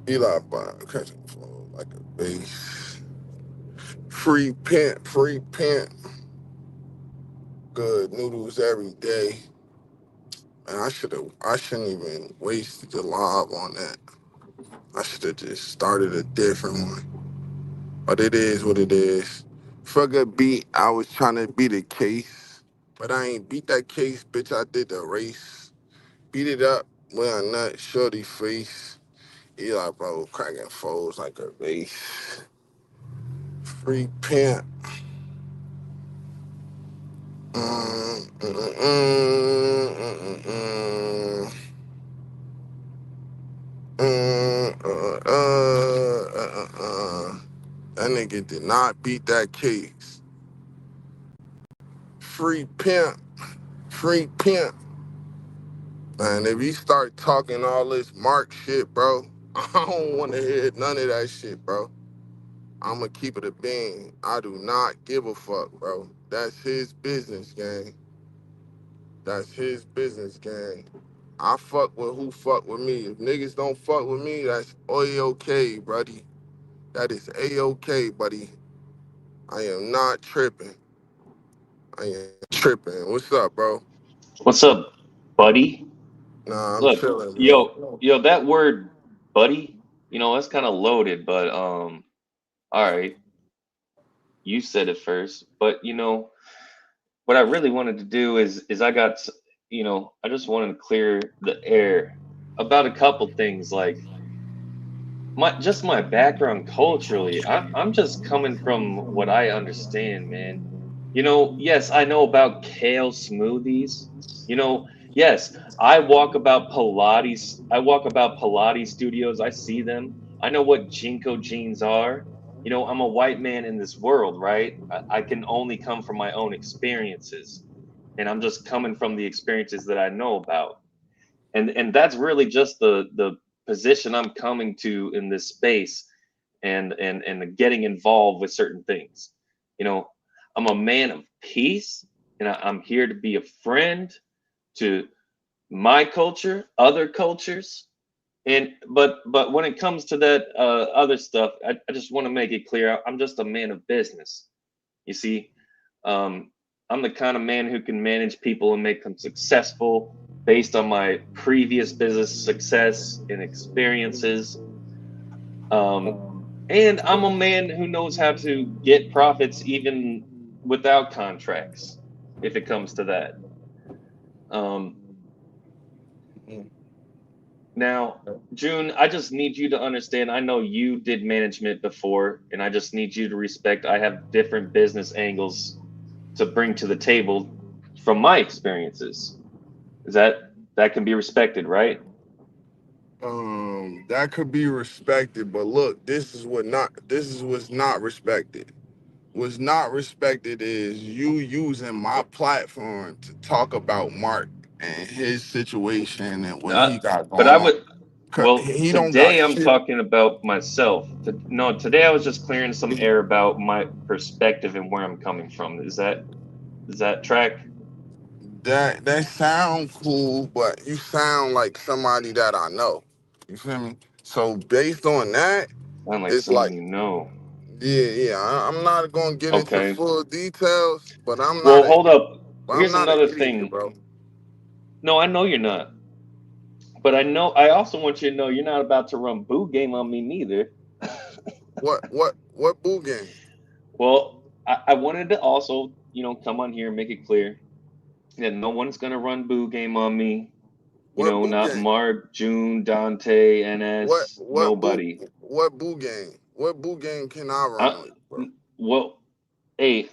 Eli Bond, catching the flow like a bass. Free pimp, good noodles every day. Man, I shouldn't even wasted the lob on that. I should have just started a different one. But it is what it is. For a good beat, I was trying to beat a case, but I ain't beat that case, bitch. I did the race. Beat it up with a nut, shorty face. Eli, bro, cracking foes like a vase. Free pimp. Mm, mm, mm, mm, mm, mm. That nigga did not beat that case. Free pimp. Free pimp. And if you start talking all this Mark shit, bro, I don't want to hear none of that shit, bro. I'ma keep it a bean. I do not give a fuck, bro. That's his business, gang. That's his business, gang. I fuck with who fuck with me. If niggas don't fuck with me, that's A-OK, buddy. That is A-OK, buddy. I am not tripping. I am tripping. What's up, bro? What's up, buddy? Nah, I'm Look, chilling, man. yo, that word buddy, that's kind of loaded, but all right, you said it first, but what I really wanted to do is I just wanted to clear the air about a couple things like my background culturally. I'm just coming from what I understand, man. Yes, I know about kale smoothies. Yes, I walk about Pilates studios. I see them. I know what Jinko jeans are. I'm a white man in this world, right? I can only come from my own experiences, and I'm just coming from the experiences that I know about. And that's really just the position I'm coming to in this space, and getting involved with certain things. You know, I'm a man of peace, and I'm here to be a friend to my culture, other cultures, but when it comes to that other stuff, I just want to make it clear I'm just a man of business. You see, um, I'm the kind of man who can manage people and make them successful based on my previous business success and experiences. Um, and I'm a man who knows how to get profits even without contracts, if it comes to that. Um, Now, June, I just need you to understand. I know you did management before, and I just need you to respect I have different business angles to bring to the table from my experiences. Is that can be respected, right? That could be respected, but look, this is what's not respected. What's not respected is you using my platform to talk about Mark and his situation and what Uh, he got but going I on. would. 'Cause Well, he don't got today I'm shit. talking about myself. No, today I was just clearing some air about my perspective and where I'm coming from. Is that track? That sound cool, but you sound like somebody that I know. You feel me? So based on that, Sound like it's someone like, you know. yeah. I'm not gonna get into Okay. full details, but Well, hold up. I'm Here's not an another idiot, thing. bro. No, I know you're not. But I also want you to know you're not about to run boot game on me neither. What boo game? Well, I wanted to also, come on here and make it clear that no one's gonna run boot game on me. What boo Not game? Mark, June, Dante, What NS, what boo nobody. what boo game? What boo game can I I, run with, bro? well, hey,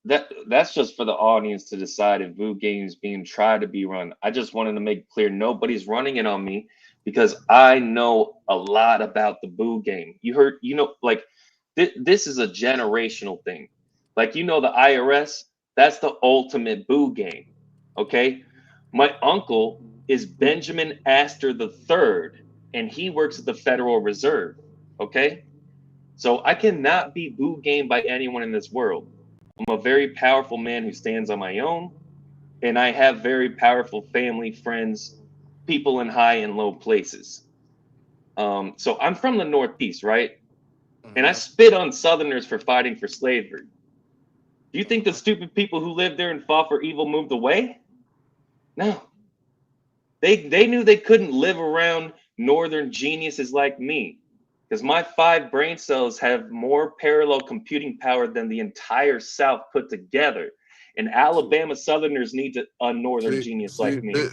that's just for the audience to decide if Vu Game is being tried to be run. I just wanted to make clear nobody's running it on me because I know a lot about the Boo game. You heard, like this is a generational thing. Like the IRS, that's the ultimate Boo game. Okay, my uncle is Benjamin Astor the Third, and he works at the Federal Reserve. Okay, so I cannot be Boo game by anyone in this world. I'm a very powerful man who stands on my own, and I have very powerful family, friends, people in high and low places. So I'm from the Northeast, right? And I Mm-hmm. spit on Southerners for fighting for slavery. Do you think the Mm-hmm. stupid people who lived there and fought for evil moved away? No. They knew they couldn't live around northern geniuses like me. Because my 5 brain cells have more parallel computing power than the entire South put together. And Alabama Southerners need a northern genius like me.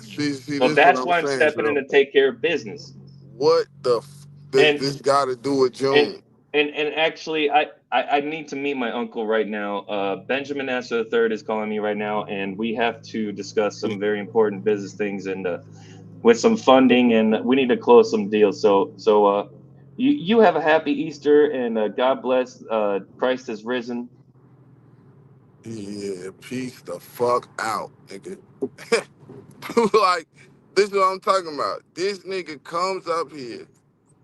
So This what that's I'm why I'm saying, stepping in Joe. to take care of business. What does And this got to do with and June? and actually, I need to meet my uncle right now. Benjamin Astor III is calling me right now, and we have to discuss some very important business things and with some funding, and we need to close some deals. So you have a happy Easter, and God bless. Christ has risen. Yeah, peace the fuck out, nigga. Like, this is what I'm talking about. This nigga comes up here,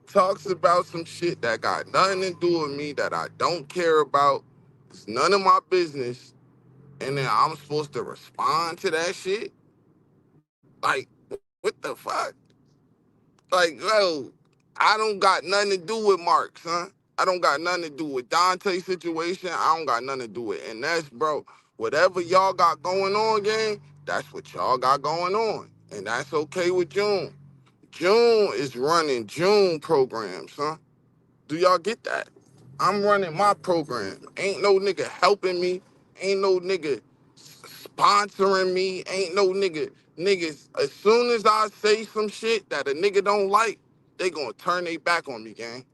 talks about some shit that got nothing to do with me, that I don't care about. It's none of my business. And then I'm supposed to respond to that shit? Like, what the fuck? Like, yo, I don't got nothing to do with Mark, son. I don't got nothing to do with Dante's situation. I don't got nothing to do with it. And that's, bro, whatever y'all got going on, gang, that's what y'all got going on. And that's okay with June. June is running June programs, huh? Do y'all get that? I'm running my program. Ain't no nigga helping me. Ain't no nigga sponsoring me. Ain't no niggas. As soon as I say some shit that a nigga don't like, they gonna turn their back on me, gang.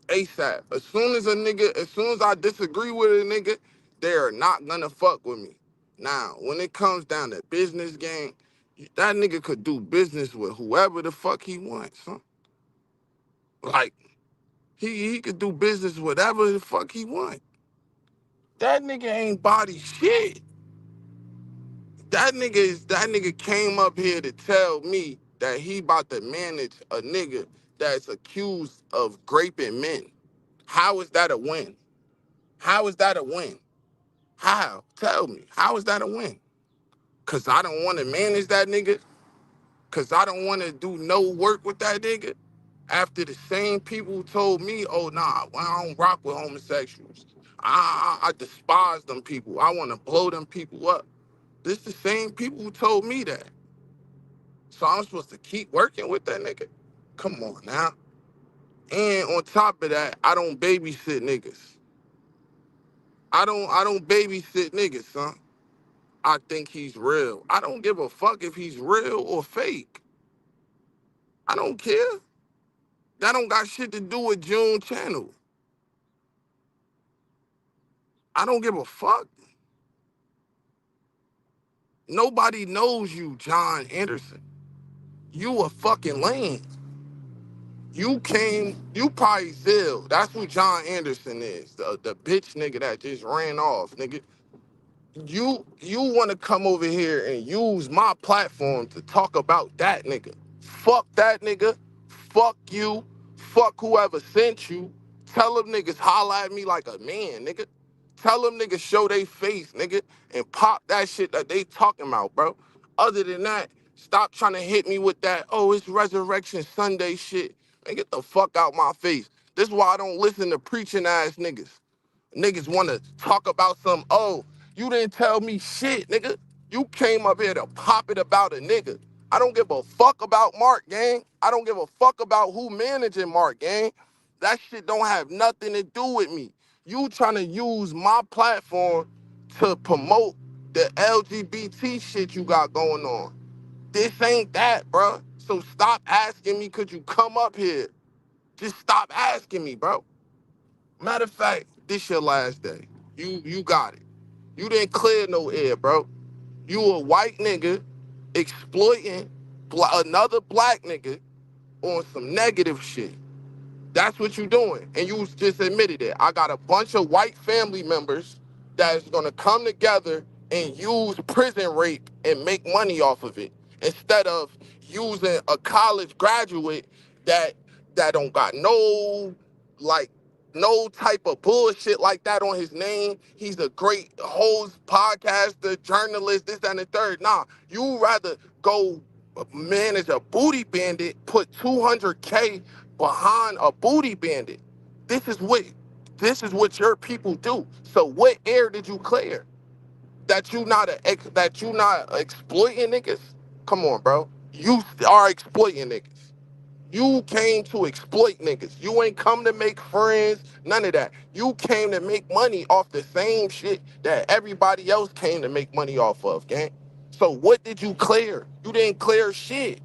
ASAP. As soon as I disagree with a nigga, they are not gonna fuck with me. Now, when it comes down to business, gang, that nigga could do business with whoever the fuck he wants, huh? Like, he could do business whatever the fuck he want. That nigga ain't body shit. That nigga came up here to tell me that he about to manage a nigga that's accused of raping men. How is that a win? How is that a win? How? Tell me. How is that a win? Cause I don't want to manage that nigga. Cause I don't want to do no work with that nigga. After the same people who told me, oh nah, well, I don't rock with homosexuals. I despise them people. I want to blow them people up. This the same people who told me that. So I'm supposed to keep working with that nigga? Come on now. And on top of that, I don't babysit niggas. I don't babysit niggas, son. I think he's real. I don't give a fuck if he's real or fake. I don't care. That don't got shit to do with June Channel. I don't give a fuck. Nobody knows you, John Anderson. You a fucking lame. You probably Zell. That's who John Anderson is. The bitch nigga that just ran off, nigga. You want to come over here and use my platform to talk about that nigga. Fuck that nigga. Fuck you. Fuck whoever sent you. Tell them niggas holla at me like a man, nigga. Tell them niggas show they face, nigga, and pop that shit that they talking about, bro. Other than that, stop trying to hit me with that, oh, it's Resurrection Sunday shit. Man, get the fuck out my face. This is why I don't listen to preaching ass niggas. Niggas want to talk about some, oh, you didn't tell me shit, nigga. You came up here to pop it about a nigga. I don't give a fuck about Mark, gang. I don't give a fuck about who managing Mark, gang. That shit don't have nothing to do with me. You trying to use my platform to promote the LGBT shit you got going on. This ain't that, bro. So stop asking me, could you come up here? Just stop asking me, bro. Matter of fact, this your last day. You got it. You didn't clear no air, bro. You a white nigga exploiting another black nigga on some negative shit. That's what you doing. And you just admitted it. I got a bunch of white family members that's gonna come together and use prison rape and make money off of it instead of using a college graduate that don't got like no type of bullshit like that on his name. He's a great host, podcaster, journalist, this, that, and the third. Nah, you rather go Manage a booty bandit, put 200K behind a booty bandit. This is what this is what your people do. So what air did you clear? That you not exploiting niggas? Come on, bro. You are exploiting niggas. You came to exploit niggas. You ain't come to make friends, none of that. You came to make money off the same shit that everybody else came to make money off of, gang. So what did you clear? You didn't clear shit.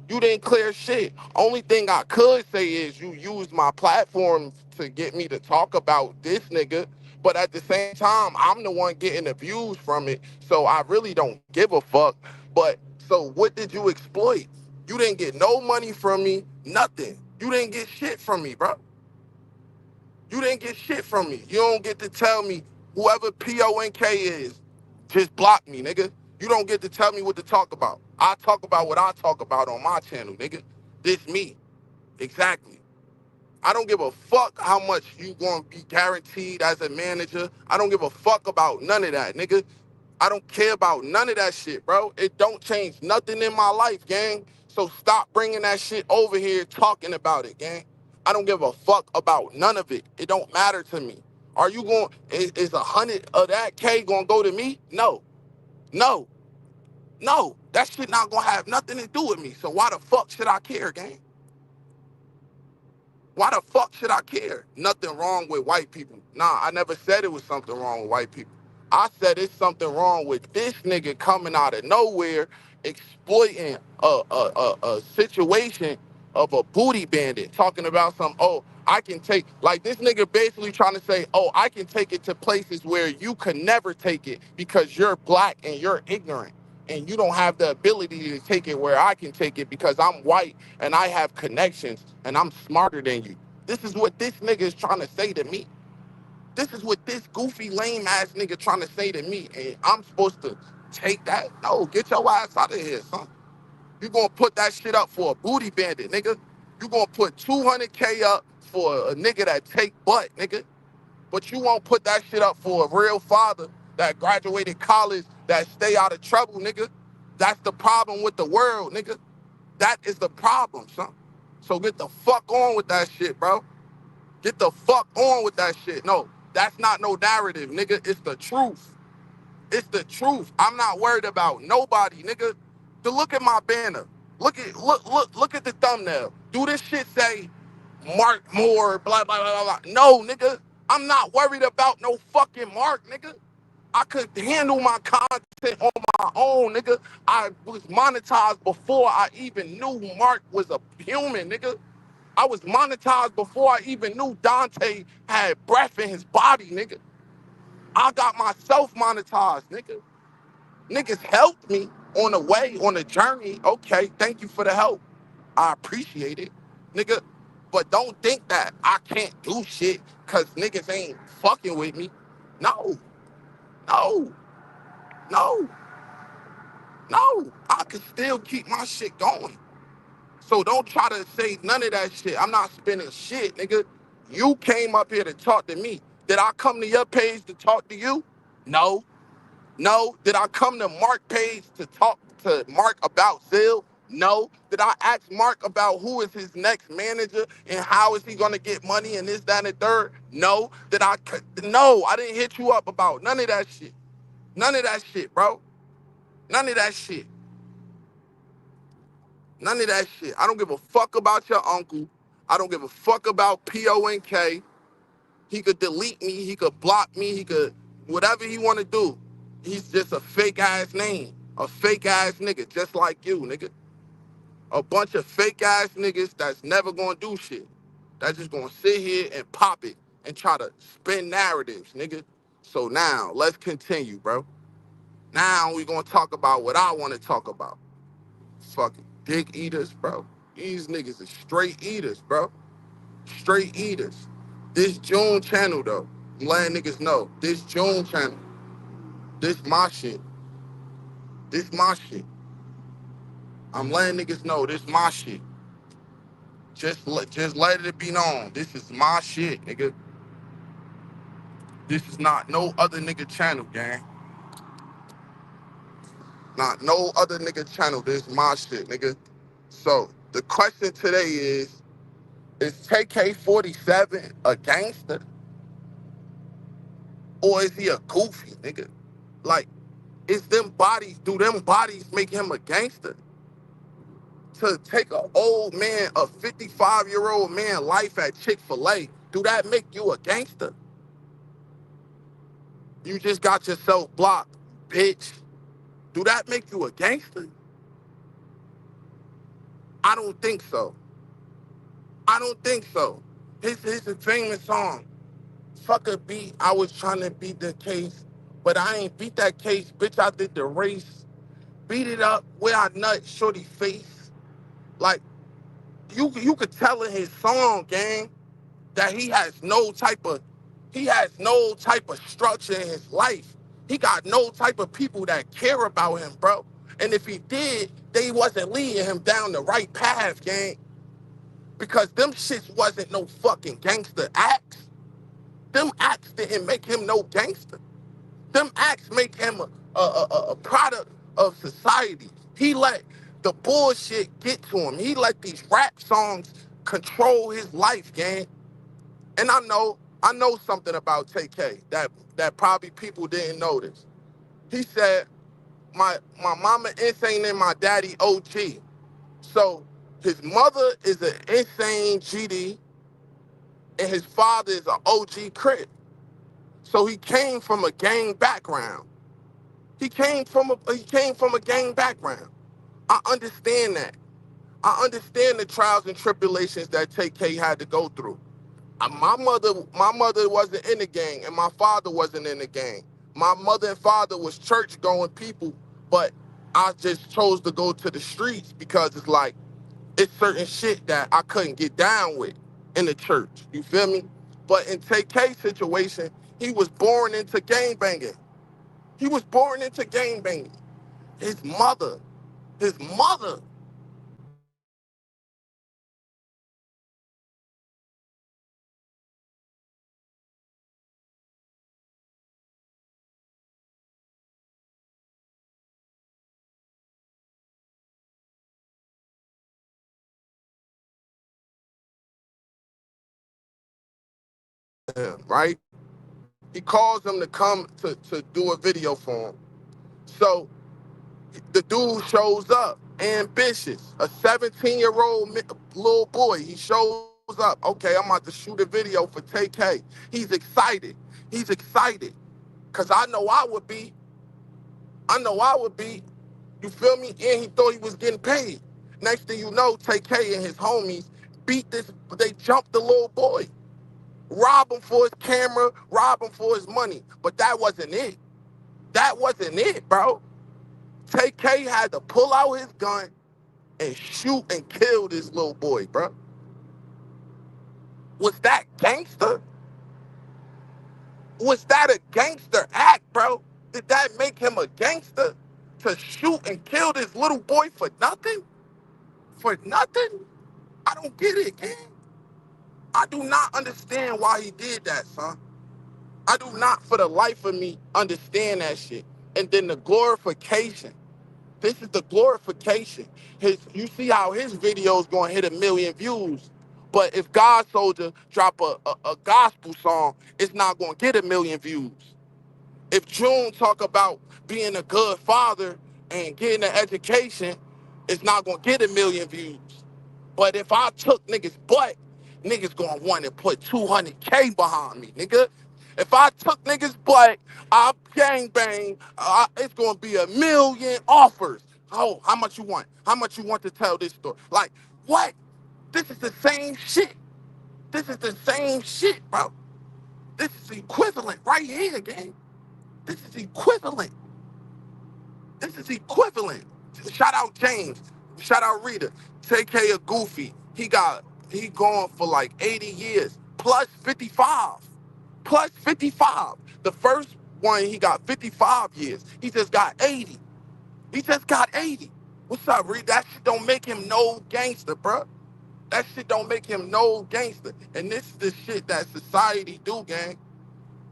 You didn't clear shit. Only thing I could say is you used my platform to get me to talk about this nigga. But at the same time, I'm the one getting the views from it. So I really don't give a fuck. But so what did you exploit? You didn't get no money from me, nothing. You didn't get shit from me, bro. You didn't get shit from me. You don't get to tell me whoever PONK is, just block me, nigga. You don't get to tell me what to talk about. I talk about what I talk about on my channel, nigga. This me. Exactly. I don't give a fuck how much you gonna be guaranteed as a manager. I don't give a fuck about none of that, nigga. I don't care about none of that shit, bro. It don't change nothing in my life, gang. So stop bringing that shit over here talking about it, gang. I don't give a fuck about none of it. It don't matter to me. Are you going, is 100 of that K gonna go to me? No, no, no. That shit not gonna have nothing to do with me. So why the fuck should I care, gang? Why the fuck should I care? Nothing wrong with white people. Nah, I never said it was something wrong with white people. I said it's something wrong with this nigga coming out of nowhere, exploiting a situation of a booty bandit, talking about some, oh, I can take, like this nigga basically trying to say, oh, I can take it to places where you could never take it because you're black and you're ignorant. And you don't have the ability to take it where I can take it because I'm white and I have connections and I'm smarter than you. This is what this nigga is trying to say to me. This is what this goofy, lame ass nigga trying to say to me. And I'm supposed to take that? No, get your ass out of here, son. You gonna put that shit up for a booty bandit, nigga. You gonna put 200K up for a nigga that take butt, nigga. But you won't put that shit up for a real father that graduated college that stay out of trouble, nigga. That's the problem with the world, nigga. That is the problem, son. So get the fuck on with that shit, bro. Get the fuck on with that shit. No, that's not no narrative, nigga. It's the truth. It's the truth. I'm not worried about nobody, nigga. To look at my banner. Look at the thumbnail. Do this shit say Mark Moore, blah, blah, blah, blah. No, nigga. I'm not worried about no fucking Mark, nigga. I could handle my content on my own, nigga. I was monetized before I even knew Mark was a human, nigga. I was monetized before I even knew Dante had breath in his body, nigga. I got myself monetized, nigga. Niggas helped me on the way, on the journey. Okay, thank you for the help. I appreciate it, nigga. But don't think that I can't do shit because niggas ain't fucking with me. No, no, no, no. I can still keep my shit going. So don't try to say none of that shit. I'm not spinning shit, nigga. You came up here to talk to me. Did I come to your page to talk to you? No. No. Did I come to Mark page to talk to Mark about Zell? No. Did I ask Mark about who is his next manager and how is he gonna get money and this, that, and the third? No. No, I didn't hit you up about none of that shit. None of that shit, bro. None of that shit. None of that shit. I don't give a fuck about your uncle. I don't give a fuck about PONK. He could delete me. He could block me. He could, whatever he want to do. He's just a fake ass name. A fake ass nigga, just like you, nigga. A bunch of fake ass niggas that's never gonna do shit. That's just gonna sit here and pop it and try to spin narratives, nigga. So now, let's continue, bro. Now we gonna talk about what I want to talk about. Fucking dick eaters, bro. These niggas are straight eaters, bro. Straight eaters. This June channel, though, I'm letting niggas know. This June channel, this my shit. This my shit. I'm letting niggas know this my shit. Just let it be known. This is my shit, nigga. This is not no other nigga channel, gang. Not no other nigga channel. This my shit, nigga. So the question today is Tay-K 47 a gangster or is he a goofy, nigga? Like, do them bodies make him a gangster? To take a old man, a 55-year-old man life at Chick-fil-A, do that make you a gangster? You just got yourself blocked, bitch. Do that make you a gangster? I don't think so. I don't think so. His a famous song. Fuck a beat, I was trying to beat the case, but I ain't beat that case, bitch. I did the race. Beat it up where I nut shorty face. Like, you could tell in his song, gang, that he has no type of structure in his life. He got no type of people that care about him, bro. And if he did, they wasn't leading him down the right path, gang. Because them shits wasn't no fucking gangster acts. Them acts didn't make him no gangster. Them acts make him a product of society. He let the bullshit get to him. He let these rap songs control his life, gang. And I know something about Tay-K that probably people didn't notice. He said, my mama insane and my daddy OG. So his mother is an insane GD and his father is an OG Crip. So he came from a gang background. He came from a gang background. I understand that. I understand the trials and tribulations that Tay-K had to go through. My mother wasn't in the gang, and my father wasn't in the gang. My mother and father was church going people, but I just chose to go to the streets because it's like it's certain shit that I couldn't get down with in the church. You feel me? But in Tay-K's situation, he was born into gang banging. He was born into gang banging. His mother, his mother right? He calls him to come to do a video for him. So the dude shows up, ambitious, a 17-year-old little boy. He shows up. Okay, I'm about to shoot a video for Tay-K. He's excited. He's excited. Cause I know I would be. I know I would be. You feel me? And he thought he was getting paid. Next thing you know, Tay-K and his homies beat this. They jumped the little boy, rob him for his camera, rob him for his money. But that wasn't it. That wasn't it, bro. Tay-K had to pull out his gun and shoot and kill this little boy, bro. Was that gangster? Was that a gangster act, bro? Did that make him a gangster to shoot and kill this little boy for nothing? For nothing? I don't get it, gang. I do not understand why he did that, son. I do not, for the life of me, understand that shit. And then the glorification. This is the glorification. You see how his videos gonna hit 1 million views, but if God Soldier drop a gospel song, it's not gonna get 1 million views. If June talk about being a good father and getting an education, it's not gonna get 1 million views. But if I took niggas' butt, niggas gonna want to put 200K behind me, nigga. If I took niggas' butt, I gang bang, it's gonna be 1 million offers. Oh, how much you want? How much you want to tell this story? Like, what? This is the same shit. This is the same shit, bro. This is equivalent right here, gang. This is equivalent. This is equivalent. Shout out James. Shout out Rita. Tay-K a Goofy. He going for like 80 years. Plus 55. Plus 55. The first one he got 55 years. He just got 80. He just got 80. What's up, Rita? That shit don't make him no gangster, bro. That shit don't make him no gangster. And this is the shit that society do, gang.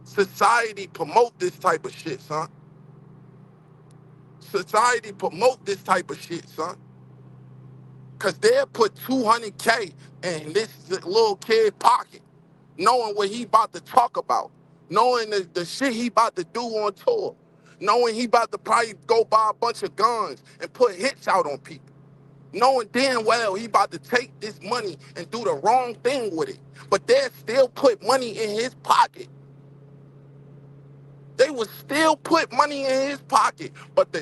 Society promote this type of shit, son. society promote this type of shit, son. Cause they'll put 200K in this little kid pocket, knowing what he about to talk about, knowing the shit he about to do on tour, knowing he about to probably go buy a bunch of guns and put hits out on people, knowing damn well he about to take this money and do the wrong thing with it. But they'll still put money in his pocket. They would still put money in his pocket. But the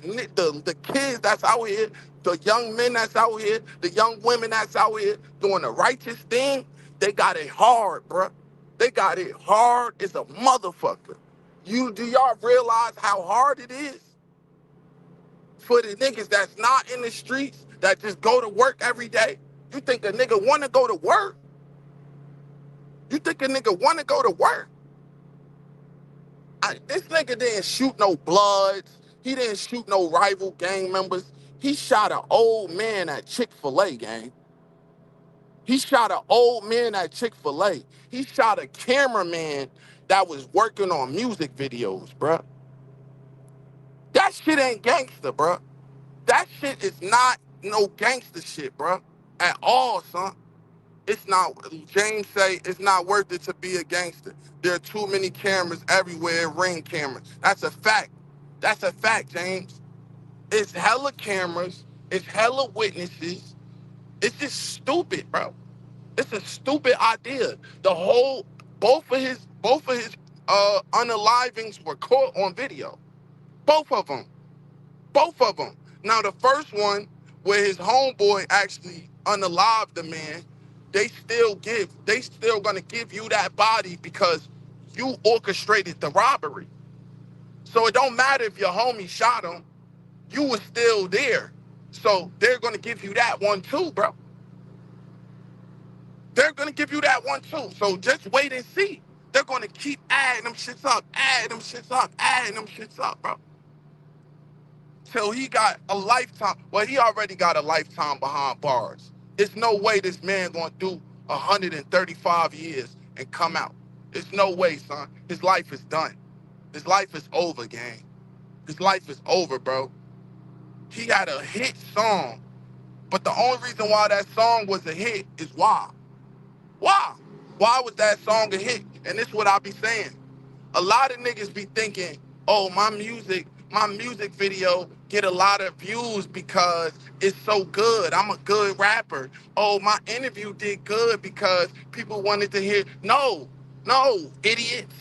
kids that's out here, the young men that's out here, the young women that's out here doing the righteous thing, they got it hard, bruh. They got it hard as a motherfucker. Do y'all realize how hard it is for the niggas that's not in the streets, that just go to work every day? You think a nigga wanna go to work? You think a nigga wanna go to work? This nigga didn't shoot no bloods. He didn't shoot no rival gang members. He shot an old man at Chick-fil-A, gang. He shot an old man at Chick-fil-A. He shot a cameraman that was working on music videos, bruh. That shit ain't gangster, bruh. That shit is not no gangster shit, bruh. At all, son. It's not, James say it's not worth it to be a gangster. There are too many cameras everywhere, ring cameras. That's a fact. That's a fact, James. It's hella cameras. It's hella witnesses. It's just stupid, bro. It's a stupid idea. The whole, both of his unalivings were caught on video. Both of them. Both of them. Now the first one, where his homeboy actually unalived the man, they still gonna give you that body because you orchestrated the robbery. So it don't matter if your homie shot him, you was still there. So they're gonna give you that one too, bro. They're gonna give you that one too. So just wait and see. They're gonna keep adding them shits up, adding them shits up, adding them shits up, bro. Till he got a lifetime. Well, he already got a lifetime behind bars. There's no way this man gonna do 135 years and come out. There's no way, son. His life is done. His life is over, gang. His life is over, bro. He had a hit song, but the only reason why that song was a hit is why. Why? Why was that song a hit? And this is what I be saying. A lot of niggas be thinking, oh, my music video get a lot of views because it's so good. I'm a good rapper. Oh, my interview did good because people wanted to hear. No, no, idiots.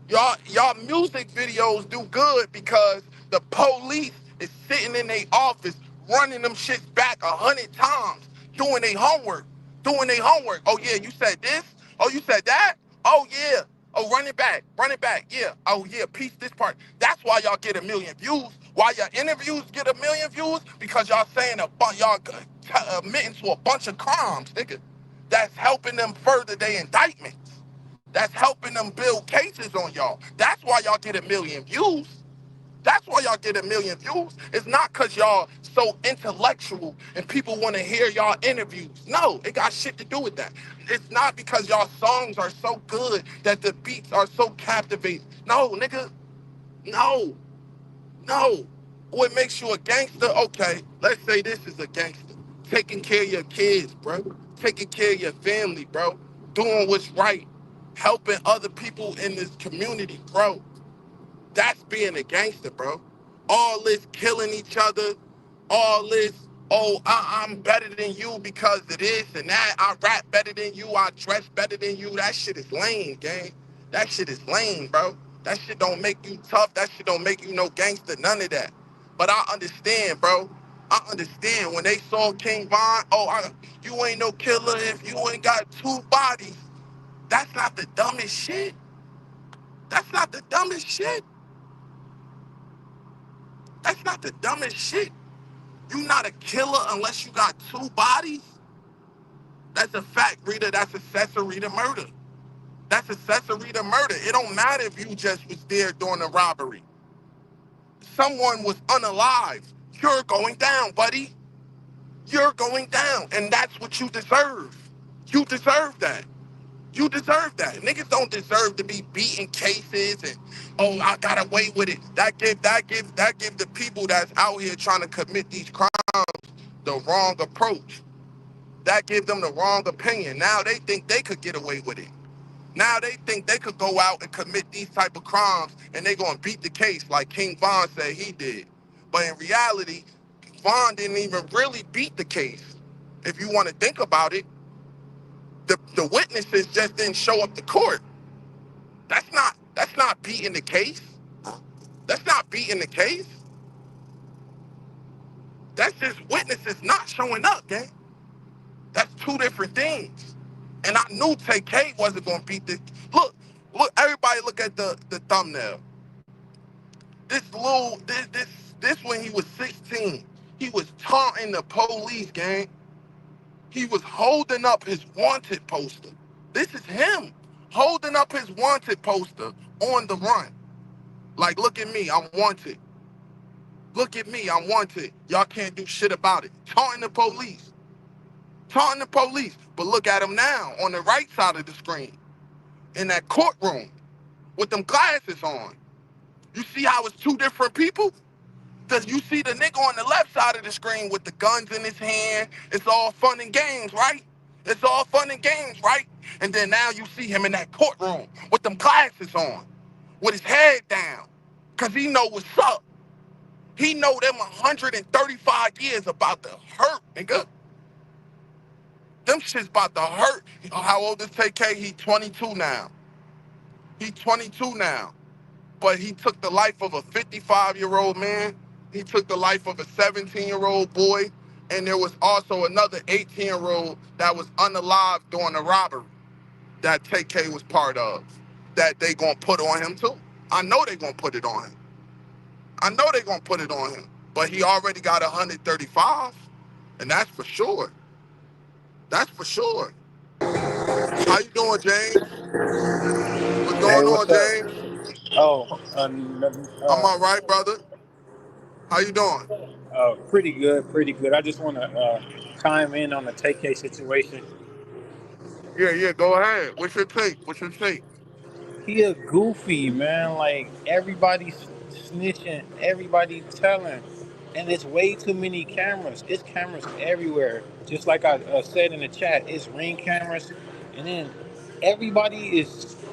Y'all music videos do good because the police is sitting in their office running them shits back 100 times, doing their homework. Oh yeah, you said this. Oh, you said that. Oh yeah. Oh, run it back. Yeah. Oh yeah, piece this part. That's why y'all get a million views. Why your interviews get a million views? Because y'all saying y'all admitting to a bunch of crimes, nigga. That's helping them further their indictments. That's helping them build cases on y'all. That's why y'all get a million views. That's why y'all get a million views. It's not because y'all so intellectual and people want to hear y'all interviews. No, it got shit to do with that. It's not because y'all songs are so good that the beats are so captivating. No, nigga. No. No. What makes you a gangster? Okay, let's say this is a gangster. Taking care of your kids, bro. Taking care of your family, bro. Doing what's right. Helping other people in this community, bro. That's being a gangster, bro. All this killing each other, all this, oh, I'm better than you because of this and that. I rap better than you. I dress better than you. That shit is lame, gang. That shit is lame, bro. That shit don't make you tough. That shit don't make you no gangster. None of that. But I understand, bro. I understand when they saw King Von. Oh, you ain't no killer if you ain't got two bodies. That's not the dumbest shit. That's not the dumbest shit. That's not the dumbest shit. You not a killer unless you got two bodies. That's a fact, Rita. That's accessory to murder. That's accessory to murder. It don't matter if you just was there during the robbery. Someone was unalive. You're going down, buddy. You're going down. And that's what you deserve. You deserve that. You deserve that. Niggas don't deserve to be beating cases and oh I got away with it. That give the people that's out here trying to commit these crimes the wrong approach. That give them the wrong opinion. Now they think they could get away with it. Now they think they could go out and commit these type of crimes and they gonna beat the case like King Von said he did. But in reality, Von didn't even really beat the case. If you want to think about it, the witnesses just didn't show up to court. That's not beating the case. That's not beating the case. That's just witnesses not showing up, gang. That's two different things. And I knew Tay-K wasn't gonna beat the look, everybody look at the thumbnail. This when he was 16. He was taunting the police, gang. He was holding up his wanted poster. This is him holding up his wanted poster on the run. Like, look at me, I'm wanted. Look at me, I'm wanted. Y'all can't do shit about it. Taunting the police. Taunting the police. But look at him now on the right side of the screen in that courtroom with them glasses on. You see how it's two different people? Because you see the nigga on the left side of the screen with the guns in his hand. It's all fun and games, right? It's all fun and games, right? And then now you see him in that courtroom with them glasses on, with his head down. Because he know what's up. He know them 135 years about to hurt, nigga. Them shit's about to hurt. How old is Tay-K? He 22 now. He 22 now. But he took the life of a 55-year-old man. He took the life of a 17-year-old boy. And there was also another 18-year-old that was unalive during the robbery that Tay-K was part of, that they gonna put on him too. I know they gonna put it on him. I know they gonna put it on him. But he already got 135, and that's for sure. That's for sure. How you doing, James? What's Hey, going on, what's up? James? Oh, I'm all right, brother. How you doing? pretty good, pretty good. I just want to chime in on the Tay-K situation. Yeah, yeah, go ahead. What's your take? What's your take? He a goofy man. Like everybody's snitching, everybody telling, and it's way too many cameras. It's cameras everywhere. Just like I said in the chat, it's ring cameras, and then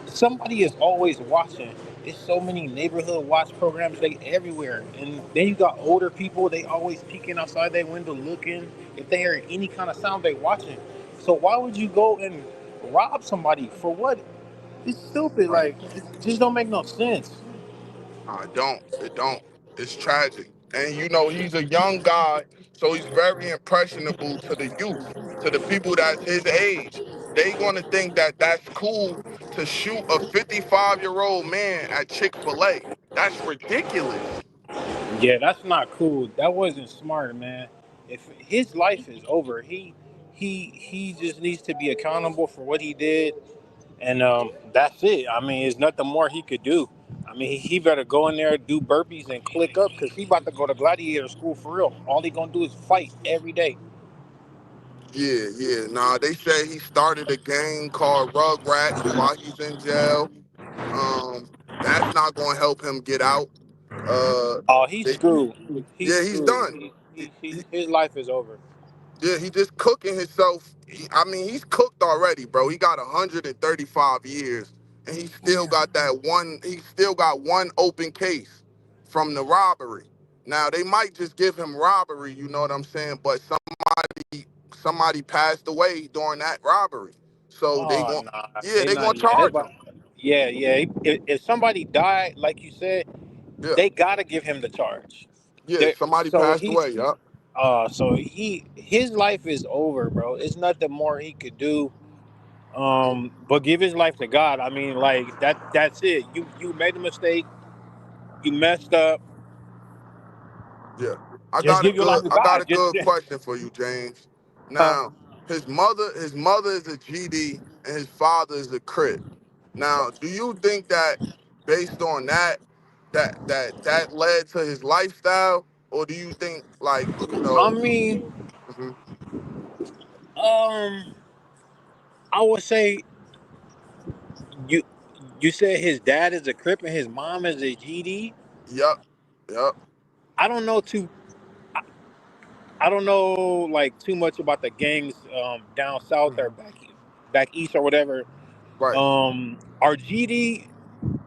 somebody is always watching. It's so many neighborhood watch programs. They everywhere, and then you got older people. They always peeking outside their window looking. If they hear any kind of sound, they watching. So why would you go and rob somebody for what? It's stupid. Right. Like, it just don't make no sense. I don't. It don't. It's tragic. And you know, he's a young guy, so he's very impressionable to the youth, to the people that's his age. They gonna think that that's cool to shoot a 55-year-old man at Chick-fil-A. That's ridiculous. Yeah, that's not cool. That wasn't smart, man. If his life is over, he just needs to be accountable for what he did, and that's it. I mean, there's nothing more he could do. I mean, he better go in there, do burpees, and click up because he about to go to gladiator school for real. All he gonna do is fight every day. Yeah, yeah. Nah, they say he started a gang called Rugrats while he's in jail. Um, that's not gonna help him get out. Uh, Oh, he's they, screwed. He's yeah, he's screwed. done. His life is over. Yeah, he just cooking himself. I mean, he's cooked already, bro. He got 135 years, and he still got that one. He still got one open case from the robbery. Now they might just give him robbery, you know what I'm saying? But somebody passed away during that robbery, so they Oh going nah, yeah, they they not. gonna Yeah, charge him. yeah, yeah. If somebody died, like you said, Yeah, they gotta give him the charge. yeah, There, somebody so passed he's away. Yup. his life is over, bro. It's nothing more he could do. But give his life to God. I mean, like that's it. You made a mistake. You messed up. Yeah. I Just got a give your life good to I got God. a good question for you, James. Huh? Now, his mother is a GD and his father is a Crip. Now, do you think that based on that led to his lifestyle? Or do you think like, I mean, mhm, um, I would say You said his dad is a Crip and his mom is a GD. Yup, yup, I don't know too. I don't know like too much about the gangs down south or mhm, back east or whatever. right.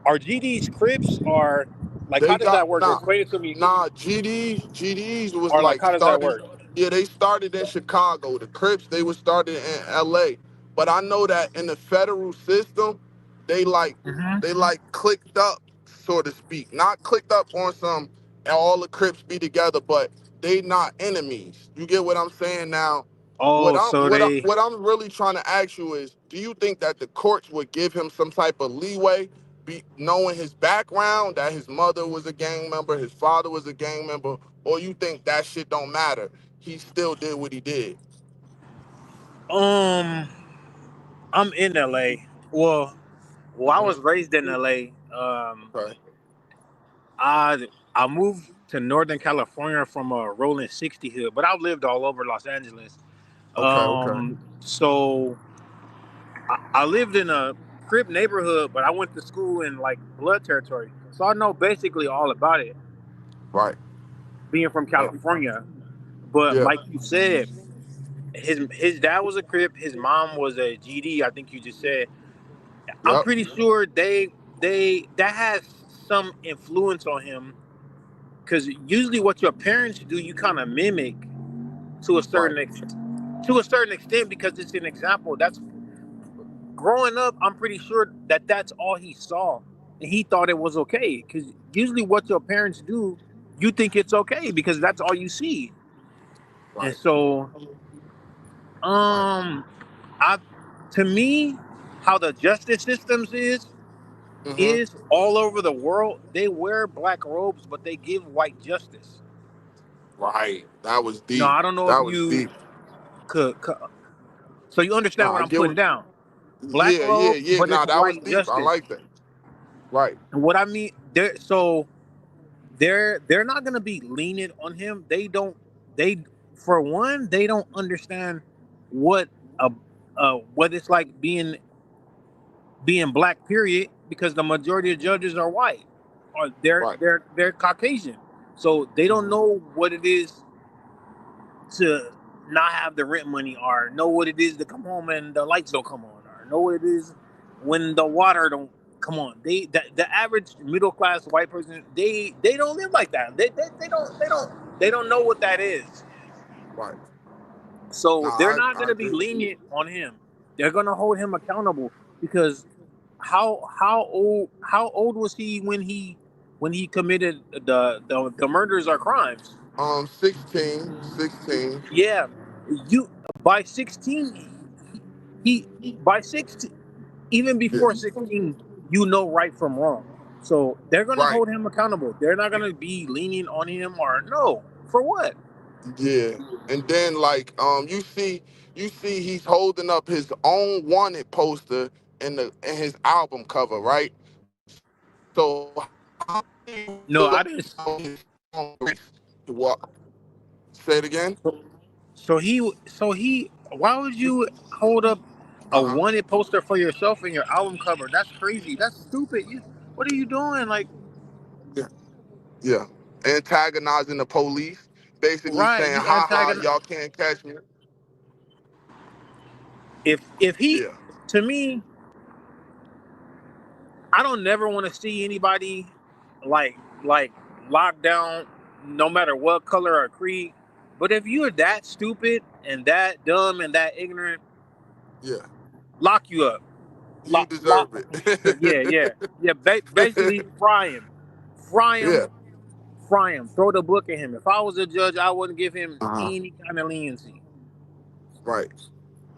Are GD's Crips are like They how does got that work? nah, Explain it to me. nah. GDs was Or like like how does that started. work? Yeah, they started in Chicago. The Crips they were started in L.A. But I know that in the federal system, they like they Hmm. like clicked up, so to speak. Not clicked up on some and all the Crips be together, but they not enemies. You get what I'm saying now? Oh, so they. What I'm really trying to ask you is, do you think that the courts would give him some type of leeway, be knowing his background, that his mother was a gang member, his father was a gang member, or you think that shit don't matter? He still did what he did. Um, I'm in LA. Well, I Hmm. was raised in LA. Okay. I moved to Northern California from a rolling 60 hood, but I've lived all over Los Angeles. Okay. Okay. So I lived in a Crip neighborhood, but I went to school in like blood territory, so I know basically all about it, Right. being from Yep. California. But Yeah. like you said, his dad was a Crip, his mom was a GD. I think you just said. I'm Yep. pretty sure they that has some influence on him because usually what your parents do, you kind of mimic to a Right. to a certain extent because it's an example. That's growing up. I'm pretty sure that that's all he saw, and he thought it was okay. Because usually, what your parents do, you think it's okay because that's all you see. And Right. so, Right. um, I to me, how the justice systems Hmm. is all over the world. They wear black robes, but they give white justice. Right. That was No, deep. I don't know if That was you deep. could so you No, understand what I I'm get putting what. down. Black Yeah. Yeah. robes, Yeah. but it's Nah, that was white deep. I justice. like that. Right. And what I mean, they're not gonna be lenient on him. They for one they don't understand what a what it's like being black. Period, because the majority of judges are white, or Right. they're Caucasian, so they don't Hmm. know what it is to not have the rent money, or know what it is to come home and the lights don't come on, or know what it is when the water don't come on. The average middle class white person, they don't live like that. They don't know what that is. Right. So they're Nah, not I gonna be agree. lenient on him. They're gonna hold him accountable because how old was he when he committed the murders or crimes? 16, 16. Yeah, you by 16 he by 16, even Yeah. before 16, you know right from wrong. So they're gonna Right. hold him accountable. They're not gonna be leaning on him or no for what? Yeah. And then like you see he's holding up his own wanted poster in his album cover, right? So how do you feel about No, I his didn't. own what? Say it again? So he why would you hold up a Uh-huh. wanted poster for yourself in your album cover? That's crazy. That's stupid. What are you doing? Like, Yeah. Yeah. Antagonizing the police, basically right? saying, You ha ha, antagon. y'all can't catch me. If he Yeah. To me, I don't never want to see anybody like locked down, no matter what color or creed. But if you're that stupid and that dumb and that ignorant, Yeah. lock you up. You Lock. deserve Yeah, it. yeah, yeah. Basically, fry him, Yeah. fry him. Throw the book at him. If I was a judge, I wouldn't give him Uh-huh. any kind of leniency. Right.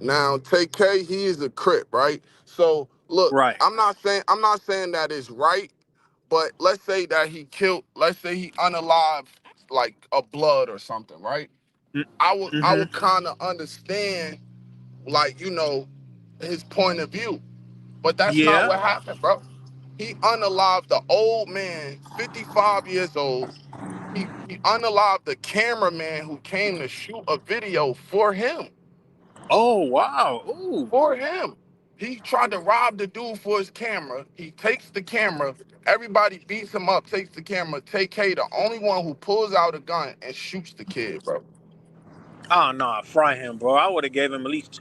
Now, Tay-K, he is a Crip, right? So look, Right. I'm not saying that is right, but let's say he unalived like a blood or something, right? I would Mm-hmm. kind of understand like, his point of view. But that's not Yeah. what happened, bro. He unalived the old man, 55 years old. He unalived the cameraman who came to shoot a video for him. Oh wow. Ooh. For him. He tried to rob the dude for his camera. He takes the camera. Everybody beats him up, takes the camera. Tay-K, the only one who pulls out a gun and shoots the kid, bro. Oh no, fry him, bro. I would have gave him at least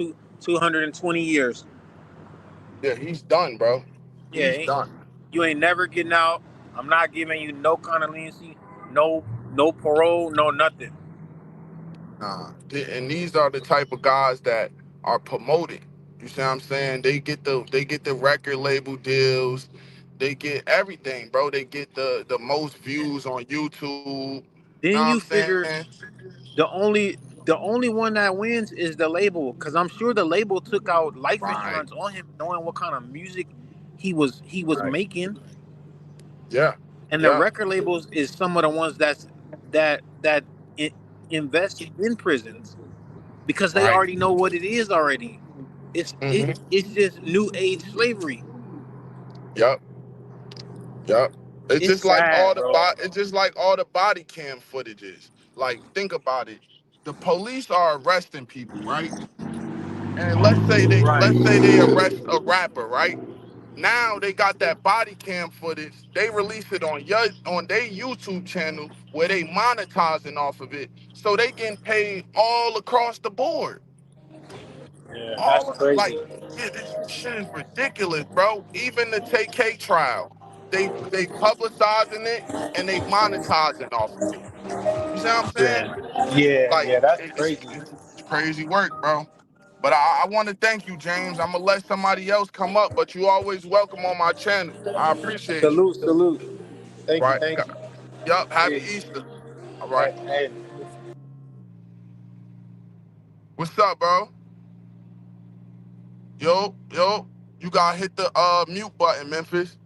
220 years. Yeah, he's done, bro. Yeah, He's done. you ain't never getting out. I'm not giving you no kind of leniency, no no parole, no nothing. And these are the type of guys that are promoted. You see what I'm saying? They get the record label deals. They get everything, bro. They get the most views on YouTube. You know what Then I'm you saying? figure the only one that wins is the label, because I'm sure the label took out life Right. insurance on him, knowing what kind of music he was Right. making. Yeah. And the Yeah. record labels is some of the ones that invest in prisons, because they Right. already know what it is already. Mm-hmm. It's just new age slavery. Yep. Yep. It's It's just like sad, bro. it's just like all the body cam footages. Like, think about it. The police are arresting people, right? And Right. let's say they arrest a rapper, right? Now they got that body cam footage. They release it on their YouTube channel where they monetizing off of it, so they getting paid all across the board. Yeah, that's All like, crazy. yeah, this shit is ridiculous, bro. Even the Tay-K trial, they publicizing it and they monetizing off of it. You see what I'm saying? Yeah, yeah, Like, yeah, that's crazy. it's crazy work, bro. But I want to thank you, James. I'm gonna let somebody else come up, but you always welcome on my channel. I appreciate you. Salute, salute. Thank you, Right? thank you. Yup. Happy Hey, Easter. All right. hey, hey. What's up, bro? Yo. You gotta hit the mute button, Memphis.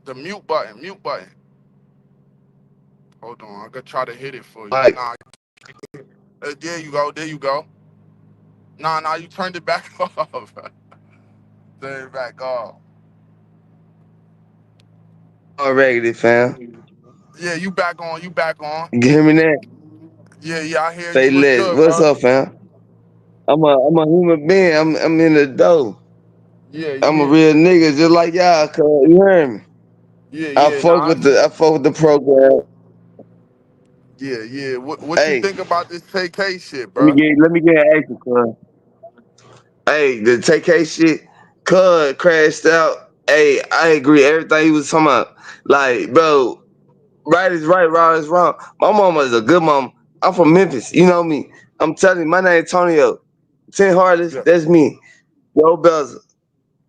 The mute button. Mute button. Hold on. I gotta try to hit it for you. Like, Nah. There you go. There you go. Nah. You turned it back off. Turn it back off. already, fam. Yeah, you back on. You back on. You hear me now? Yeah. I hear you. Say What's less. good, What's bro? up, fam? I'm a human being. I'm in the dough. Yeah. I'm a Yeah. real nigga, just like y'all. Cause you hear me? Yeah. Nah. I fuck with the program. Yeah. What you Hey, think about this TK shit, bro? let me get an action, cuz. Hey, the TK shit, cuz crashed out. Hey, I agree everything he was talking about. Like, bro, right is right, wrong is wrong. My mama is a good mama. I'm from Memphis. You know me. I'm telling you, my name Antonio. 10 Heartless, Yeah. that's me. Yo, Bells,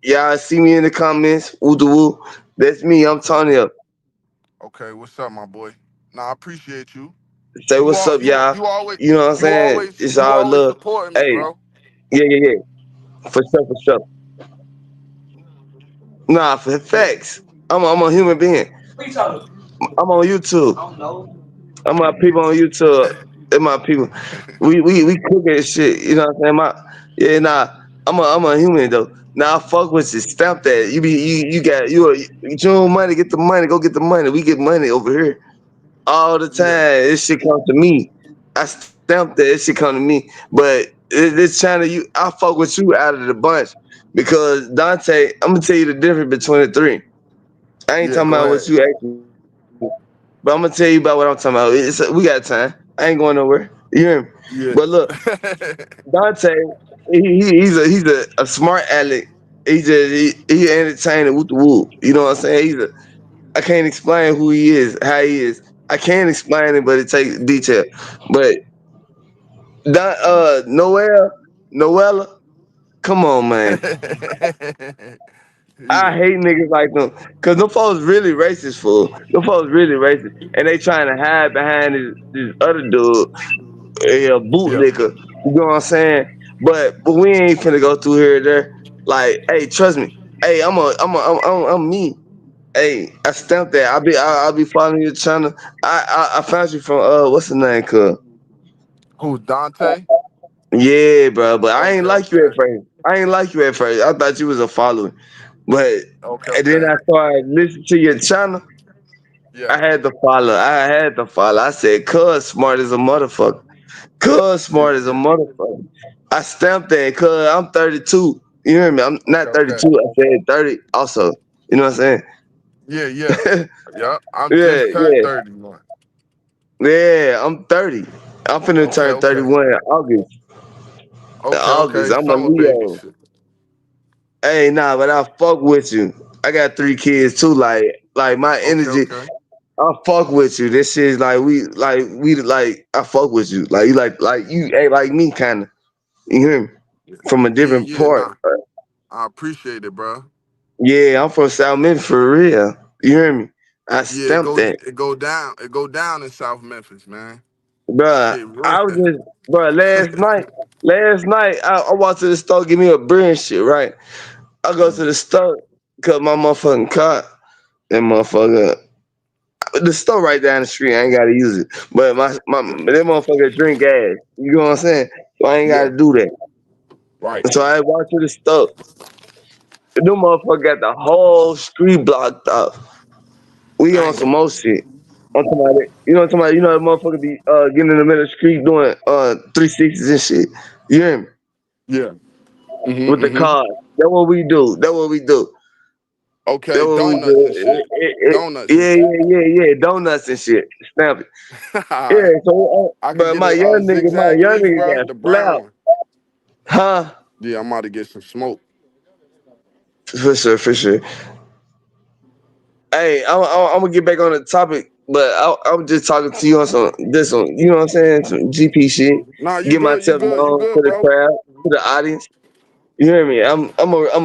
y'all see me in the comments. Woo the woo. That's me. I'm Okay. Tonyo. Okay. What's up, my boy? Nah, I appreciate you. Say what's up, y'all. You know what I'm saying? It's You all always love. supporting me, Hey, bro. yeah. For sure, for sure. Nah, for facts. I'm a human being. I'm on YouTube. I'm my people on YouTube. They're my people. We cooking and shit. You know what I'm saying? Yeah, nah. I'm a human though. Now I fuck with you. Stamp that. You got you own money. Get the money. Go get the money. We get money over here all the time. Yeah. This shit come to me. I stamped that. It shit come to me. But this channel, I fuck with you out of the bunch because Dante. I'm gonna tell you the difference between the three. I ain't Yeah. talking Go about what ahead. you asking, but I'm gonna tell you about what I'm talking about. We got time. I ain't going nowhere. You hear me? Yeah. But look, Dante, he's a smart aleck. He entertaining with the woo. You know what I'm saying? I can't explain who he is, how he is. I can't explain it, but it takes detail. But Noella, come on, man. I Yeah. hate niggas like them. Cause them folks really racist, fool. Them folks really racist. And they trying to hide behind this other dude, a Yeah. bootlicker. You know what I'm saying? But we ain't finna go through here or there. Like, hey, trust me. Hey, I'm me. Hey, I stamped that. I'll be following your channel. I found you from what's the name, cuz? Who, Dante? Yeah, bro. But I ain't like you Okay. at first. I ain't like you at first. I thought you was a follower. But and then Okay. I started listening to your channel. Yeah. I had to follow. I said, cuz smart as a motherfucker. Cuz Yeah, smart as a yeah. motherfucker. I stamped that cuz I'm 32. You hear me? I'm Okay, not okay. 32, I said 30 also. You know what I'm Yeah, yeah. saying? Yeah. I'm Yeah, just turned yeah. 31. Yeah, I'm 30. I'm finna Okay, turn okay. 31 in August. In Okay, okay. August. I'm a Summer baby Leo. shit. Hey, nah, but I fuck with you. I got 3 kids too. Like my Okay, energy. okay. I fuck with you. This shit like I fuck with you. Like you like you ain't like me kinda. You hear me? Yeah, From a yeah, different yeah. part. Nah. I appreciate it, bro. Yeah, I'm from South Memphis for real. You hear me? I Yeah, stamped that. it go down in South Memphis, man. Bruh, Shit, real. I was just bruh, last night I walked to the store, give me a beer and shit, right? I go to Mm. the store, cut my motherfucking car. That motherfucker the store right down the street, I ain't gotta use it. But that motherfucker drink gas. You know what I'm saying? So I ain't Yeah, gotta do that. right. So I walked to the store. Them motherfucker got the whole street blocked up. We on some Dang. more shit. I'm talking about it. You know what I'm talking about? You know that motherfucker be getting in the middle of the street doing 360s and shit. You hear me? Yeah. With the Hmm. cars. That's what we do. That's what we do. Okay, That's what we donuts and do. shit. Donuts and Yeah, shit. yeah, yeah, yeah. Donuts and shit. Stamp it. Yeah, Alright. so I could but get a my zigzag young leaf, nigga bro. got The brown slapped. one. Huh? Yeah, I'm about to get some smoke. For sure, for sure. Hey, I'm gonna get back on the topic, but I'm just talking to you on some this one. You know what I'm saying? Some GP shit. Nah, you Get good, you myself good, you known to good, the bro. crowd, to the audience. You hear me? I'm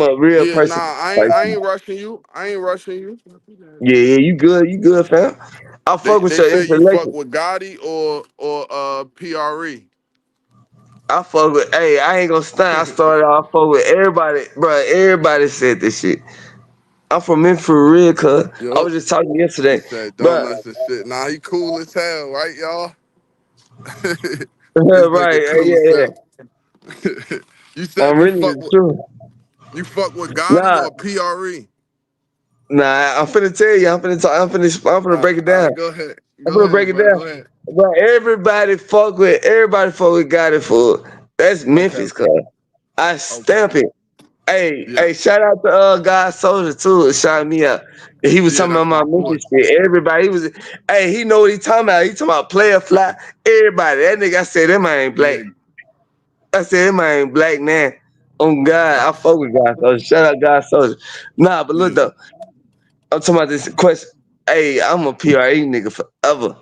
a real Yeah, person. nah, Like, I ain't rushing you. I ain't rushing you. yeah, yeah, you good, fam. I fuck with They your say you fuck intellect. with Gotti or PRE. I fuck with. Hey, I ain't gonna stand. I started off fuck with everybody, bro. Everybody said this shit. I'm from Memphis for real, cuz. I Yup. was just talking He yesterday, said bro. donuts and shit. Nah, he cool as hell, right, y'all? This Right? nigga cool as Yeah, yeah. hell. You said I'm really the truth. you fuck with Gotti Nah, or PRE? nah. I'm finna tell you. I'm finna talk. I'm finna break it All down. right, go ahead. I'm Go gonna break ahead, it bro. down. Go ahead. But everybody fuck with got it for. That's Okay, Memphis, cuz. okay, I okay. stamp it. Hey, Yeah, hey, shout out to God Soldier too. Shout me out. He was yeah, talking about that's my my boy. Memphis shit. Everybody, he was. Hey, he know what he talking about. He talking about player fly. Everybody. That nigga, I said that man ain't black. Yeah, I said that man ain't black man. On God, I facts. fuck with God Soldier. Shout out God Soldier. Nah, but look Yeah. though. I'm talking about this question. Hey, I'm a PRE nigga forever.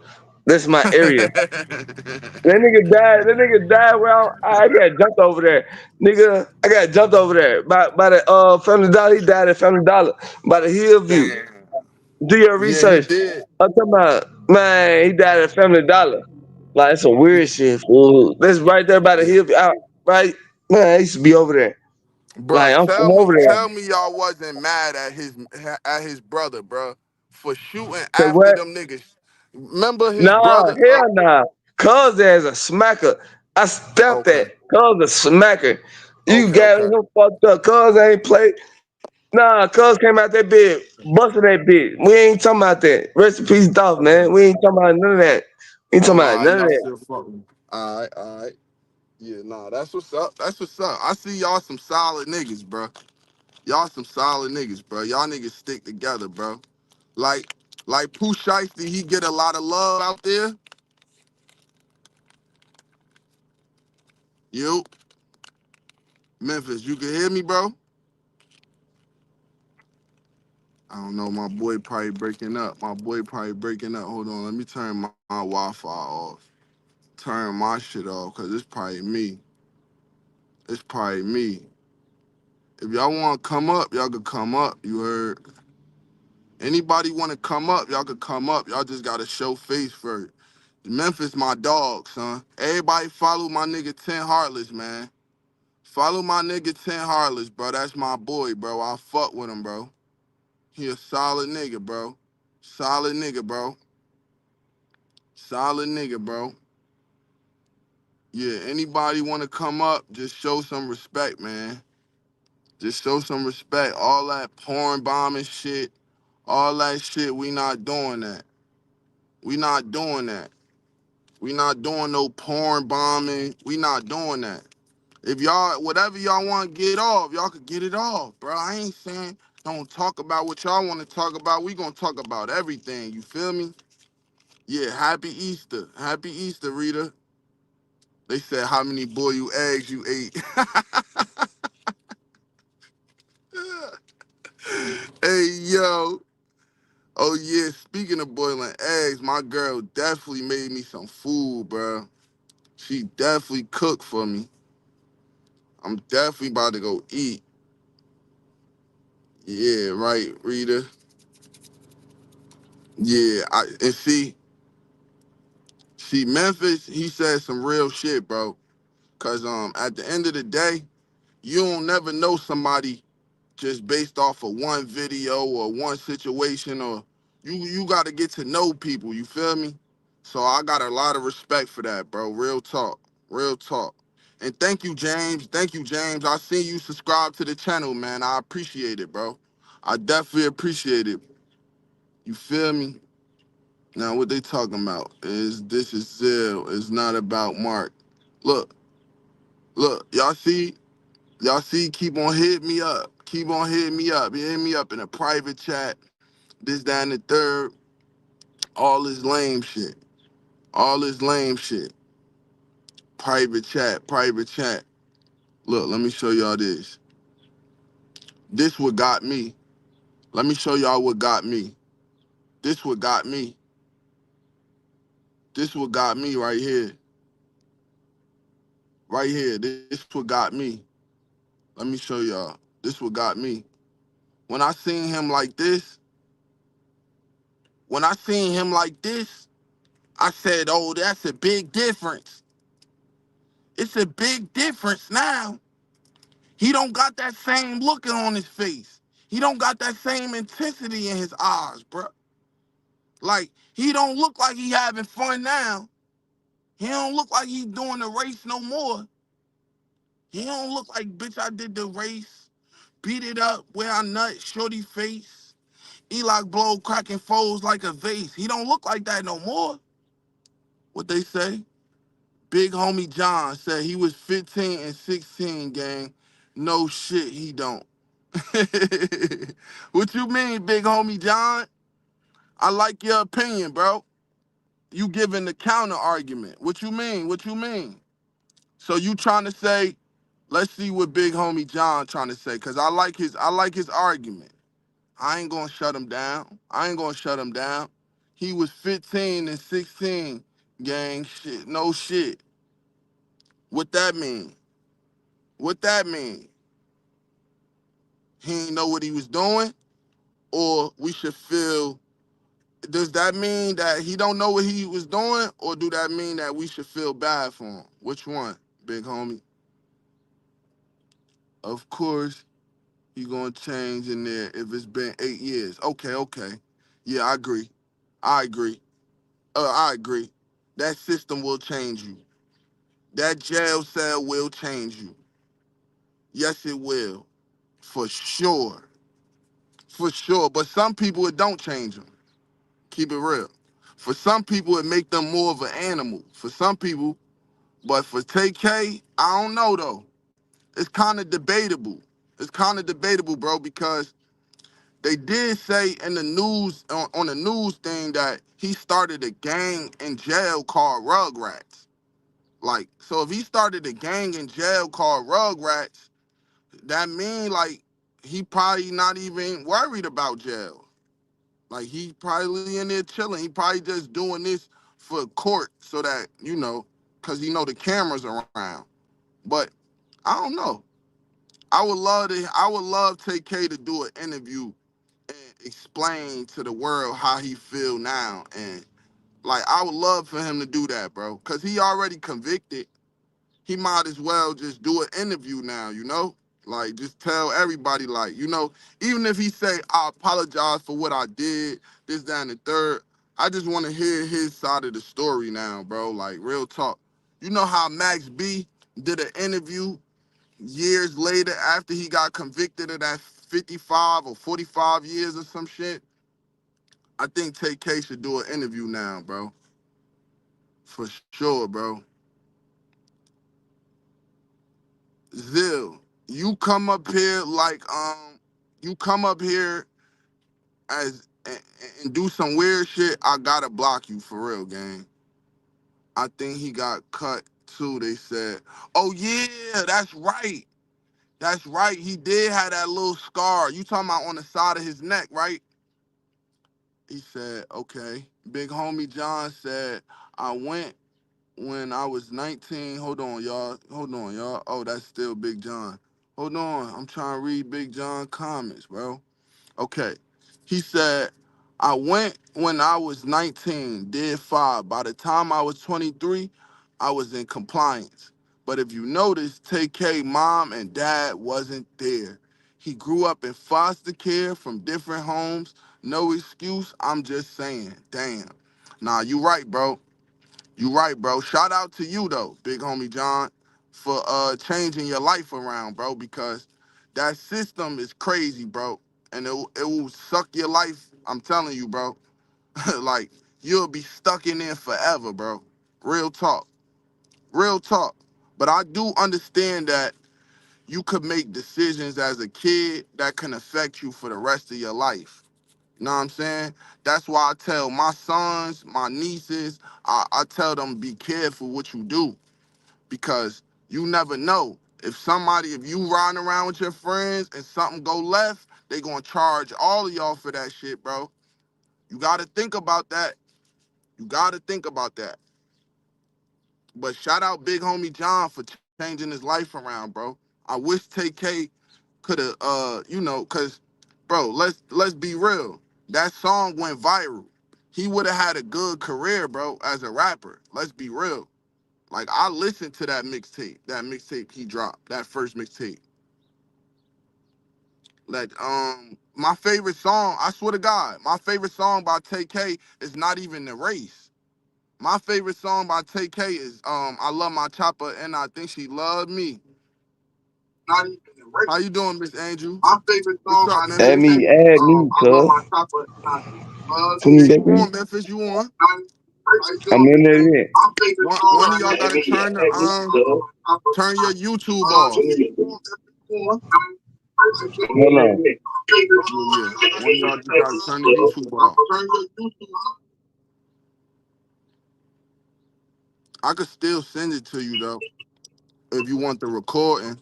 That's my area. That nigga died where I got jumped over there. Nigga, I got jumped over there by the Family Dollar. He died at Family Dollar by the Hillview. Damn. Do your Yeah, he research. did. I'm talking about, man, he died at Family Dollar. Like, it's some weird shit, fool. That's right there by the Yeah. Hillview. Right? Man, I used to be over there. Like, Bruh, I'm from over there. tell me y'all wasn't mad at his brother, bruh, for shooting Say after what? them niggas. Remember his Nah, brother? hell nah. Cuz there's a smacker. I stepped Okay, that. Cuz a smacker. You okay, got okay. him fucked up. Cuz ain't play. Nah, cuz came out that bit, busting that bit. We ain't talking about that. Rest in peace, Dolph, Okay. man. We ain't talking about none of that. We ain't talking Oh, about none of y'all that. still fucking. All right. Yeah, nah, that's what's up. That's what's up. I see y'all some solid niggas, bruh. Y'all some solid niggas, bro. Y'all niggas stick together, bro. Like, like Pooh Shiesty, he get a lot of love out there. You, Memphis, you can hear me, bro? I don't know. My boy probably breaking up. My boy probably breaking up. Hold on. Let me turn my Wi-Fi off. Turn my shit off, cause it's probably me. It's probably me. If y'all want to come up, y'all could come up. You heard? Anybody want to come up, y'all could come up. Y'all just gotta show face first. Memphis, my dog, son. Everybody follow my nigga 10 Heartless, man. Follow my nigga 10 Heartless, bro. That's my boy, bro. I fuck with him, bro. He a solid nigga, bro. Solid nigga, bro. Solid nigga, bro. Yeah, anybody want to come up, just show some respect, man. Just show some respect. All that porn bombing shit, all that shit, we not doing that. We not doing that. We not doing no porn bombing. We not doing that. If y'all, whatever y'all want to get off, y'all could get it off, bro. I ain't saying don't talk about what y'all want to talk about. We gonna talk about everything. You feel me? Yeah. Happy Easter. Happy Easter, Rita. They said how many boiled eggs you ate. Hey yo. Oh yeah. Speaking of boiling eggs, my girl definitely made me some food, bro. She definitely cooked for me. I'm definitely about to go eat. Yeah, right, Rita. Yeah, and see, Memphis, he said some real shit, bro. Cause at the end of the day, you don't never know somebody just based off of one video or one situation, or you gotta get to know people, you feel me? So I got a lot of respect for that, bro. Real talk. Real talk. And thank you, James. Thank you, James. I see you subscribe to the channel, man. I appreciate it, bro. I definitely appreciate it. You feel me? Now what they talking about is this is Zill. It's not about Mark. Look, look, y'all see, keep on hitting me up. Keep on hitting me up. Hit me up in a private chat. This, that, and the third. All this lame shit. All this lame shit. Private chat, private chat. Look, let me show y'all this. This what got me. Let me show y'all what got me. This what got me. This what got me right here. Right here. This what got me. Let me show y'all. This what got me. When I seen him like this, when I seen him like this, I said, oh, that's a big difference. It's a big difference now. He don't got that same look on his face. He don't got that same intensity in his eyes, bro. Like, he don't look like he having fun now. He don't look like he doing the race no more. He don't look like, bitch, I did the race. Beat it up, where I nut, shorty face. Eli blow cracking foes like a vase. He don't look like that no more. What they say? Big homie John said he was 15 and 16, gang. No shit, he don't. What you mean, big homie John? I like your opinion, bro. You giving the counter argument. What you mean? What you mean? So you trying to say, let's see what big homie John trying to say, cause I like his argument. I ain't gonna shut him down. I ain't gonna shut him down. He was 15 and 16, gang. Shit, no shit. What that mean? What that mean? He ain't know what he was doing, or we should feel. Does that mean that he don't know what he was doing, or do that mean that we should feel bad for him? Which one, big homie? Of course, he gonna change in there if it's been 8 years. Okay, okay. Yeah, I agree. I agree. I agree. That system will change you. That jail cell will change you. Yes, it will. For sure. For sure. But some people, it don't change them. Keep it real. For some people, it make them more of an animal. For some people, but for Tay-K, I don't know, though. It's kind of debatable. It's kind of debatable, bro, because they did say in the news, on the news thing, that he started a gang in jail called Rugrats. Like, so if he started a gang in jail called Rugrats, that mean like he probably not even worried about jail. Like he probably in there chilling. He probably just doing this for court so that, cause the cameras around. But I don't know. I would love Tay-K to do an interview and explain to the world how he feel now. And like I would love for him to do that, bro. Cause he already convicted. He might as well just do an interview now. Like just tell everybody, like, even if he say, I apologize for what I did, this, that, and the third. I just want to hear his side of the story now, bro. Like real talk. You know how Max B did an interview years later after he got convicted of that 55 or 45 years or some shit? I think Tay-K should do an interview now, bro. For sure, bro. Zill, you come up here like you come up here as and do some weird shit, I gotta block you for real, gang. I think he got cut too. They said, "Oh yeah, that's right, that's right. He did have that little scar. You talking about on the side of his neck, right?" He said, "Okay." Big homie John said, "I went when I was 19." Hold on, y'all. Hold on, y'all. Oh, that's still Big John. Hold on. I'm trying to read Big John comments, bro. Okay. He said, "I went when I was 19, did 5. By the time I was 23, I was in compliance. But if you notice, Tay-K mom and dad wasn't there. He grew up in foster care from different homes. No excuse. I'm just saying. Damn. Nah, you right, bro. You right, bro. Shout out to you though, big homie John, for changing your life around, bro, because that system is crazy, bro. And it will suck your life. I'm telling you, bro. Like you'll be stuck in there forever, bro. Real talk. Real talk. But I do understand that you could make decisions as a kid that can affect you for the rest of your life. You know what I'm saying? That's why I tell my sons, my nieces, I tell them be careful what you do because you never know. If you riding around with your friends and something go left, they gonna charge all of y'all for that shit, bro. You gotta think about that. You gotta think about that. But shout out Big Homie John for changing his life around, bro. I wish Tay-K could have, cause, bro, let's be real. That song went viral. He would have had a good career, bro, as a rapper. Let's be real. Like I listened to that mixtape he dropped, that first mixtape. Like, my favorite song, I swear to God, my favorite song by Tay-K is not even The Race. My favorite song by Tay-K is I Love My Chopper and I Think She Loved Me. Not even The Race. How you doing, Miss Angel? My favorite Add song by me, Tay-K, add me, I Love cuz. My Chopper and I Think She Loved Put Me. me Yeah, back you in. on, Memphis, you on. How you I'm doing, in Miss there Angel? yet. My favorite song one of y'all gotta turn your YouTube off. Hold on. Yeah, yeah. One of y'all just gotta turn the YouTube off. I could still send it to you though. If you want the recording.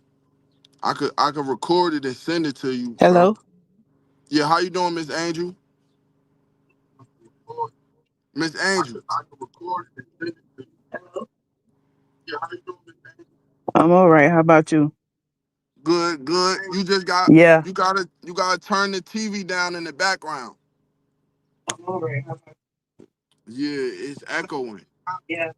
I could record it and send it to you, bro. Hello. Yeah, how you doing, Miss Angel? Miss Angel. I'm all right. How about you? Good, good. You just got Yeah. you gotta turn the TV down in the background. Yeah, it's echoing. Yeah.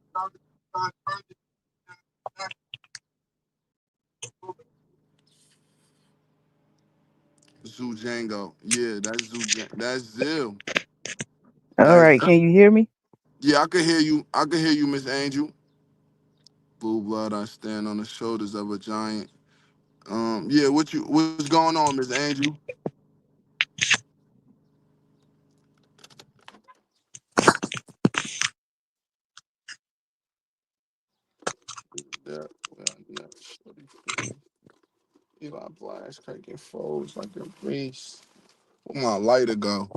Zoo Django. Yeah, that's Zill. All That's right. Can you hear me? yeah, I can hear you. I can hear you, Miss Angel. Blue blood, I stand on the shoulders of a giant. Yeah, what's going on, Miss Angel? Yeah, yeah, yeah. Eli Blast cracking folds like a race. Where my lighter go?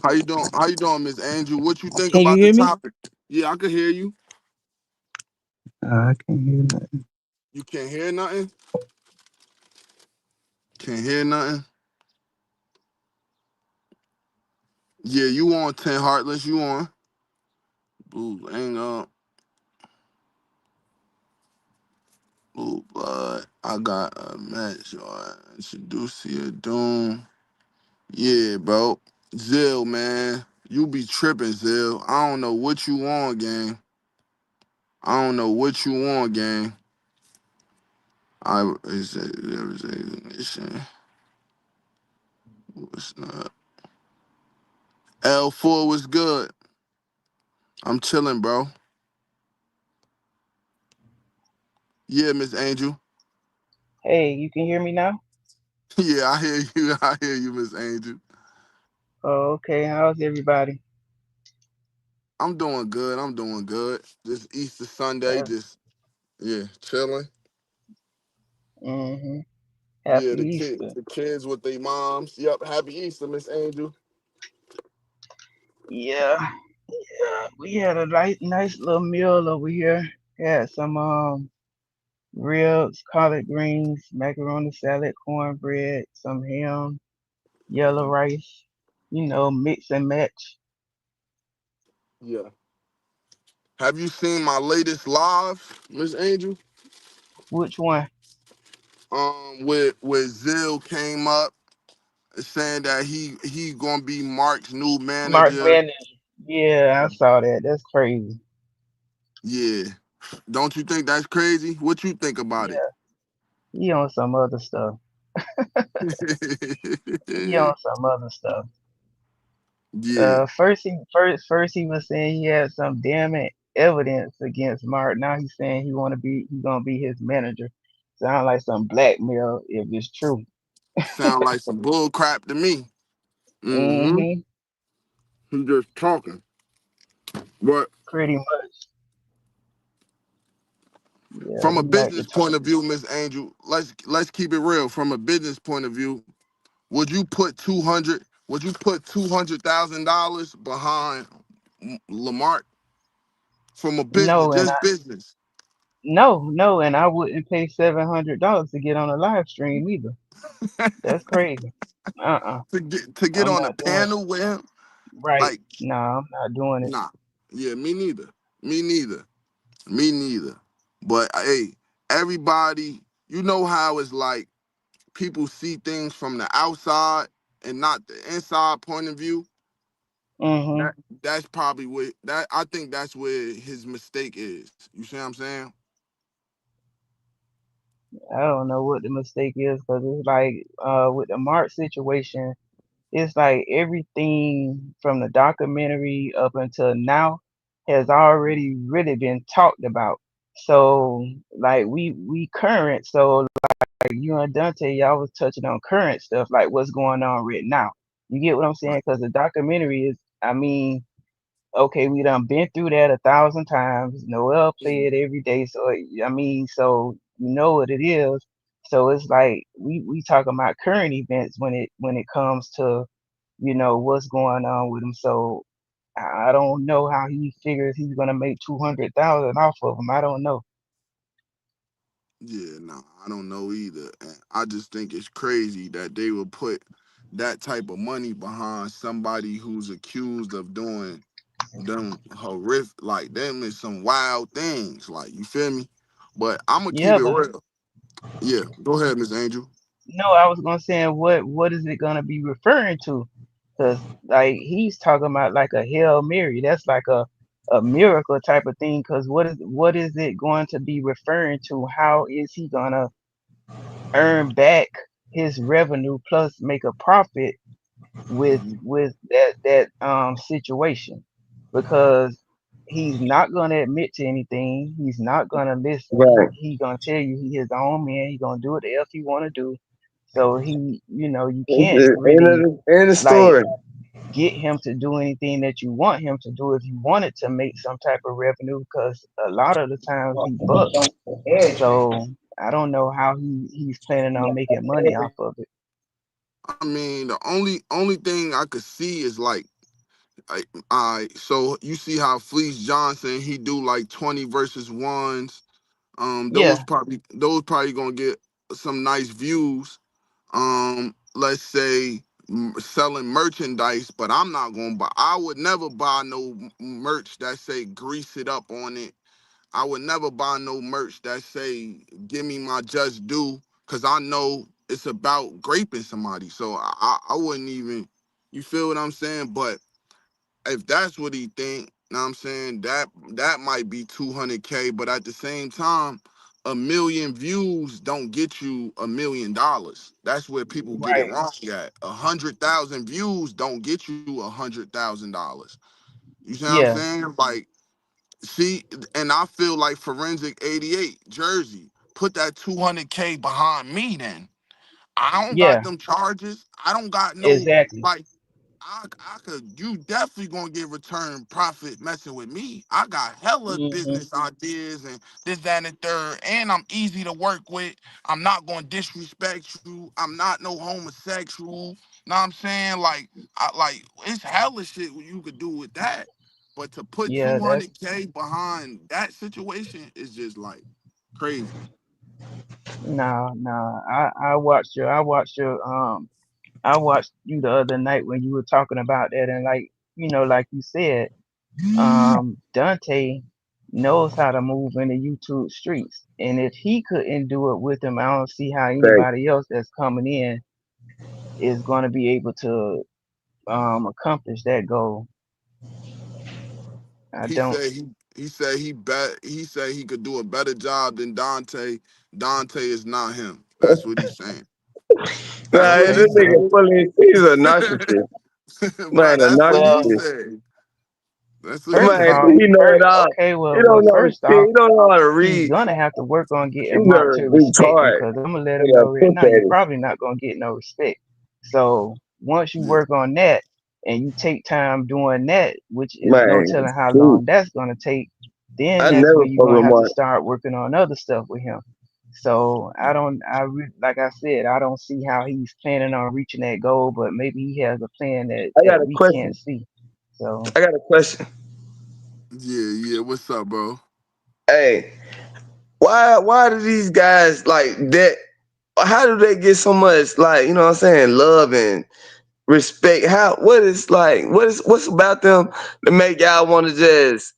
How you doing? How you doing, Miss Angel? What you think Can you about the hear me? topic? Yeah, I can hear you. I can hear nothing. You can't hear nothing? Can't hear nothing? Yeah, you on 10 Heartless, you on. Blue, hang up. Blue blood. I got a match. Introduce you, Doom. Yeah, bro. Zill, man. You be tripping, Zill. I don't know what you on, gang. I don't know what you on, gang. I is there was a ignition. What's not? L4 was good. I'm chilling, bro. Yeah, Miss Angel. Hey, you can hear me now? Yeah, I hear you. I hear you, Miss Angel. Oh, okay. How's everybody? I'm doing good. I'm doing good. Just Easter Sunday, That's, just yeah, chilling. hmm Yeah, Happy Easter. the kids with their moms. Yep, happy Easter, Miss Angel. Yeah, yeah. We had a nice little meal over here. Had some ribs, collard greens, macaroni salad, cornbread, some ham, yellow rice. Mix and match. Yeah. Have you seen my latest live, Miss Angel? Which one? With Zill came up saying that he gonna be Mark's new Mark manager. Manager. Yeah, I saw that. That's crazy. Yeah. Don't you think that's crazy? What you think about it? Yeah, he on some other stuff. He on some other stuff. Yeah. First he was saying he had some damning evidence against Mark. Now he's saying he gonna be his manager. Sound like some blackmail if it's true. Sound like some bull crap to me. Mm-hmm. Hmm. He just talking. But Pretty much. Yeah, from a he like to business talk. point of view, Miss Angel, let's keep it real. From a business point of view, would you put 200? Would you put $200,000 behind Lamar from a business, No, and just business, no, and I wouldn't pay $700 to get on a live stream either. That's crazy. Uh-uh. to get I'm on a not doing it. panel with him? Right. Like, No, I'm not doing it. nah. Yeah, me neither. Me neither. Me neither. But hey, everybody, you know how it's like people see things from the outside and not the inside point of view. Hmm. That that's probably what that I think that's where his mistake is. You see what I'm saying? I don't know what the mistake is because it's like with the Mark situation, it's like everything from the documentary up until now has already really been talked about. So like we current, so like you and Dante, y'all was touching on current stuff, like what's going on right now. You get what I'm saying? Right. Because the documentary is, I mean, okay, we done been through that 1,000 times. Noel play Mhm. it every day, so I mean, so you know what it is. So it's like we talking about current events when it comes to what's going on with him. So I don't know how he figures he's gonna make 200,000 off of him. I don't know. Yeah, no, I don't know either. And I just think it's crazy that they would put that type of money behind somebody who's accused of doing them horrific, like them is some wild things. Like you feel me? But I'm gonna keep Yeah, it but real. Yeah, go ahead, Miss Angel. no, I was gonna say what is it gonna be referring to? Because like he's talking about like a Hail Mary. That's like a miracle type of thing. Because what is it going to be referring to? How is he gonna earn back his revenue plus make a profit with Hmm. that situation? Because he's not gonna admit to anything. He's not gonna listen. He Right. he gonna tell you he his own man. He gonna do what the else he wanna do. So you It's can't the really end of the like story. get him to do anything that you want him to do if you wanted to make some type of revenue because a lot of the times he bucks. So I don't know how he's planning on making money off of it. I mean, the only thing I could see is like, so you see how Fleece Johnson he do like 20 versus ones. Yeah, Those probably gonna get some nice views. Let's say selling merchandise, but I'm not gonna buy. I would never buy no merch that say grease it up on it. I would never buy no merch that say give me my just due, cause I know it's about graping somebody. So I wouldn't even. You feel what I'm saying? But if that's what he think, know what I'm saying, that might be 200K, but at the same time, a million views don't get you $1 million. That's where people get it right. wrong at. 100,000 views don't get you $100,000. You see what I'm Yeah, saying? Like, see, and I feel like Forensic 88 Jersey put that 200K behind me. Then I don't got yeah, them charges. I don't got no exactly. like. I could, you definitely gonna get return profit messing with me. I got hella Hmm. business ideas and this, that, and the third, and I'm easy to work with. I'm not gonna disrespect you. I'm not no homosexual. Know what I'm saying? Like it's hella shit you could do with that. But to put Yeah, that's 200K behind that situation is just like crazy. no, no. I watched you the other night when you were talking about that, and like like you said, Dante knows how to move in the YouTube streets, and if he couldn't do it with him, I don't see how Thanks. anybody else that's coming in is going to be able to accomplish that goal. I He don't. said he said he could do a better job than Dante. Dante is not him. That's what he's saying. That's Nah, what Yeah. he this said. nigga fully, he's a narcissist. Man, Bro, a that's what he Well, narcissist. said. That's what first he of Man, all, said. he know it first, all. okay, He well, don't know first shit. off, He don't know how to he's read. gonna have to work on getting He's Mark a to respect him, retard. because I'm gonna let him With a know right puss now, you're at probably not gonna get no respect. So once you Yeah. work on that and you take time doing that, which is no Man, telling how shoot. long that's gonna take, then I that's never when you're fuck gonna with have to Mark. start working on other stuff with him. So like I said, I don't see how he's planning on reaching that goal, but maybe he has a plan that I got that a we can't question. see. So I got a question. Yeah, yeah. What's up, bro? Hey, why do these guys like that? How do they get so much like what I'm saying, love and respect? How what is like what's about them to make y'all want to just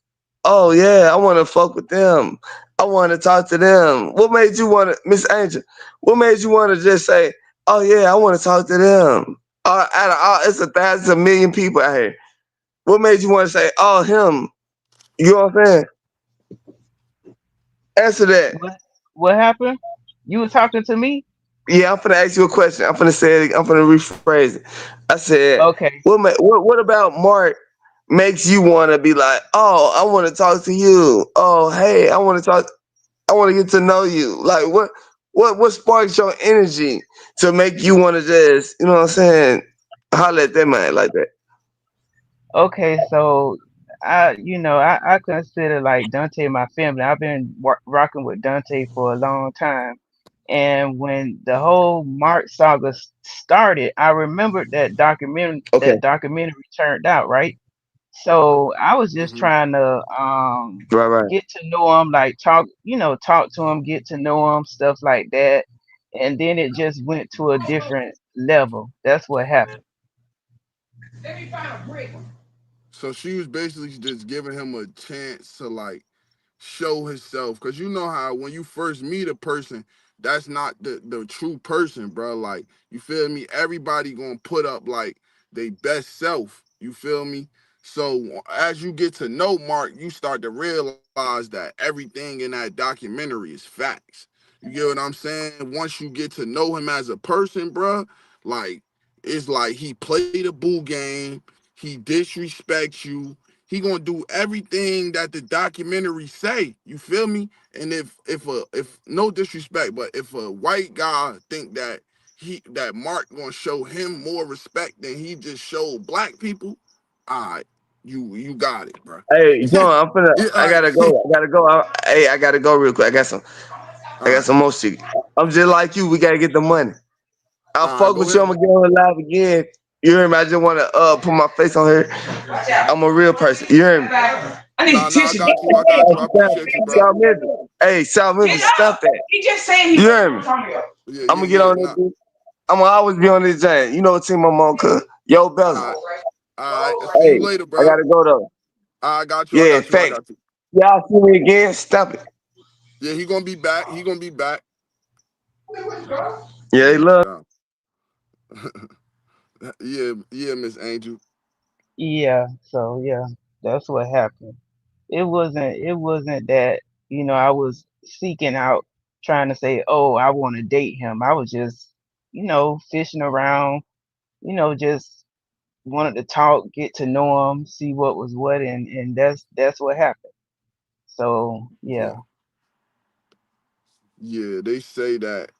oh yeah, I want to fuck with them. I want to talk to them. What made you want to, Miss Angel? What made you want to just say, oh yeah, I want to talk to them? Out of all, it's a thousand, a million people out here. What made you want to say, oh him? You know what I'm saying? Answer that. what what happened? You were talking to me? Yeah, I'm finna ask you a question. I'm finna say it. I'm finna rephrase it. I said, Okay. what about Mark makes you want to be like, oh, I want to talk to you. Oh, hey, I want to talk. I want to get to know you. Like, what sparks your energy to make you want to just, you know what I'm saying, holler at that man like that? Okay, so I consider like Dante my family. I've been rocking with Dante for a long time, and when the whole Mark saga started, I remembered Okay, that documentary turned out right. So I was just Hmm. trying to right, right. get to know him, like talk to him, get to know him, stuff like that, and then it just went to a different level. That's what happened. So she was basically just giving him a chance to like show himself, because you know how when you first meet a person, that's not the true person, bro. Like, you feel me? Everybody gonna put up like they best self, you feel me? So as you get to know Mark, you start to realize that everything in that documentary is facts. You get what I'm saying? Once you get to know him as a person, bro, like, it's like he played a boo game, he disrespects you, he gonna do everything that the documentary say. You feel me? And if no disrespect, but if a white guy think that Mark gonna show him more respect than he just showed black people, all right, you got it, bro. Hey, John, Yeah, all I right, gotta go. I gotta go. Hey, I gotta go real quick. I all got right, some more shit. I'm just like you. We gotta get the money. I'll all right. fuck Go with you. I'm ahead. gonna get on live again. You hear me? I just wanna put my face on here. I'm a real person. You hear me? Nah, nah, I got you. I got you. I appreciate you, bro. South Memphis. Hey, South Memphis, stop that. You hear me? Yeah, I'm yeah, gonna get yeah. on this. Nah, Bitch. I'm gonna always be on this giant. You know what team I'm on, cuz. Yo, Bella. all right, all right. See you Hey, later, I bro. gotta go though. I got you. I Yeah, got you. I thanks. got you. Y'all see me again? Stop it. Yeah, he gonna be back. He gonna be back. Yeah, they love. Yeah, yeah, yeah, Miss Angel. Yeah, so yeah, that's what happened. It wasn't that, I was seeking out trying to say, "Oh, I want to date him." I was just, fishing around, just wanted to talk, get to know him, see what was what, and that's what happened. So, Yeah, yeah. yeah. They say that.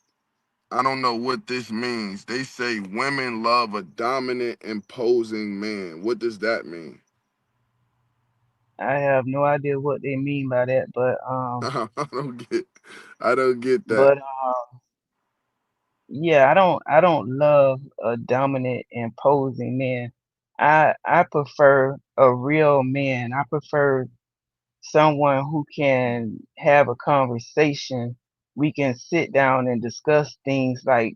I don't know what this means. They say women love a dominant, imposing man. What does that mean? I have no idea what they mean by that, I don't get. I don't get that. but yeah, I don't love a dominant, imposing man. I prefer a real man. I prefer someone who can have a conversation. We can sit down and discuss things like,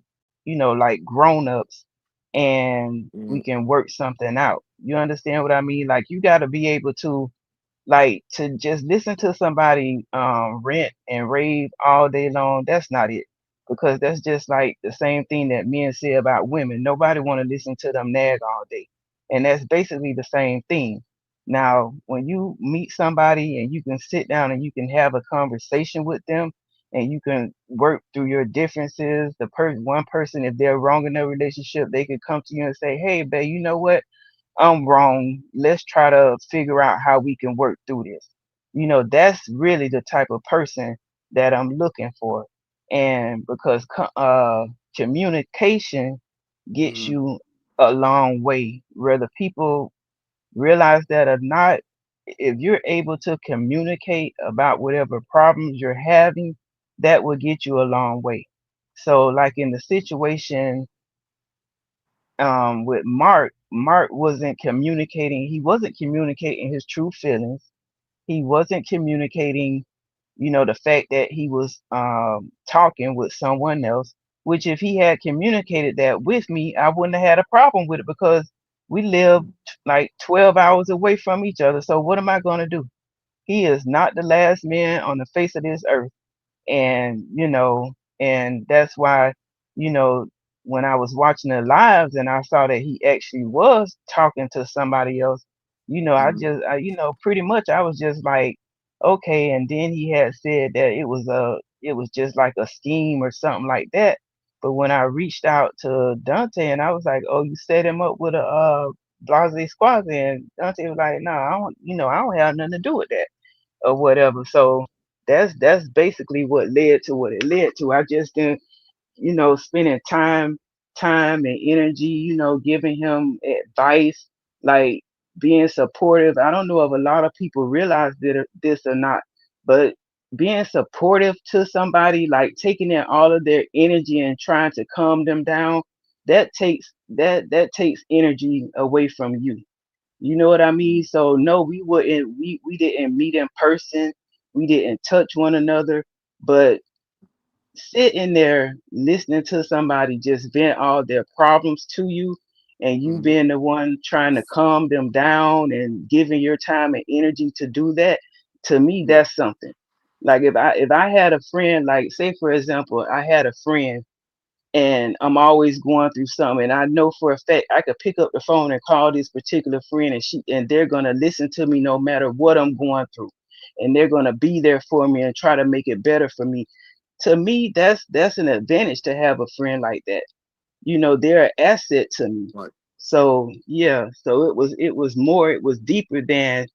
like grown-ups, and we Mhm. can work something out. You understand what I mean? Like, you got to be able to, like, to just listen to somebody rant and rave all day long. That's not it, because that's just like the same thing that men say about women. Nobody want to listen to them nag all day, and that's basically the same thing. Now, when you meet somebody and you can sit down and you can have a conversation with them, and you can work through your differences, one person, if they're wrong in their relationship, they could come to you and say, "Hey, babe, you know what? I'm wrong. Let's try to figure out how we can work through this." That's really the type of person that I'm looking for. And because communication gets Mhm. you a long way, whether people realize that or not. If you're able to communicate about whatever problems you're having, that will get you a long way. So, like in the situation with Mark wasn't communicating. He wasn't communicating his true feelings. He wasn't communicating, the fact that he was talking with someone else. Which, if he had communicated that with me, I wouldn't have had a problem with it, because we live like 12 hours away from each other. So what am I going to do? He is not the last man on the face of this earth. And that's why, you know when I was watching the lives and I saw that he actually was talking to somebody else, Mhm. pretty much I was just like, okay. And then he had said that it was just like a scheme or something like that. But when I reached out to Dante and I was like, "Oh, you set him up with a blase squaze," and Dante was like, "No, I don't have nothing to do with that," or whatever. So that's basically what led to what it led to. I just didn't, spending time and energy, giving him advice, like being supportive. I don't know if a lot of people realize this or not, but being supportive to somebody, like taking in all of their energy and trying to calm them down, that takes energy away from you. You know what I mean? So no, we didn't meet in person. We didn't touch one another, but sitting there listening to somebody just vent all their problems to you, and you Mhm. being the one trying to calm them down and giving your time and energy to do that, to me Yeah. that's something. Like, if I had a friend, like, say for example, I had a friend and I'm always going through something, and I know for a fact I could pick up the phone and call this particular friend, and they're gonna listen to me no matter what I'm going through, and they're gonna be there for me and try to make it better for me. To me, that's an advantage to have a friend like that. They're an asset to me. Right. So yeah, so it was deeper than,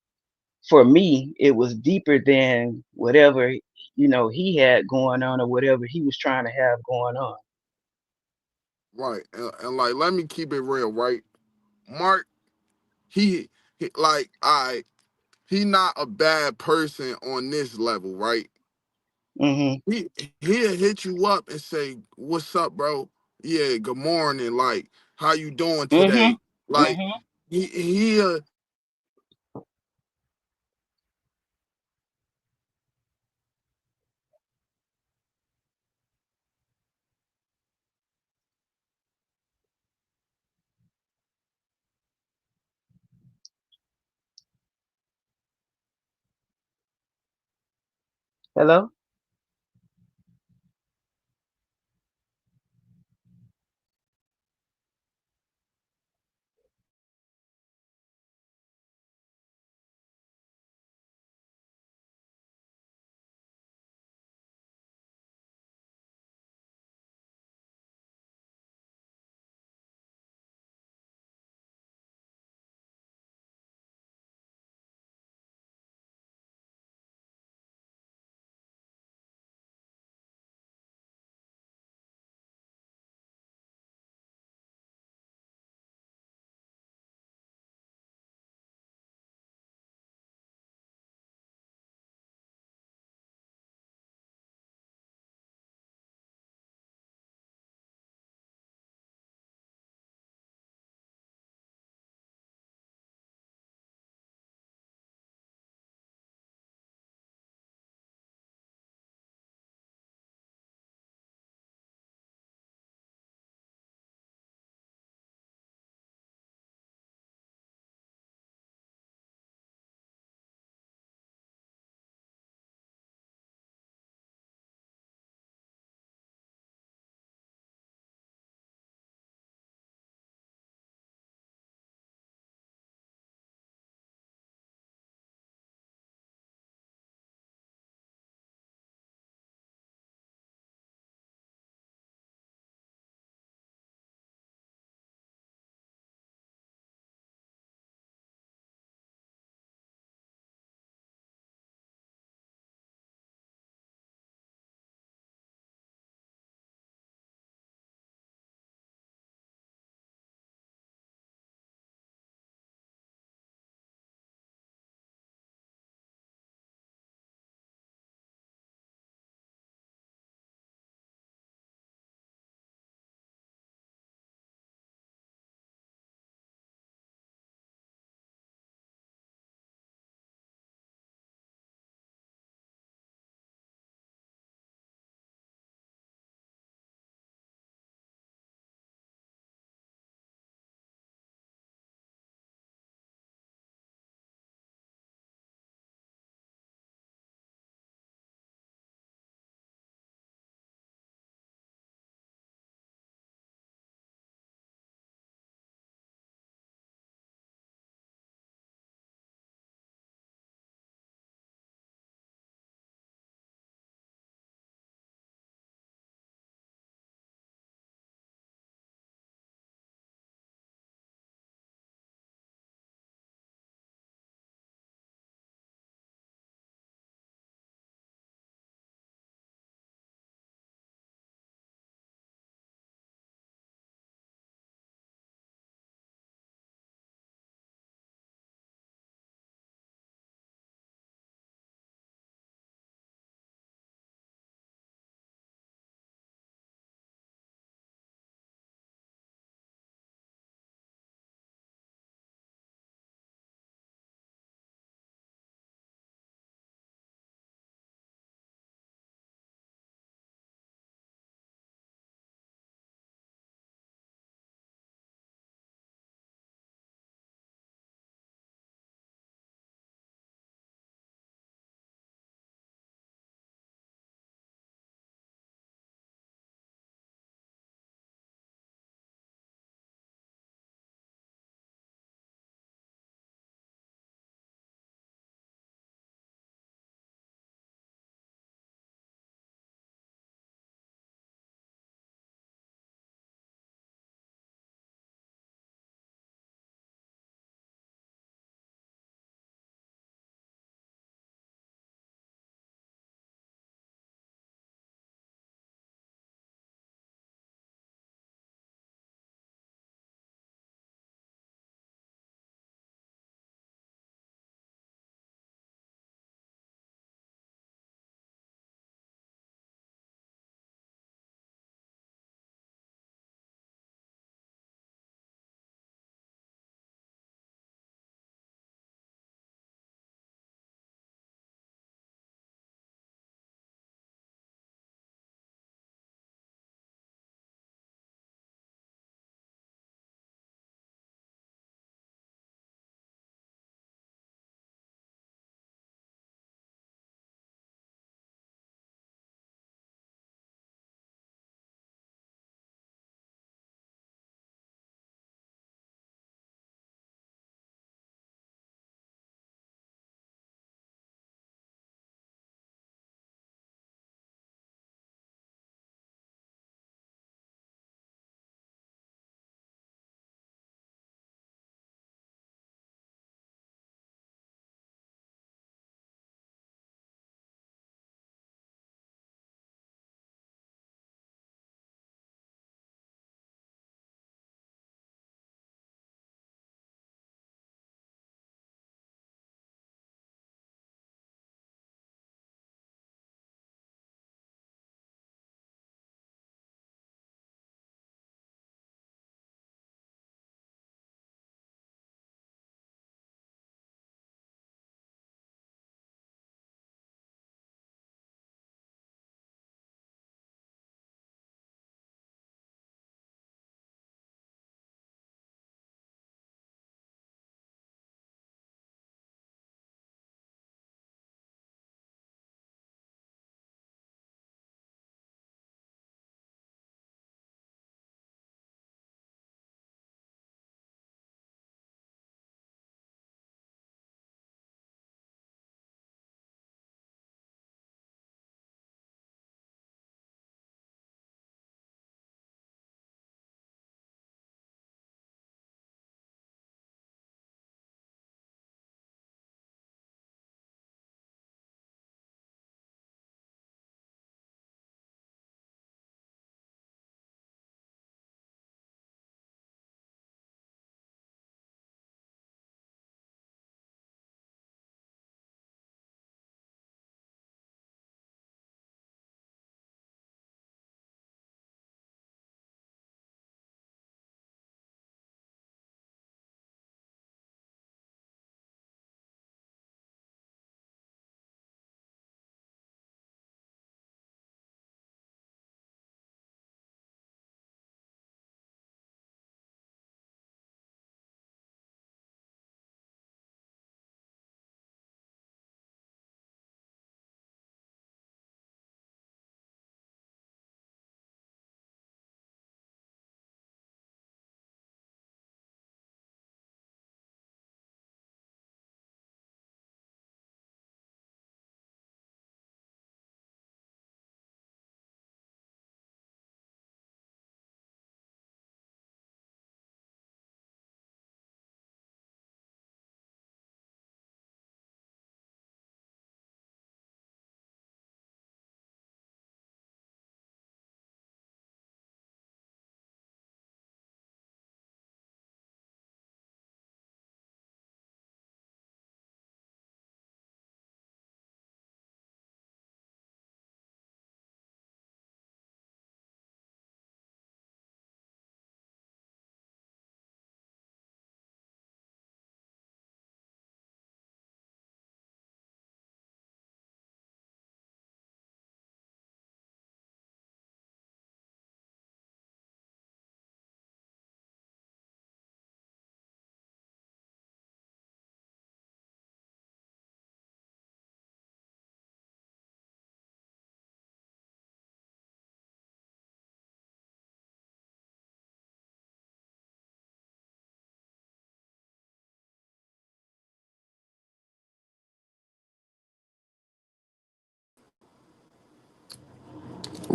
for me, it was deeper than whatever he had going on, or whatever he was trying to have going on. Right. And like, let me keep it real. Right. Mark. He like I. He not a bad person on this level. Right. Mhm. He'll hit you up and say, "What's up, bro? Yeah, good morning. Like, how you doing Mhm. today?" Like, Mhm. he'll Hello.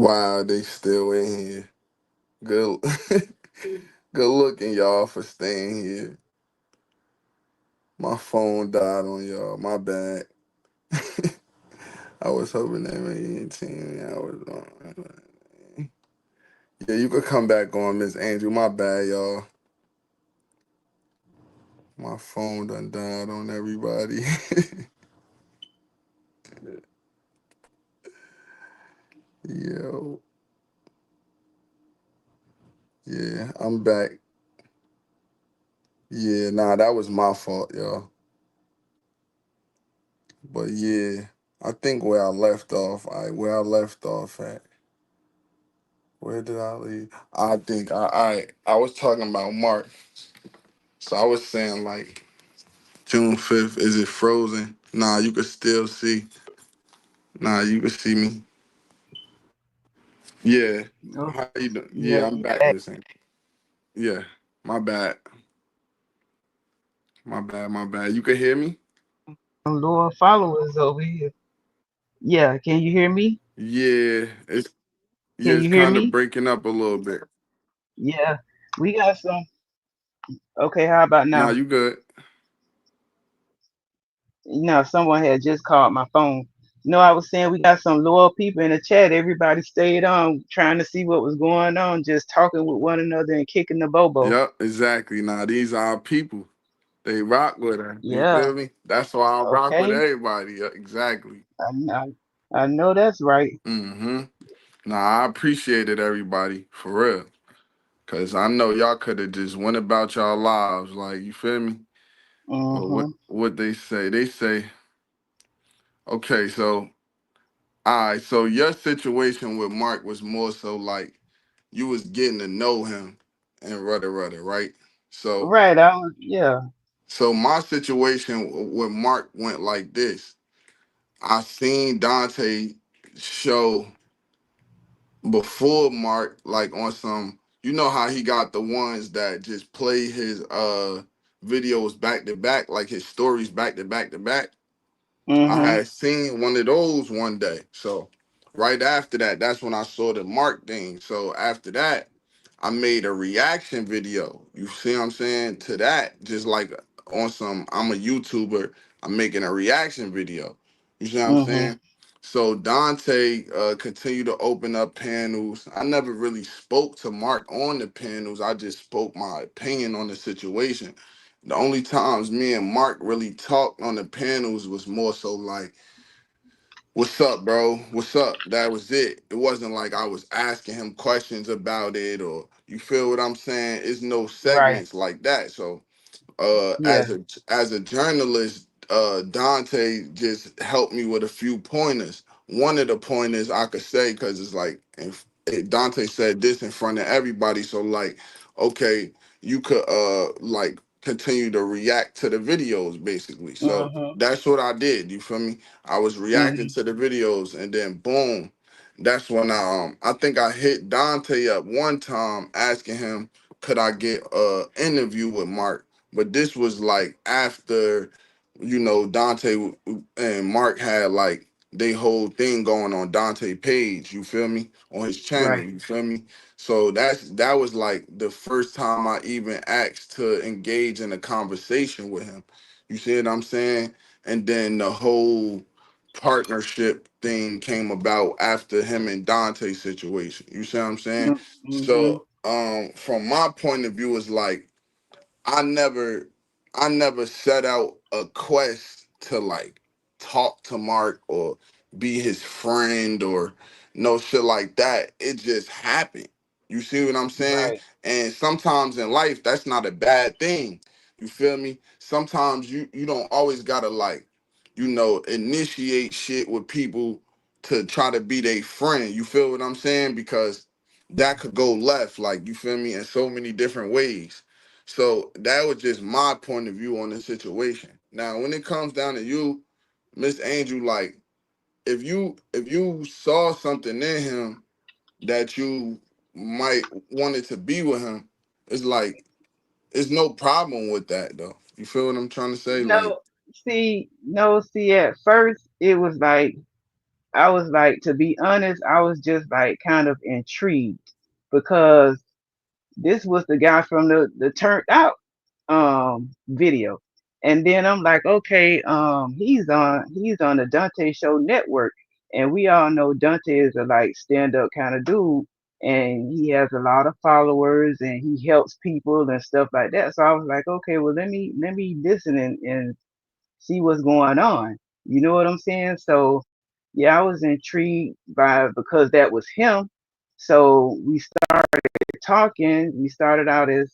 Wow, they still in here. Good, good looking, y'all, for staying here. My phone died on y'all. My bad. I was hoping that maybe 10 hours on. Yeah, you could come back on, Miss Andrew. My bad, y'all. My phone done died on everybody. Yo, yeah, I'm back. Yeah, nah, that was my fault, y'all. But yeah, I think where I left off, where I left off at, where did I leave? I think I was talking about Mark. So I was saying like June 5th, is it frozen? Nah, you could still see. Nah, you could see me. Yeah. Oh, How you doing? yeah, Yeah, I'm you back, back. Miss Andrew. Yeah. My bad. My bad, my bad. You could hear me? Some loyal followers over here. Yeah, can you hear me? Yeah. Yeah, Can it's you hear kind of me? breaking up a little bit. Yeah, we got some. Okay, how about Nah, now? you good. No, someone had just called my phone. No, I was saying we got some loyal people in the chat. Everybody stayed on trying to see what was going on, just talking with one another and kicking the bobo. Yep, exactly. Nah, these are our people. They rock with her. You Yeah, feel me? That's why I rock with okay. everybody. Yeah, exactly. I know that's right. Mm-hmm. Nah, I appreciated everybody for real. Cause I know y'all could have just went about y'all lives, like you feel me? But Mm-hmm. what they say? They say, okay, so all right, so your situation with Mark was more so like you was getting to know him and rudder, right? So Right. Yeah. so my situation with Mark went like this. I seen Dante show before Mark, like on some, you know how he got the ones that just play his videos back to back, like his stories back to back to back. I Mm-hmm. had seen one of those one day. So right after that, that's when I saw the Mark thing. So after that, I made a reaction video. You see what I'm saying? To that, just like on some, I'm a YouTuber, I'm making a reaction video. You see what I'm Mm-hmm. saying? So Dante continued to open up panels. I never really spoke to Mark on the panels. I just spoke my opinion on the situation. The only times me and Mark really talked on the panels was more so like, "What's up, bro? What's up?" That was it. It wasn't like I was asking him questions about it, or you feel what I'm saying? It's no Right. segments like that. So Yeah. as a journalist, Dante just helped me with a few pointers. One of the pointers I could say, because it's like if Dante said this in front of everybody, so like, okay, you could like continue to react to the videos basically. So Mm-hmm. that's what I did. You feel me? I was reacting Mm-hmm. to the videos, and then boom. That's when I think I hit Dante up one time asking him could I get a interview with Mark, but this was like after, Dante and Mark had like they whole thing going on Dante page, you feel me? On his channel, Right. you feel me? So that was like the first time I even asked to engage in a conversation with him. You see what I'm saying? And then the whole partnership thing came about after him and Dante's situation. You see what I'm saying? Mm-hmm. So from my point of view, it's like I never I never set out a quest to like talk to Mark or be his friend or no shit like that. It just happened. You see what I'm saying? Right. And sometimes in life that's not a bad thing. You feel me? Sometimes you don't always gotta like, initiate shit with people to try to be their friend. You feel what I'm saying? Because that could go left, like you feel me, in so many different ways. So that was just my point of view on the situation. Now, when it comes down to you, Miss Angel, like if you saw something in him that you might wanted to be with him, it's like it's no problem with that though. You feel what I'm trying to say? Like, No, see, at first it was like I was like, to be honest, I was just like kind of intrigued because this was the guy from the turned out video. And then I'm like, okay, he's on the Dante Show Network. And we all know Dante is a like stand up kind of dude, and he has a lot of followers and he helps people and stuff like that. So I was like, okay, well let me listen and see what's going on. You know what I'm saying? So yeah, I was intrigued by because that was him. So we talking. We started out as,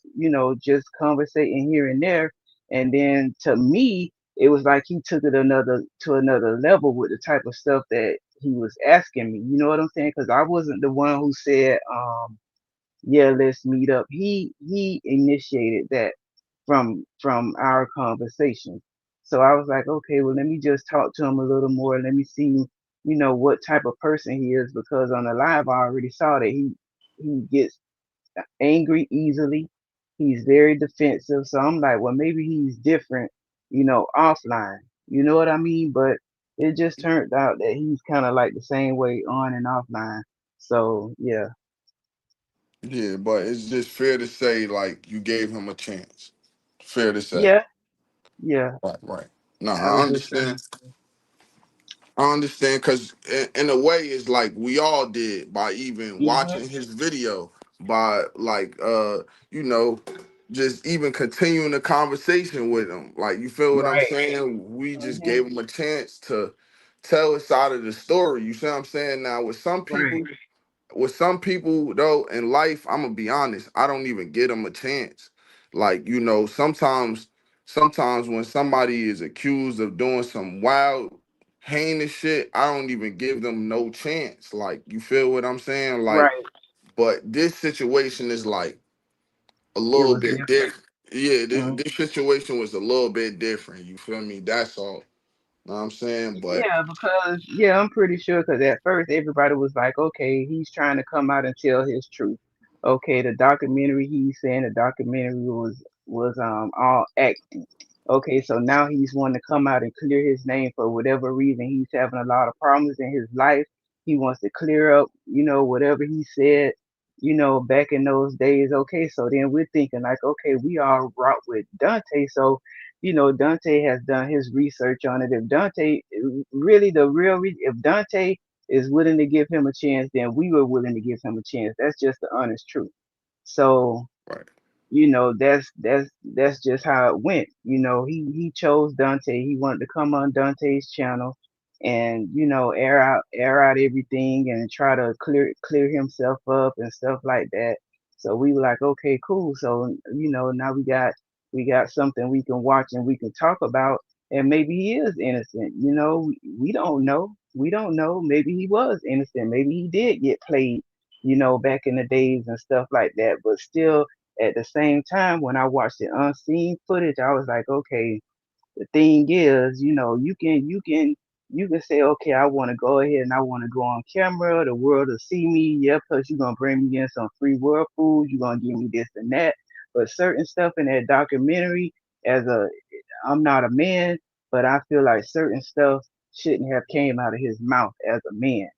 just conversating here and there. And then to me, it was like he took it another level with the type of stuff that he was asking me. You know what I'm saying? Because I wasn't the one who said, yeah, let's meet up. He initiated that from our conversation. So I was like, okay, well, let me just talk to him a little more. Let me see, what type of person he is, because on the live I already saw that he gets angry easily. He's very defensive. So I'm like, well, maybe he's different, offline. You know what I mean? But it just turned out that he's kind of like the same way on and offline. So yeah, Yeah, but it's just fair to say like you gave him a chance. Fair to say. yeah, yeah. Right, right. No, I I was just trying understand. I understand because in a way it's like we all did by even to. watching his video, by like you know just even continuing the conversation with him. Like you feel what I'm Right. saying? We just Hmm. gave him a chance to tell his side of the story. You see what I'm saying? Now Right. with some people though in life, I'm gonna be honest, I don't even get them a chance. Like, sometimes when somebody is accused of doing some wild, heinous shit, I don't even give them no chance. Like, you feel what I'm saying? Like, Right. but this situation is like a It little was bit different. different. Yeah, Hmm. this situation was a little bit different. You feel me? That's all. Know what I'm saying? But Yeah, because yeah, I'm pretty sure. Because at first everybody was like, okay, he's trying to come out and tell his truth. Okay, the documentary, he's saying the documentary was all acting. Okay, so now he's wanting to come out and clear his name for whatever reason. He's having a lot of problems in his life. He wants to clear up, whatever he said, back in those days. Okay, so then we're thinking like, okay, we all rock with Dante, so Dante has done his research on it. If Dante really the real if Dante is willing to give him a chance, then we were willing to give him a chance. That's just the honest truth. So right, that's just how it went. He chose Dante. He wanted to come on Dante's channel and air out everything and try to clear himself up and stuff like that. So we were like, okay, cool. So now we got something we can watch and we can talk about, and maybe he is innocent. We don't know. We don't know. Maybe he was innocent. Maybe he did get played, back in the days and stuff like that. But still, at the same time, when I watched the unseen footage, I was like, okay, the thing is, you can say, okay, I want to go ahead and I want to go on camera. The world will see me. Yeah, plus you're gonna bring me in some free world food. You're gonna give me this and that. But certain stuff in that documentary, as a, I'm not a man, but I feel like certain stuff shouldn't have came out of his mouth as a man.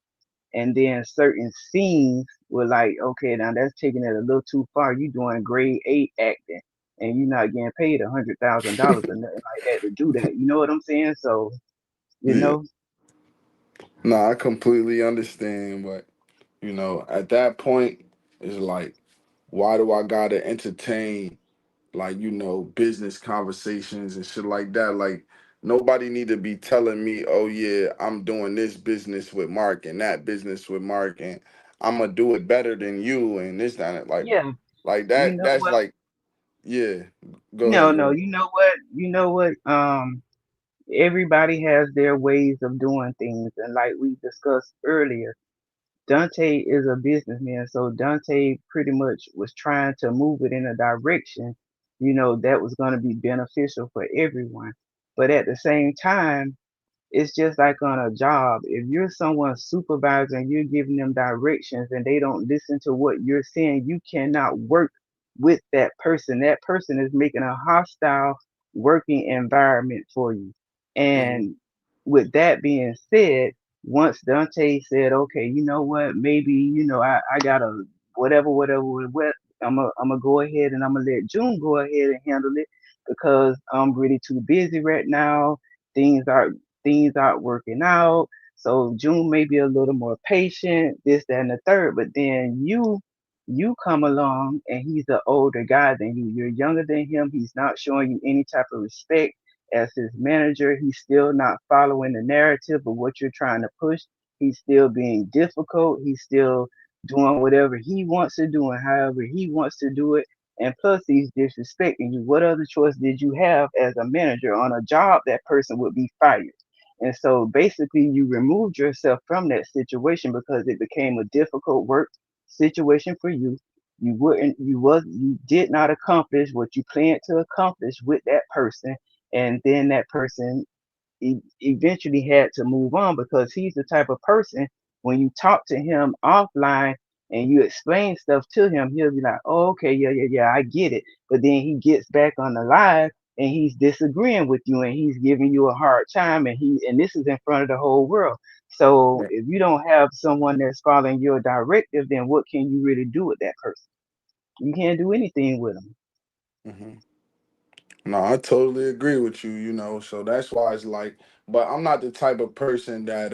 And then certain scenes were like, okay, now that's taking it a little too far. You doing grade 8 acting, and you're not getting paid $100,000 or nothing like that to do that. You know what I'm saying? So, you yeah. know, No, I completely understand, but at that point, it's like, why do I gotta entertain like, business conversations and shit like that? Like, nobody need to be telling me, oh yeah, I'm doing this business with Mark and that business with Mark and I'm gonna do it better than you and this, that, and yeah, like you that. know That's what? like, yeah. Go No, ahead, no, go you know what? Everybody has their ways of doing things, and like we discussed earlier, Dante is a businessman, so Dante pretty much was trying to move it in a direction, that was going to be beneficial for everyone. But at the same time, it's just like on a job. If you're someone's supervisor and you're giving them directions and they don't listen to what you're saying, you cannot work with that person. That person is making a hostile working environment for you. ahead. And with that being said, once Dante said, okay, you know what, maybe, I gotta whatever, I'm gonna go ahead and I'm gonna let June go ahead and handle it because I'm really too busy right now. Things aren't things aren't working out. So June may be a little more patient, this, that, and the third. But then you come along and he's an older guy than you. You're younger than him. He's not showing you any type of respect as his manager. He's still not following the narrative of what you're trying to push. He's still being difficult. He's still doing whatever he wants to do and however he wants to do it. And plus, he's disrespecting you. What other choice did you have as a manager on a job that person would be fired? And so basically, you removed yourself from that situation because it became a difficult work situation for you. You did not accomplish what you planned to accomplish with that person, and then that person eventually had to move on because he's the type of person when you talk to him offline and you explain stuff to him, he'll be like, oh, okay, yeah, I get it. But then he gets back on the live and he's disagreeing with you and he's giving you a hard time and this is in front of the whole world. So Right. if you don't have someone that's following your directive, then what can you really do with that person? You can't do anything with them. Hmm. No, I totally agree with you, so that's why it's like, but I'm not the type of person that,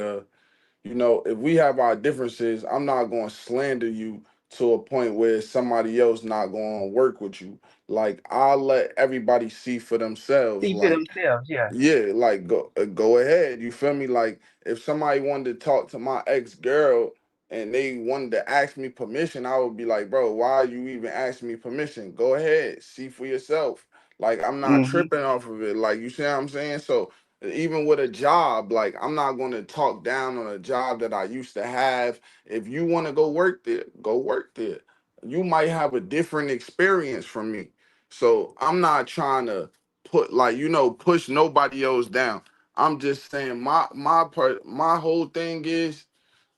if we have our differences, I'm not going to slander you to a point where somebody else not going to work with you. Like, I'll let everybody see for themselves. See for Like, themselves, yeah. yeah, like go ahead. You feel me? Like if somebody wanted to talk to my ex girl and they wanted to ask me permission, I would be like, bro, why are you even asking me permission? Go ahead, see for yourself. Like I'm not Hmm. tripping off of it. Like you see what I'm saying? So even with a job, like I'm not going to talk down on a job that I used to have. If you want to go work there, go work there. You might have a different experience from me. So I'm not trying to put like push nobody else down. I'm just saying my whole thing is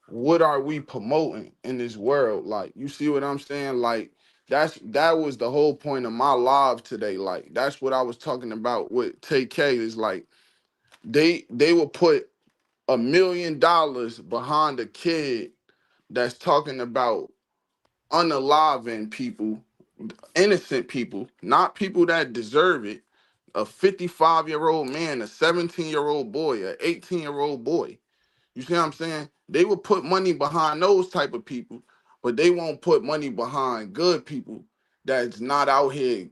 what are we promoting in this world? Like you see what I'm saying? Like that was the whole point of my live today. Like that's what I was talking about with Tay-K is like they will put $1 million behind a kid that's talking about unaliving people, innocent people, not people that deserve it. A 55-year-old man, a 17-year-old boy, a 18-year-old boy. You see what I'm saying? They will put money behind those type of people, but they won't put money behind good people that's not out here,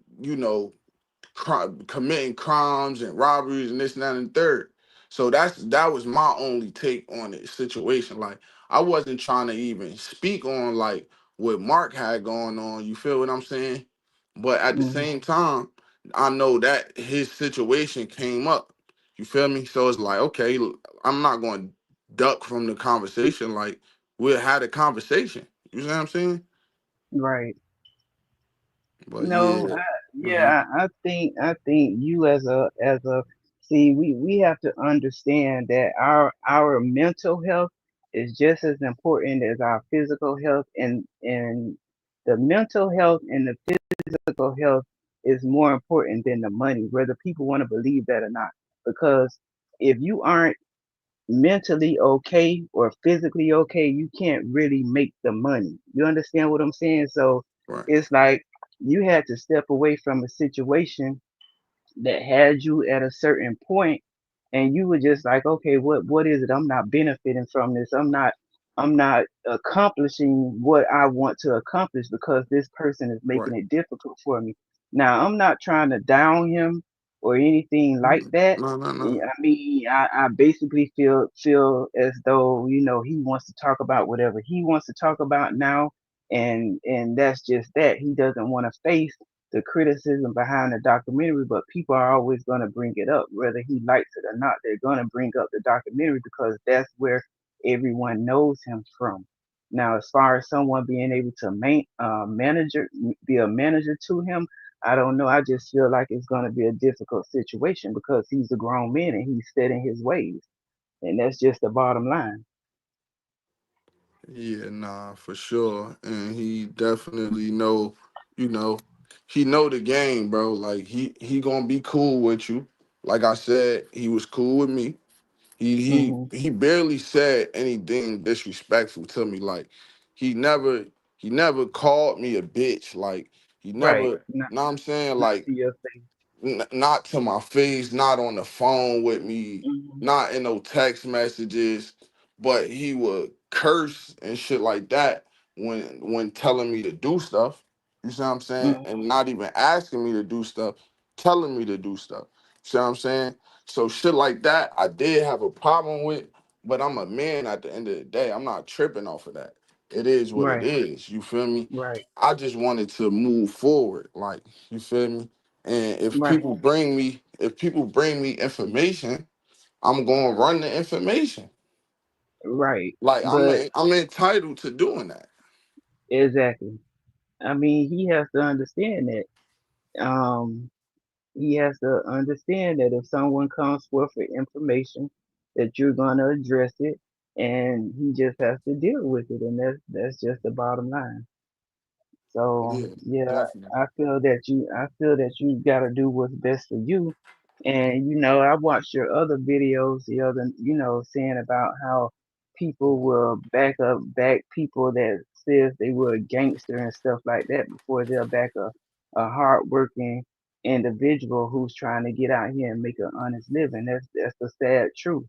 committing crimes and robberies and this and that and third. So that was my only take on the situation. Like I wasn't trying to even speak on like what Mark had going on. You feel what I'm saying? But at the Hmm. same time, I know that his situation came up. You feel me? So it's like, okay, I'm not going to duck from the conversation. Like we'll have a conversation. You see what I'm saying? Right. But No, yeah. Hmm. yeah, I think you as a see, we have to understand that our mental health is just as important as our physical health, and the mental health and the physical health is more important than the money, whether people want to believe that or not. Because if you aren't mentally okay or physically okay, you can't really make the money. You understand what I'm saying? So Right. it's like you had to step away from a situation that had you at a certain point and you were just like, okay, what is it? I'm not benefiting from this. I'm not accomplishing what I want to accomplish because this person is making Right. it difficult for me. Now, I'm not trying to down him or anything like No, that. no, no. I mean, I basically feel as though he wants to talk about whatever he wants to talk about now, and that's just that. He doesn't want to face the criticism behind the documentary, but people are always going to bring it up, whether he likes it or not. They're going to bring up the documentary because that's where everyone knows him from. Now, as far as someone being able to be a manager to him, I don't know. I just feel like it's going to be a difficult situation because he's a grown man and he's set in his ways, and that's just the bottom line. Yeah, nah, for sure. And he definitely know, you know, he know the game, bro. Like he gonna be cool with you. Like I said, he was cool with me. He he Mhm. he barely said anything disrespectful to me. Like he never he never called me a bitch. Like he Right. never, Not know what I'm saying? not Like to your face. not to my face, not on the phone with me, Mhm. not in no text messages, but he would curse and shit like that when telling me to do stuff. You see what I'm saying? Mhm. And not even asking me to do stuff, telling me to do stuff. See what I'm saying? So shit like that, I did have a problem with, but I'm a man at the end of the day. I'm not tripping off of that. It is what it Right. is. You feel me? Right. I just wanted to move forward. Like, you feel me? And Right. if people bring me information, I'm going to run the information. Right. Like But I'm entitled to doing that. exactly. I mean, he has to understand that. Um, he has to understand that if someone comes forth with information, that you're gonna address it, and he just has to deal with it, and that's just the bottom line. So Yeah, yeah, definitely. I feel that you gotta do what's best for you. And I watched your other videos the other, saying about how people will back people that says they were a gangster and stuff like that before they'll back a hardworking individual who's trying to get out here and make an honest living. That's the sad truth.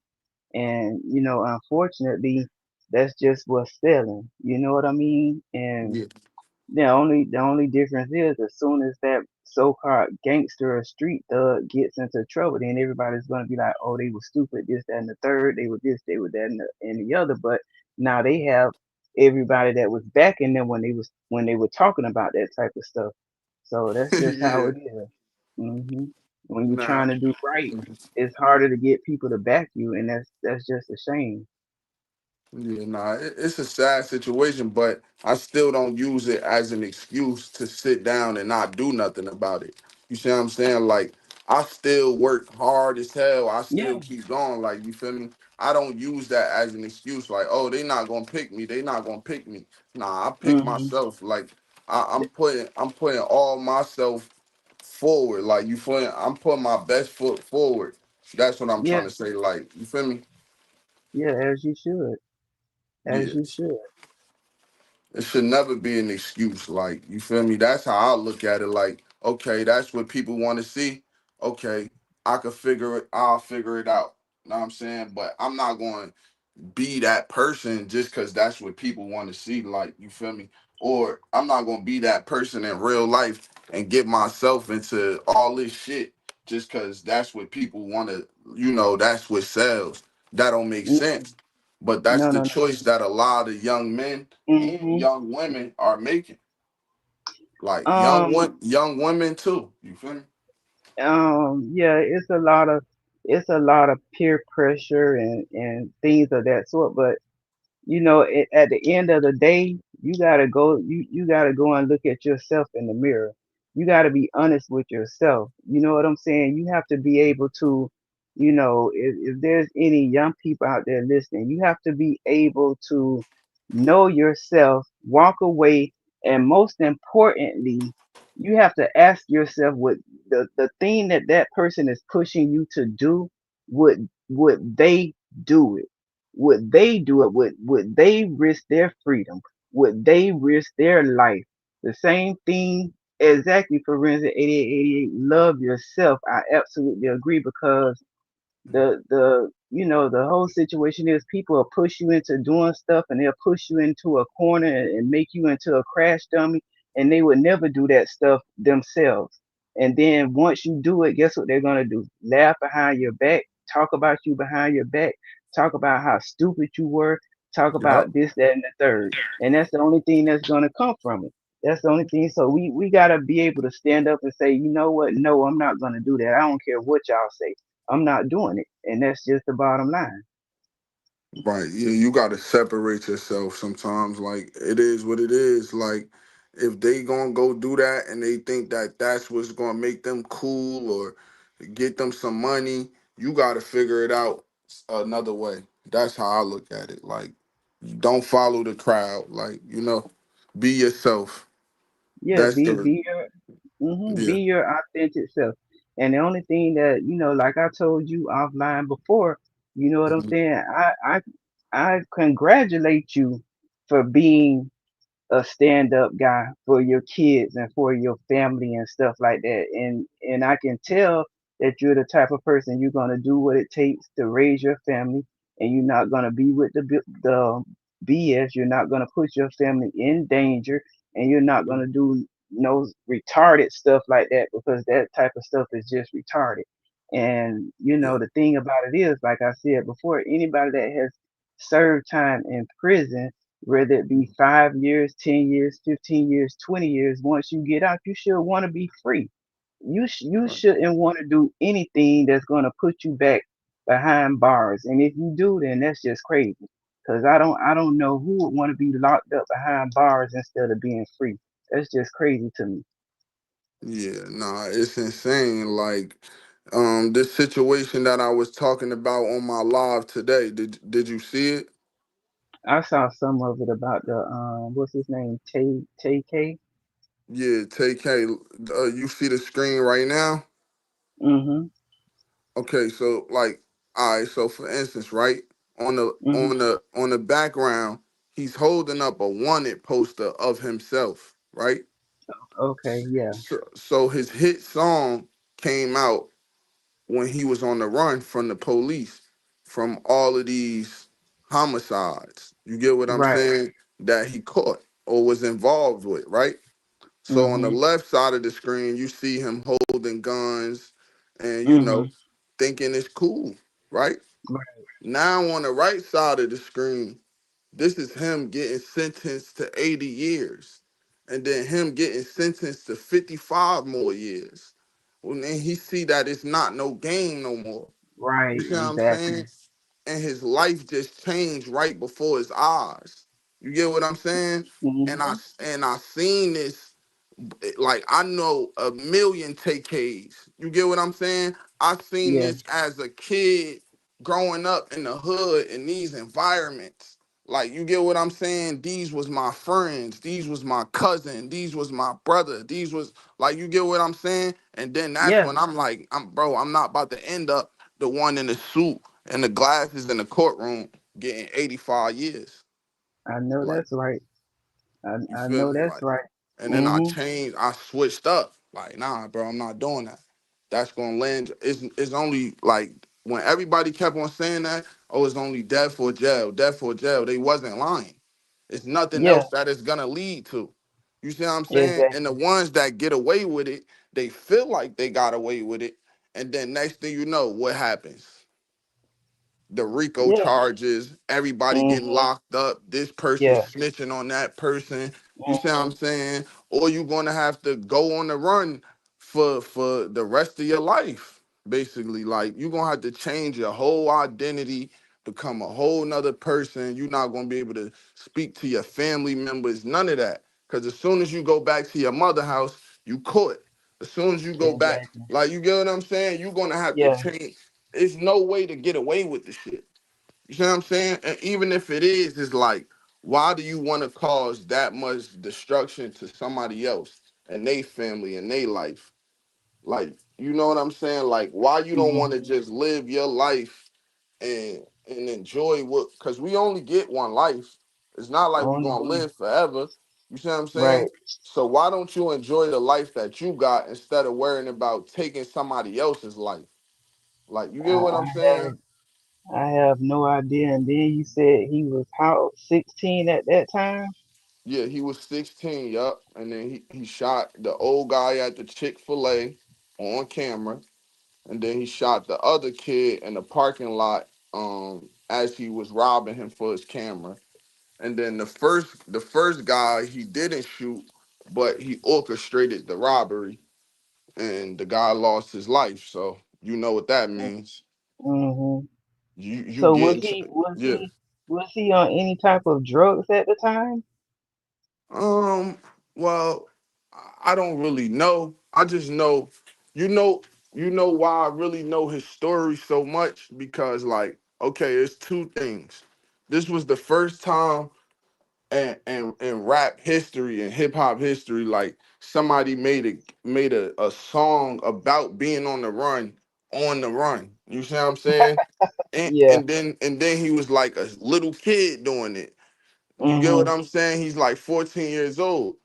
And unfortunately, that's just what's selling. You know what I mean? And Yeah, the only difference is as soon as that so-called gangster or street thug gets into trouble, then everybody's gonna be like, oh, they were stupid, this, that, and the third, they were this, they were that, and the other. But now they have everybody that was backing them when they were talking about that type of stuff. So that's just how yeah. it is. hmm When you're Nah, trying to do right, it's harder to get people to back you, and that's just a shame. yeah, nah, it's a sad situation, but I still don't use it as an excuse to sit down and not do nothing about it. You see what I'm saying? Like, I still work hard as hell. I still Yeah. keep going. Like, you feel me? I don't use that as an excuse. Like, oh, they not gonna pick me. They not gonna pick me. Nah, I pick hmm myself. Like, I'm putting all myself forward. Like, you feel me? I'm putting my best foot forward. That's what I'm trying Yeah. to say. Like, you feel me? Yeah. As you should. As you Yeah. should. It should never be an excuse. Like, you feel me? That's how I look at it. Like, okay, that's what people want to see. Okay, I'll figure it out. Know what I'm saying? But I'm not going be that person just because that's what people want to see. Like, you feel me? Or I'm not gonna be that person in real life and get myself into all this shit just because that's what people want to. That's what sells. That don't make Mm-mm. sense. But that's No, the no, no. choice that a lot of young men and hmm young women are making. Like Um, young women too. You feel me? yeah, it's a lot of peer pressure and things of that sort. But at the end of the day, you gotta go and look at yourself in the mirror. You gotta be honest with yourself. You know what I'm saying? You have to be able to, if there's any young people out there listening, you have to be able to know yourself, walk away, and most importantly, you have to ask yourself what the thing that person is pushing you to do, would they do it? Would they do it? Would they risk their freedom? Would they risk their life? The same thing exactly for Renzo 8888. Love yourself. I absolutely agree because the whole situation is people will push you into doing stuff and they'll push you into a corner and make you into a crash dummy, and they would never do that stuff themselves. And then once you do it, guess what they're gonna do? Laugh behind your back, talk about you behind your back, talk about how stupid you were, talk Yep. about this, that, and the third. And that's the only thing that's gonna come from it. That's the only thing. So we gotta be able to stand up and say, you know what? No, I'm not gonna do that. I don't care what y'all say. I'm not doing it. And that's just the bottom line. Right. Yeah, you gotta separate yourself sometimes. Like, it is what it is. Like, if they gonna go do that and they think that that's what's gonna make them cool or get them some money, you gotta figure it out another way. That's how I look at it. Like, don't follow the crowd. Like, be yourself. Yeah, That's be the be your be yeah. your authentic self. And the only thing that, like I told you offline before, You know what I'm Mhm. saying? I congratulate you for being a stand up guy for your kids and for your family and stuff like that. And I can tell that you're the type of person you're gonna do what it takes to raise your family, and you're not gonna be with the BS. You're not gonna put your family in danger, and you're not gonna do no retarded stuff like that, because that type of stuff is just retarded. And Yeah. the thing about it is, like I said before, anybody that has served time in prison, whether it be 5 years, 10 years, 15 years, 20 years, once you get out, you should want to be free. You Right. shouldn't want to do anything that's going to put you back behind bars. And if you do, then that's just crazy. Cause I don't know who would want to be locked up behind bars instead of being free. That's just crazy to me. Yeah, nah, it's insane. Like, this situation that I was talking about on my live today. Did you see it? I saw some of it about the what's his name, Tay-K. Yeah, Tay-K. You see the screen right now? Mhm. Okay, so like, all right. So for instance, right on the Mhm. background, he's holding up a wanted poster of himself, right? Okay. Yeah. So his hit song came out when he was on the run from the police, from all of these homicides. You get what I'm Right. saying? That he caught or was involved with, right? So on the Mhm. left side of the screen, you see him holding guns and, Mhm. thinking it's cool, right? Right. Now on the right side of the screen, this is him getting sentenced to 80 years, and then him getting sentenced to 55 more years. Well, then he see that it's not no game no more. You Right. see what I'm saying? Exactly. And his life just changed right before his eyes. You get what I'm saying? And I Mhm. and I seen this, like, I know a million Tay-Ks. You get what I'm saying? I seen Yeah. this as a kid growing up in the hood in these environments. Like, you get what I'm saying? These was my friends. These was my cousin. These was my brother. These was, like, you get what I'm saying? And then that's Yeah. when I'm like, I'm not about to end up the one in the suit and the glasses in the courtroom getting 85 years. I know Like, that's right. I you I feel know me? that's Like, right. and then Mhm. I switched up. Like, nah, bro, I'm not doing that. That's gonna land. It's only like when everybody kept on saying that, oh, it's only death or jail, death or jail. They wasn't lying. It's nothing Yeah. else that it's gonna lead to. You see what I'm saying? And the Exactly. ones that get away with it, they feel like they got away with it. And then next thing you know, what happens? The RICO Yeah. charges, everybody getting Mhm. locked up, this person Yeah. snitching on that person. You see what Mhm. I'm saying? Or you're gonna have to go on the run for the rest of your life. Basically, like, you're gonna have to change your whole identity, become a whole nother person. You're not gonna be able to speak to your family members, none of that. Cause as soon as you go back to your mother house, you caught. As soon as you go back, Exactly. like, you get what I'm saying? You're gonna have to Yeah. change. It's no way to get away with the shit. You see what I'm saying? And even if it is, it's like, why do you want to cause that much destruction to somebody else and they family and they life? Like, you know what I'm saying? Like, why you don't want to Mhm. just live your life and enjoy what? Because we only get one life. It's not like we're Only gonna one. live forever. You see what I'm saying? Right. So why don't you enjoy the life that you got instead of worrying about taking somebody else's life? Like, you I, get what I'm I saying? have I have no idea. And then you said he was how 16 at that time? Yeah, he was 16, yup. And then he shot the old guy at the Chick-fil-A on camera. And then he shot the other kid in the parking lot as he was robbing him for his camera. And then the first guy he didn't shoot, but he orchestrated the robbery and the guy lost his life. So you know what that means. Mhm. You So get was into, he was yeah. he was he on any type of drugs at the time? Um, well, I don't really know. I just know, you know, why I really know his story so much because, like, okay, it's two things. This was the first time in rap history and hip hop history, like, somebody made a song about being on the run, You see what I'm saying? And, Yeah. and then and then he was like a little kid doing it. You get what Mhm. I'm saying? He's like 14 years old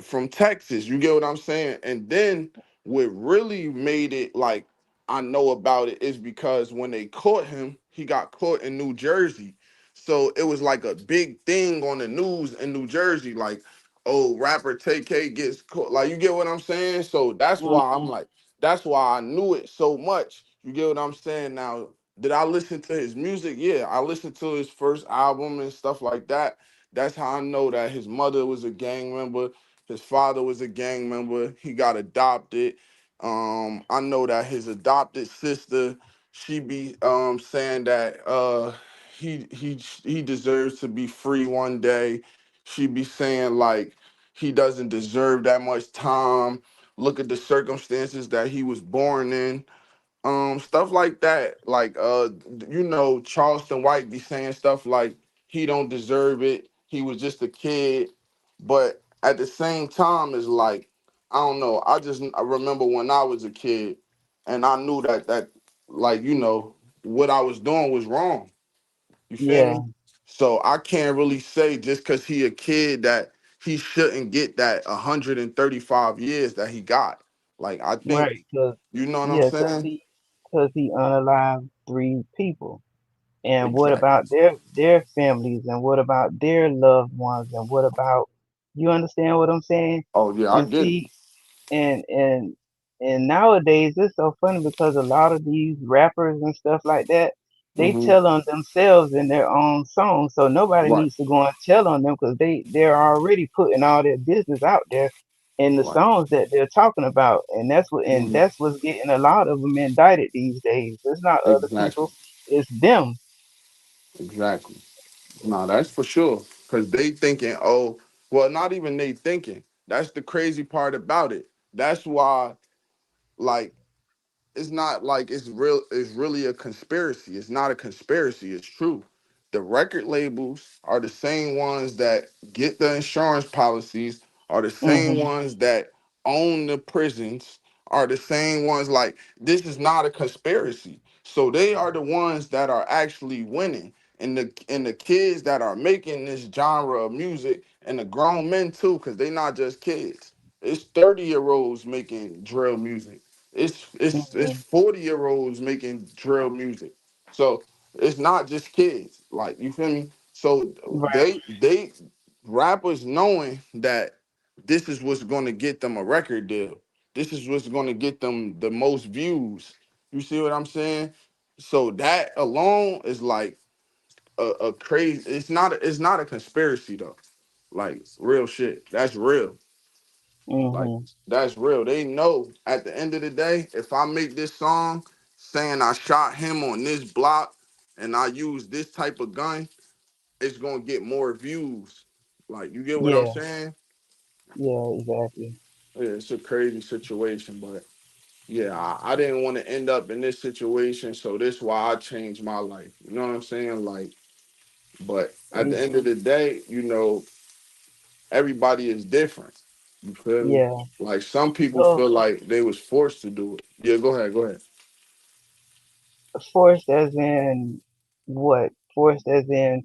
from Texas. You get what I'm saying? And then what really made it like I know about it is because when they caught him, he got caught in New Jersey. So it was like a big thing on the news in New Jersey, like, oh, rapper Tay-K gets caught. Like, you get what I'm saying? So that's why I'm Mhm. like, that's why I knew it so much. You get what I'm saying? Now, did I listen to his music? Yeah, I listened to his first album and stuff like that. That's how I know that his mother was a gang member, his father was a gang member. He got adopted. I know that his adopted sister, she be saying that he deserves to be free one day. She be saying like he doesn't deserve that much time. Look at the circumstances that he was born in, stuff like that. Like Charleston White be saying stuff like he don't deserve it, he was just a kid. But at the same time, it's like, I don't know, I remember when I was a kid and I knew that like, what I was doing was wrong. You feel Yeah. me? So I can't really say just because he a kid that he shouldn't get that 135 years that he got. Like, I think, Right. Cause you know what I'm yeah, cause saying? he unalived three people. And what Exactly. about their families? And what about their loved ones? And what about, you understand what I'm saying? Oh yeah, I And get it. see, and and and nowadays it's so funny because a lot of these rappers and stuff like that, they Hmm. tell on themselves in their own songs, so nobody Right. needs to go and tell on them because they're already putting all their business out there in the Right. songs that they're talking about. And Hmm. that's what's getting a lot of them indicted these days. It's not other Exactly. people, it's them. Exactly. No, that's for sure. Cause they thinking, oh, well, not even they thinking. That's the crazy part about it. That's why, like, it's not like it's really a conspiracy. It's not a conspiracy, it's true. The record labels are the same ones that get the insurance policies, are the same Mhm. ones that own the prisons, are the same ones. Like, this is not a conspiracy. So they are the ones that are actually winning. And the kids that are making this genre of music, and the grown men too, because they not just kids. It's 30-year-olds making drill music. It's Mhm. 40-year-olds making drill music. So it's not just kids. Like, you feel me? So Right. they rappers knowing that this is what's gonna get them a record deal. This is what's gonna get them the most views. You see what I'm saying? So that alone is like a crazy. It's not a conspiracy though. Like, real shit. That's real. Like, Mhm. that's real. They know at the end of the day, if I make this song saying I shot him on this block and I use this type of gun, it's gonna get more views. Like, you get what I'm Yeah. saying? Yeah. Exactly. Yeah, it's a crazy situation, but yeah, I didn't want to end up in this situation, so this why I changed my life. You know what I'm saying? Like, but at the Y- end of the day, everybody is different. You feel me? Yeah. Like, some people So feel like they was forced to do it. Yeah, go ahead, go ahead. forced as in what? Forced as in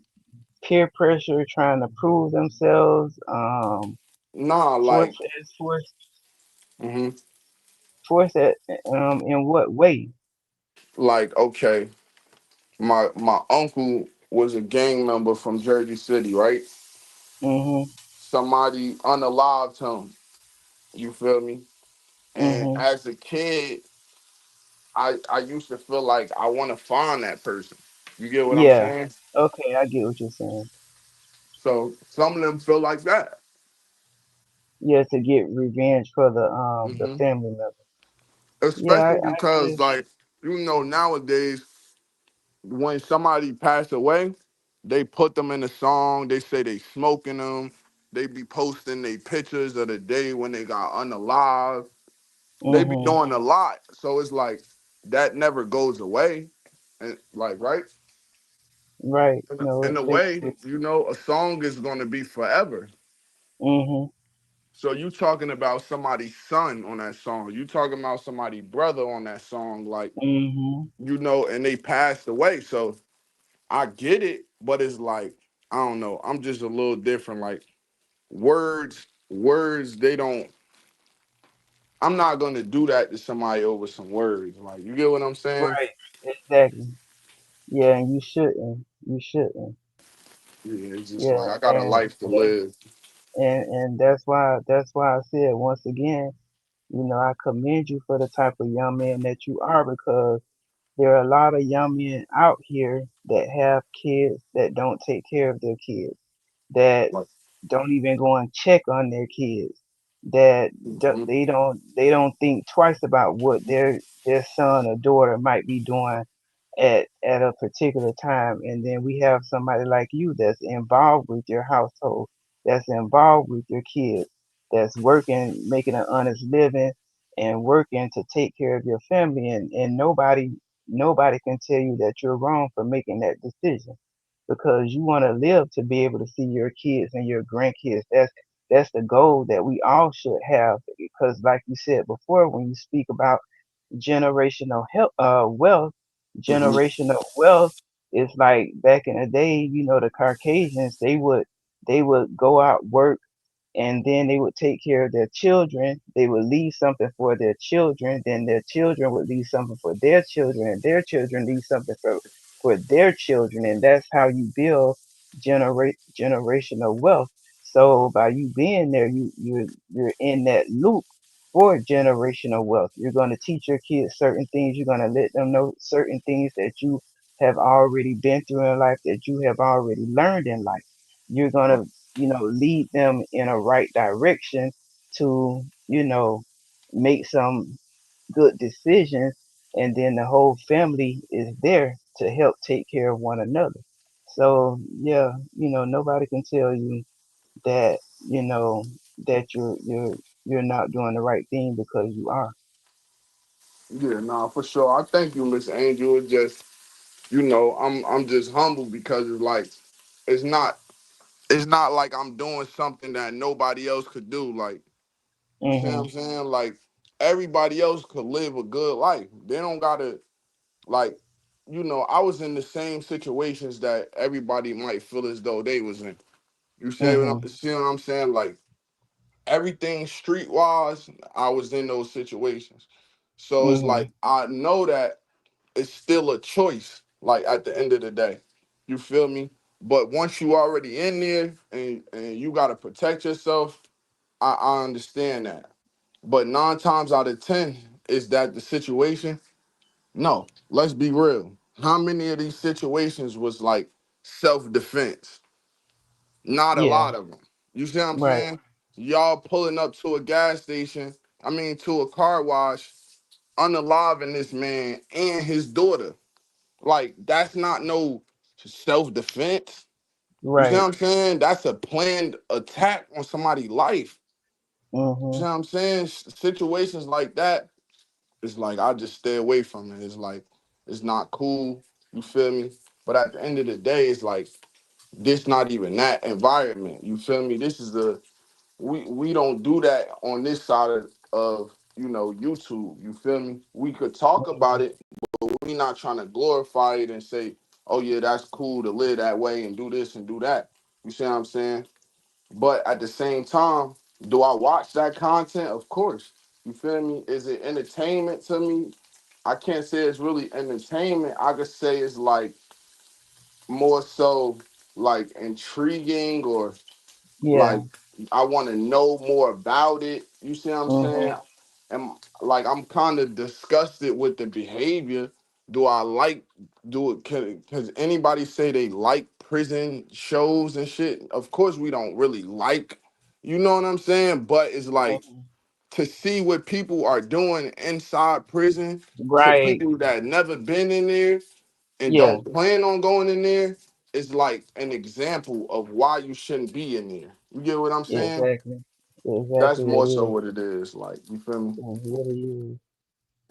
peer pressure, trying to prove themselves. Nah, Forced like, as forced, hmm forced at, in what way? like, okay, my uncle was a gang member from Jersey City, right? Mhm. Somebody unalived him. You feel me? And Mhm. as a kid, I used to feel like I want to find that person. You get what I'm Yeah. saying? Okay, I get what you're saying. So some of them feel like that. Yeah, to get revenge for the Hmm. family member. Yeah, Especially I because, agree. like, nowadays, when somebody pass away, they put them in a song. They say they smoking them. They be posting they pictures of the day when they got unalive. They be Mhm. doing a lot. So it's like that never goes away. And, like, right? Right. In No, in it a stays way, with. a song is gonna be forever. Mhm. So you talking about somebody's son on that song. You talking about somebody's brother on that song, like, Mhm. and they passed away. So I get it, but it's like, I don't know. I'm just a little different. Like words, they don't. I'm not gonna do that to somebody over some words. Like, you get what I'm saying? Right. Exactly. Yeah, and you shouldn't. You shouldn't. Yeah, it's just Yeah, like I got a life to live. and that's why I said once again, I commend you for the type of young man that you are because there are a lot of young men out here that have kids that don't take care of their kids, that Like, don't even go and check on their kids, that mhm. they don't think twice about what their son or daughter might be doing at a particular time. And then we have somebody like you that's involved with your household, that's involved with your kids, that's working, making an honest living and working to take care of your family, and nobody can tell you that you're wrong for making that decision because you want to live to be able to see your kids and your grandkids. That's the goal that we all should have because like you said before, when you speak about generational wealth. Mhm. Generational wealth is like back in the day, the Caucasians, they would go out work and then they would take care of their children. They would leave something for their children. Then their children would leave something for their children, and their children leave something for their children. And that's how you build generational wealth. So by you being there, you're in that loop for generational wealth. You're going to teach your kids certain things. You're going to let them know certain things that you have already been through in life, that you have already learned in life. You're going to lead them in a right direction to, make some good decisions. And then the whole family is there to help take care of one another. So yeah, nobody can tell you that, that you're not doing the right thing because you are. Yeah, nah, for sure. I thank you, Miss Angel. It just, I'm just humble because it's not it's not like I'm doing something that nobody else could do. Like, you see what I'm Mhm. saying? Like, everybody else could live a good life. They don't gotta, like, I was in the same situations that everybody might feel as though they was in. You Mhm. see what I'm saying? Like, everything streetwise, I was in those situations. So it's like Mhm. I know that it's still a choice, like at the end of the day. You feel me? But once you already in there and you gotta protect yourself, I understand that. But 9 times out of 10, is that the situation? No. Let's be real. How many of these situations was like self-defense? Not a Yeah. lot of them. You see what I'm Right. saying? Y'all pulling up to a gas station, to a car wash, unaliving this man and his daughter. Like, that's not no self-defense. You see what Right. I'm saying? That's a planned attack on somebody's life. You see Mhm. what I'm saying? Situations like that, it's like I just stay away from it. It's like it's not cool. You feel me? But at the end of the day, it's like this not even that environment. You feel me? This is the we don't do that on this side of YouTube. You feel me? We could talk about Mhm. it, but we not trying to glorify it and say, oh yeah, that's cool to live that way and do this and do that. You see what I'm saying? But at the same time, do I watch that content? Of course. You feel me? Is it entertainment to me? I can't say it's really entertainment. I could say it's like more so like intriguing, or Yeah. like I want to know more about it. You see what I'm saying? Mhm. And like I'm kind of disgusted with the behavior. Do I like do it? Cause anybody say they like prison shows and shit? Of course we don't really like. You know what I'm saying? But it's like Mhm. to see what people are doing inside prison to Right. people that never been in there and Yeah. don't plan on going in there is like an example of why you shouldn't be in there. You get what I'm saying? Exactly. That's Exactly. more It so is. what it is. Like, you feel me? It really is.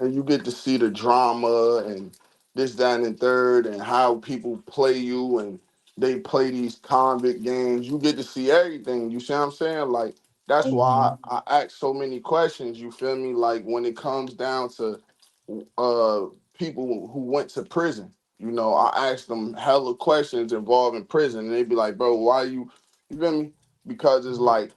And you get to see the drama and this, that, and the third, and how people play you and they play these convict games. You get to see everything. You see what I'm saying? Like, That's why Mhm. I ask so many questions. You feel me? Like when it comes down to uh people who went to prison, I ask them hella questions involving prison, and they be like, "Bro, why you feel me?" Because it's like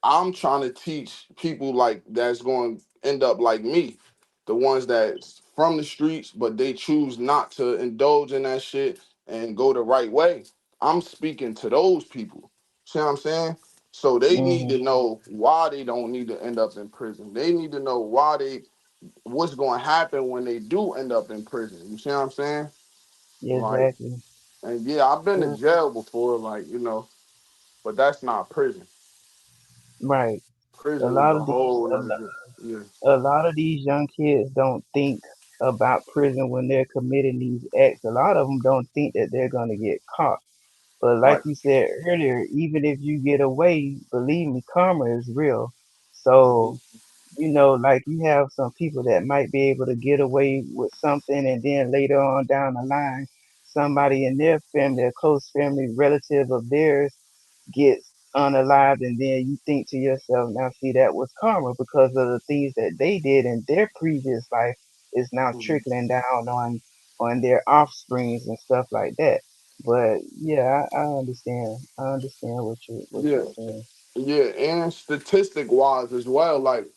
I'm trying to teach people like that's going to end up like me, the ones that's from the streets, but they choose not to indulge in that shit and go the right way. I'm speaking to those people. See what I'm saying? So they need to Mhm. know why they don't need to end up in prison. They need to know what's going to happen when they do end up in prison. You see what I'm saying? Like, Exactly. and yeah, I've been to Yeah. jail before, like, but that's not prison. Right. A Prison is lot a of these, whole a, nother. Yeah, a lot of these young kids don't think about prison when they're committing these acts. A lot of them don't think that they're gonna get caught. But like right. you said earlier, even if you get away, believe me, karma is real. So, like you have some people that might be able to get away with something, and then later on down the line, somebody in their family, a close family relative of theirs, gets unalived, and then you think to yourself, now see, that was karma because of the things that they did in their previous life is now Mhm. trickling down on their offsprings and stuff like that. But yeah, I understand. I understand what Yeah, you're saying. yeah, and statistic wise as well, like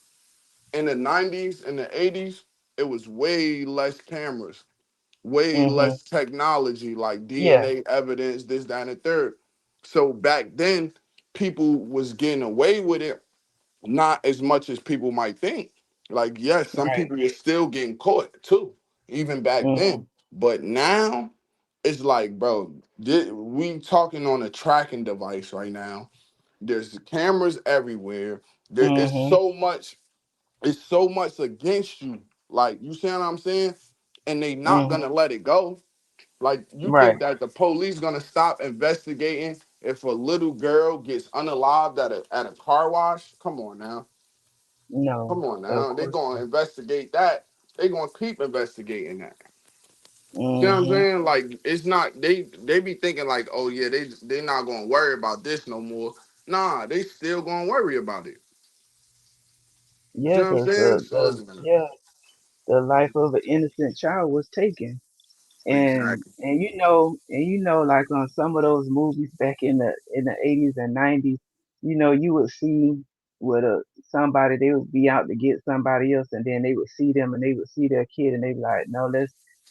in the 90s and the 80s, it was way less cameras, way Mhm. less technology, like Yeah. DNA evidence, this, that, and the third. So back then, people was getting away with it, not as much as people might think. Like, yes, some Right. people are still getting caught too, even back Mhm. then. But now, it's like, bro, we talking on a tracking device right now. There's cameras everywhere. There is Mhm. so much against you. Like, you see what I'm saying? And they not Mhm. gonna let it go. Like, you think Right. that the police gonna stop investigating if a little girl gets unalived at a car wash? Come on now. No. Come on Of now. They course gonna not. investigate that. They gonna keep investigating that. See what I'm Mhm. saying? Like, it's not they be thinking like, oh yeah, they not gonna worry about this no more. Nah, they still gonna worry about it. See Yeah, what I'm cause saying? So it's the life of an innocent child was taken. and exactly. and like on some of those movies back in the 80s and 90s, you would see with a somebody, they would be out to get somebody else, and then they would see them and they would see their kid, and they be like, no,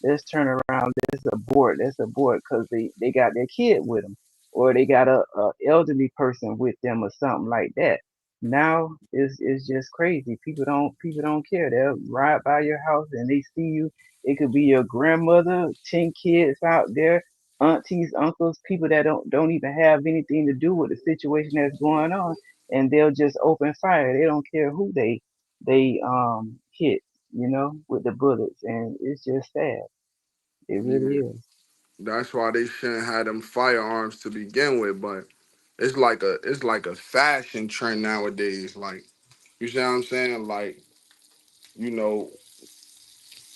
let's turn around, let's abort, because they got their kid with them, or they got a elderly person with them or something like that. Now it's just crazy. People don't care. They'll ride by your house and they see you. It could be your grandmother, 10 kids out there, aunties, uncles, people that don't even have anything to do with the situation that's going on, and they'll just open fire. They don't care who they hit, with the bullets, and it's just sad. It really Yeah. is. That's why they shouldn't have them firearms to begin with, but it's like a fashion trend nowadays. Like, you see what I'm saying? Like, you know,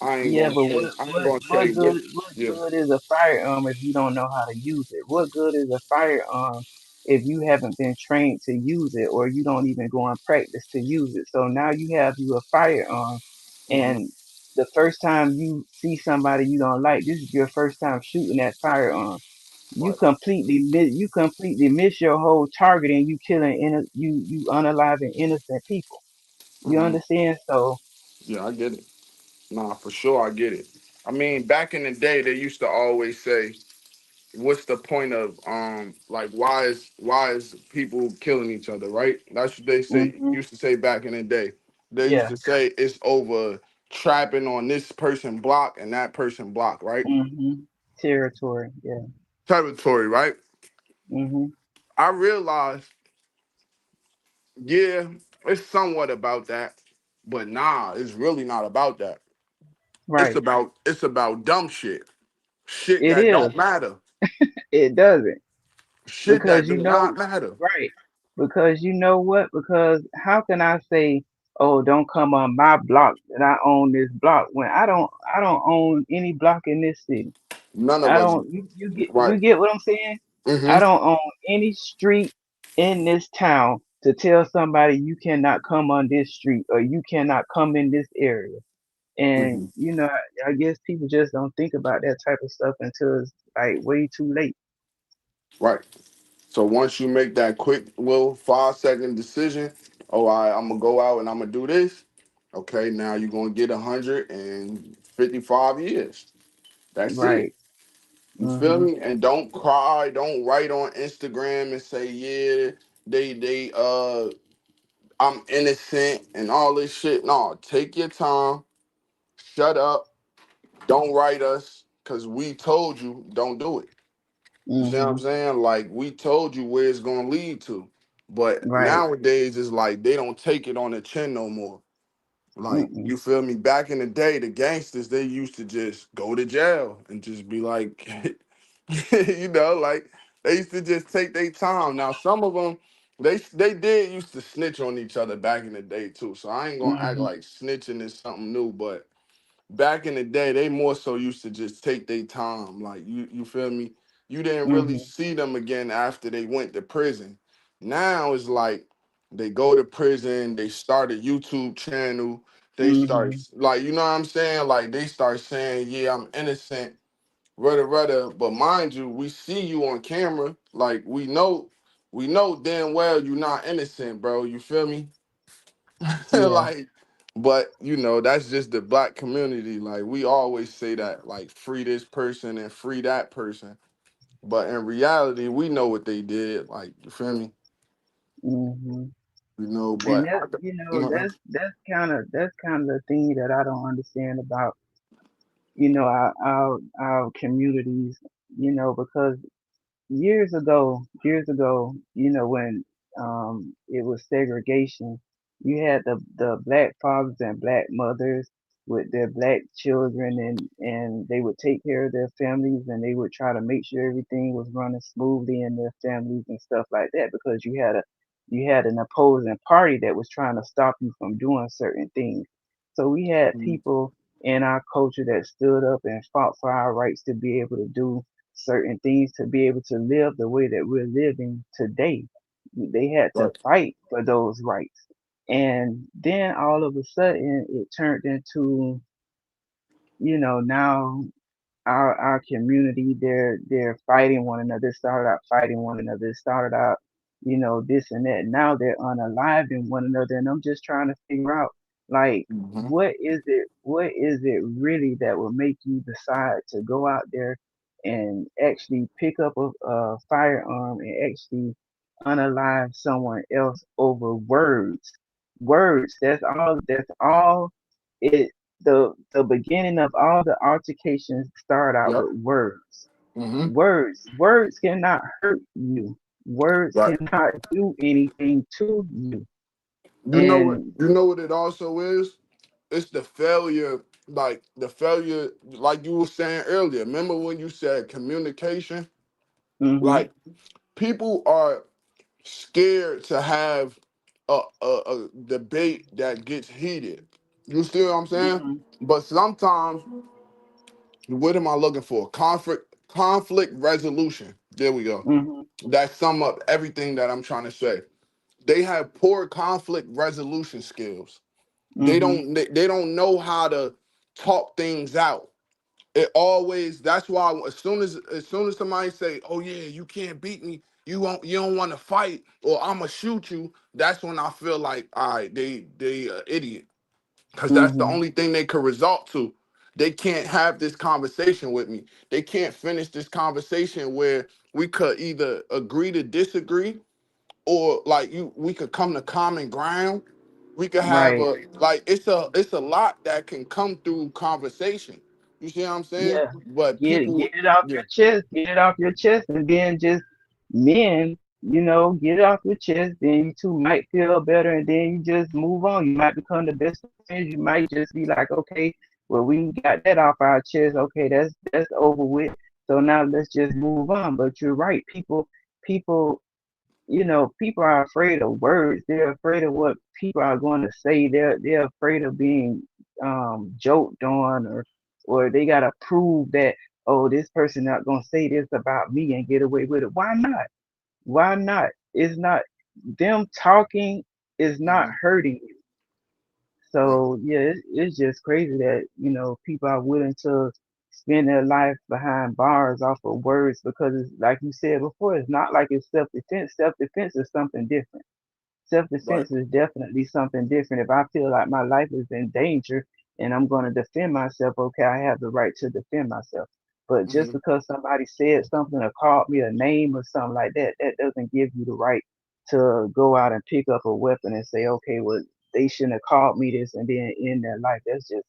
I ain't Yeah, gonna but say what I ain't what gonna what say what. good what Yeah. good is a firearm if you don't know how to use it? What good is a firearm if you haven't been trained to use it, or you don't even go and practice to use it? So now you have you a firearm, Hmm. and the first time you see somebody you don't like, this is your first time shooting that firearm. Right. You completely miss your whole target, and you killing you unaliving innocent people. You Hmm. understand? So Yeah, I get it. Nah, for sure, I get it. I mean, back in the day, they used to always say, "What's the point of like why is people killing each other?" Right? That's what they say. hmm Used to say back in the day. They used yeah. to say it's over trapping on this person block and that person block. Right? Territory. Yeah. Territory. Right? hmm I realized, yeah, it's somewhat about that, but nah, it's really not about that. Right. It's about dumb shit It that is. don't matter, It doesn't. shit that Because do not matter. right. Because you know what? Because how can I say, oh, don't come on my block that I own this block, when I don't own any block in this city. None of I us, don't you right? get what I'm saying? I Mm-hmm. don't own any street in this town. to tell somebody you cannot come on this street or you cannot come in this area. And Mhm. I guess people just don't think about that type of stuff until it's like way too late. Right. So once you make that quick little 5 second decision, oh, I'm gonna go out and I'm gonna do this. Okay, now you're gonna get 155 years. That's it. Right. You feel Mhm. me? And don't cry. Don't write on Instagram and say, yeah, I'm innocent and all this shit. No, take your time. Shut up. Don't write us because we told you don't do it. You see what I'm Mhm. saying? Like we told you where it's gonna lead to. But Right. nowadays it's like they don't take it on the chin no more. Like, Mm-mm. you feel me? Back in the day, the gangsters, they used to just go to jail and just be like, like they used to just take their time. Now, some of them, they did used to snitch on each other back in the day too. So I ain't gonna act Mhm. like snitching is something new, but back in the day, they more so used to just take their time. Like you feel me? You didn't really Mhm. see them again after they went to prison. Now it's like they go to prison, they start a YouTube channel, they start Mhm. like you know what I'm saying? Like they start saying, yeah, I'm innocent, rudder. But mind you, we see you on camera. Like we know damn well you're not innocent, bro. You feel me? Yeah. Like, but that's just the black community. Like, we always say that, like, free this person and free that person. But in reality, we know what they did. Like, you feel me? Mhm. And But that that's kind of the thing that I don't understand about our communities, because years ago, when it was segregation, you had the black fathers and black mothers with their black children, and they would take care of their families, and they would try to make sure everything was running smoothly in their families and stuff like that, because you had an opposing party that was trying to stop you from doing certain things. So we had Mhm. people in our culture that stood up and fought for our rights to be able to do certain things, to be able to live the way that we're living today. They had to Right. fight for those rights. And then all of a sudden it turned into, now our community, they're fighting one another. Started out fighting one another. Started out, this and that. Now they're unaliving one another, and I'm just trying to figure out, like, Hmm. what is it really that will make you decide to go out there and actually pick up a firearm and actually unalive someone else over words? Words. That's all. That's all. It the beginning of all the altercations start out Yep. with words. Hmm. Words cannot hurt you. Words Right. cannot do anything to you. You know what? And You know what it also is? It's the failure, like you were saying earlier. Remember when you said communication? mhm, Like, people are scared to have a debate that gets heated. You see what I'm saying? mhm, But sometimes, what am I looking for? Conflict resolution. There we go. mhm, That sum up everything that I'm trying to say. They have poor conflict resolution skills. They mhm, don't they, they don't know how to talk things out. It always That's why as soon as somebody say, "Oh yeah, you can't beat me. You don't want to fight or I'm gonna shoot you." That's when I feel like, all right, they idiot, because that's the mhm, only thing they could resort to. They can't have this conversation with me. They can't finish this conversation where we could either agree to disagree, or like we could come to common ground. We could have right. a like it's a lot that can come through conversation. You see what I'm saying? Yeah. But Get people, get it off yeah. your chest. Get it off your chest, and then just men, get it off your chest. Then you two might feel better, and then you just move on. You might become the best of friends. You might just be like, okay, well, we got that off our chest. Okay, that's over with. So now let's just move on. But you're right. People, people are afraid of words. They're afraid of what people are going to say. They're afraid of being joked on, or they gotta prove that, oh, this person not gonna say this about me and get away with it. Why not? Why not? It's not. them talking is not Hmm. hurting you. Right. So yeah, it's just crazy that people are willing to spend their life behind bars off of words because it's like you said before, it's not like it's self defense. Self defense is something different. Self Right. defense is definitely something different. If I feel like my life is in danger and I'm going to defend myself, okay, I have the right to defend myself. But just Hmm. because somebody said something or called me a name or something like that, that doesn't give you the right to go out and pick up a weapon and say, okay, well, they shouldn't have called me this and then end their life. That's just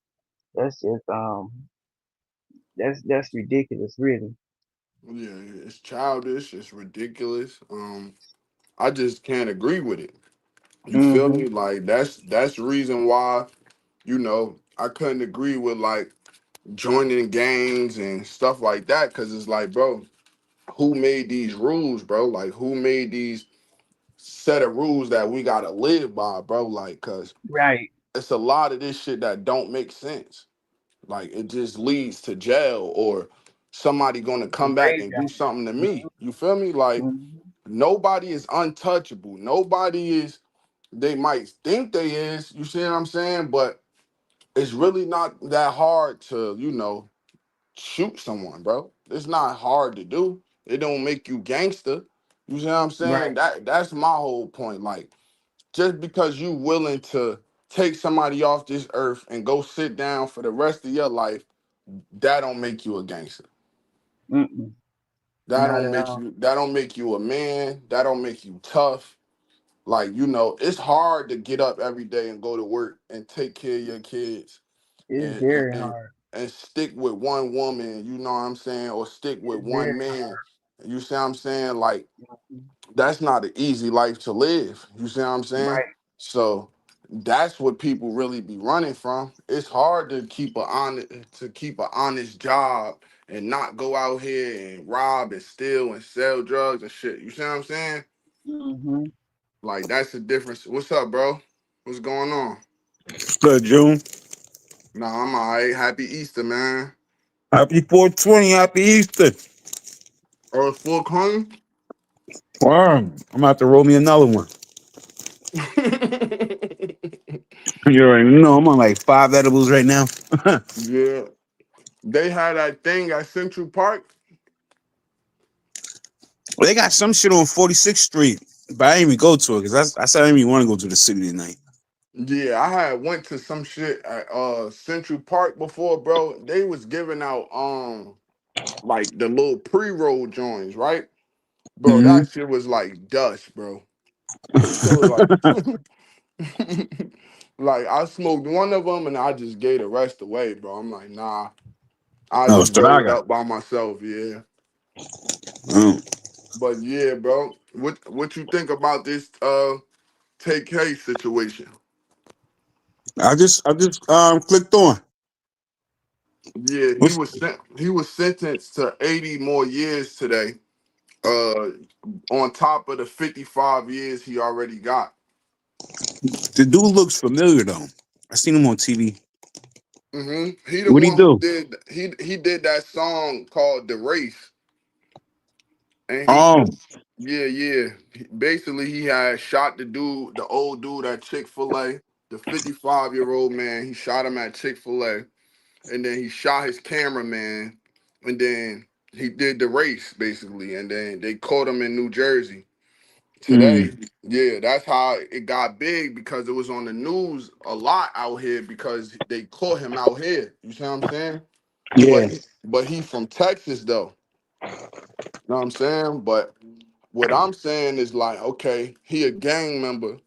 that's ridiculous, really. Yeah, it's childish. It's ridiculous. I just can't agree with it. You feel Mhm. me? Like that's the reason why I couldn't agree with like joining gangs and stuff like that because it's like, bro, who made these rules, bro? Like, who made these set of rules that we gotta live by, bro? Like, cause Right. it's a lot of this shit that don't make sense. Like, it just leads to jail or somebody gonna The come back and do graveyard. something to Mhm. me. You feel me? Like, Mhm. nobody is untouchable. Nobody is. They might think they is. You see what I'm saying? But it's really not that hard to, shoot someone, bro. It's not hard to do. It don't make you gangster. You see what I'm saying? Right. That's my whole point. Like, just because you willing to take somebody off this earth and go sit down for the rest of your life, that don't make you a gangster. Mm-mm. That Not don't at make all. you that don't make you a man. That don't make you tough. Like, it's hard to get up every day and go to work and take care of your kids It's and and, very and hard. and stick with one woman, you know what I'm saying, or stick with It's one very man. You see what I'm saying? Like, hard. that's not an easy life to live. You see what I'm saying? Right. So that's what people really be running from. It's hard to keep an honest job and not go out here and rob and steal and sell drugs and shit. You see what I'm saying? Hmm. Like, that's the difference. What's up, bro? What's going on? Good, June. Nah, I'm all right. Happy Easter, man. Happy 420. Happy Easter. Oh, it's full cone? Wow. I'm about to roll me another one. You already know I'm on like 5 edibles right now. Yeah. They had that thing at Central Park. They got some shit on 46th Street, but I didn't even go to it because I said I didn't even want to go to the city tonight. Yeah, I had went to some shit at Central Park before, bro. They was giving out like the little pre-roll joints, right? Bro, Hmm. that shit was like dust, bro. That shit was like like I smoked one of them and I just gave the rest away, bro. I'm like, nah, I Oh, just roll it Straga. up by myself, yeah. Oh. But yeah, bro, what you think about this Tay-K situation? I just clicked on. Yeah, What's he was sentenced to 80 more years today. Uh, on top of the 55 years he already got. the dude looks familiar though. I seen him on TV. He the What'd he one who do? did he did that song called "The Race," and Oh, Basically, he had shot the old dude at Chick-fil-A, the 55-year-old man. He shot him at Chick-fil-A, and then he shot his cameraman, and then he did the race basically, and then they caught him in New Jersey. Today, mm, yeah, that's how it got big because it was on the news a lot out here because they caught him out here. You see what I'm saying? yeah. But he from Texas though. You know what I'm saying? But what I'm saying is like, okay, he a gang member.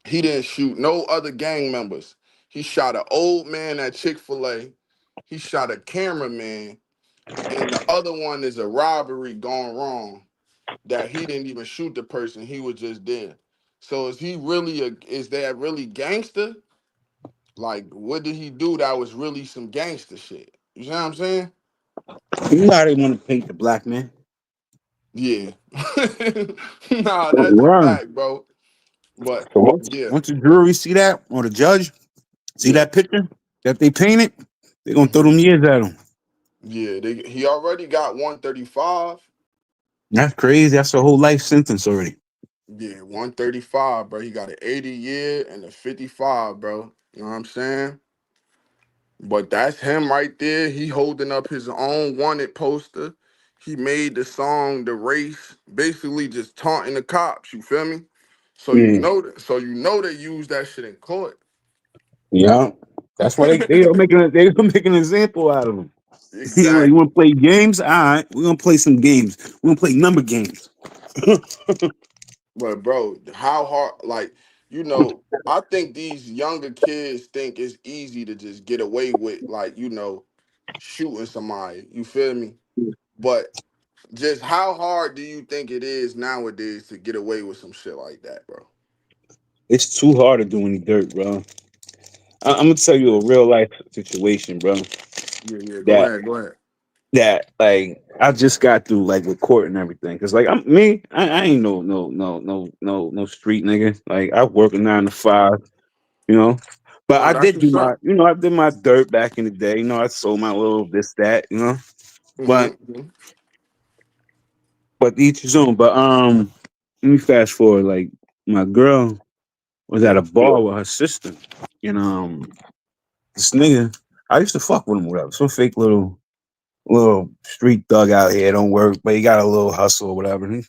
He didn't shoot no other gang members. He shot an old man at Chick-fil-A. He shot a cameraman, and the other one is a robbery gone wrong. That he didn't even shoot the person, he was just there. So is that really gangster? Like, what did he do that was really some gangster shit? You see what I'm saying? You know how they want to paint the black man. Yeah. Nah, that's a Run. fact, bro. But So yeah, once the jury see that or the judge see yeah. that picture that they painted, they gonna throw Hmm. them years at him. Yeah, he already got 135. That's crazy. That's a whole life sentence already. Yeah, 135, bro. He got an 80 year and a 55, bro. You know what I'm saying? But that's him right there. He holding up his own wanted poster. He made the song "The Race," basically just taunting the cops. You feel me? So you Yeah, know that. So you know they use that shit in court. yeah. That's why they are making they gonna make an example out of him. Like, you Exactly. want to play games? All right, we're gonna play some games. We're gonna play number games. But bro, how hard? Like I think these younger kids think it's easy to just get away with shooting somebody. You feel me? But just how hard do you think it is nowadays to get away with some shit like that, bro? It's too hard to do any dirt, bro. I'm gonna tell you a real life situation, bro. Yeah, yeah. Go That ahead, go ahead. like I just got through like with court and everything. Cause like I'm me, I ain't no street nigga. Like I work a 9 to 5, you know. But No, I that's did do what's my, up. I did my dirt back in the day. I sold my little this that, But Mm-hmm. each his own. But let me fast forward. Like my girl was at Yeah. a bar with her sister, and this nigga, I used to fuck with him, whatever. Some fake little street thug out here, don't work, but he got a little hustle or whatever. And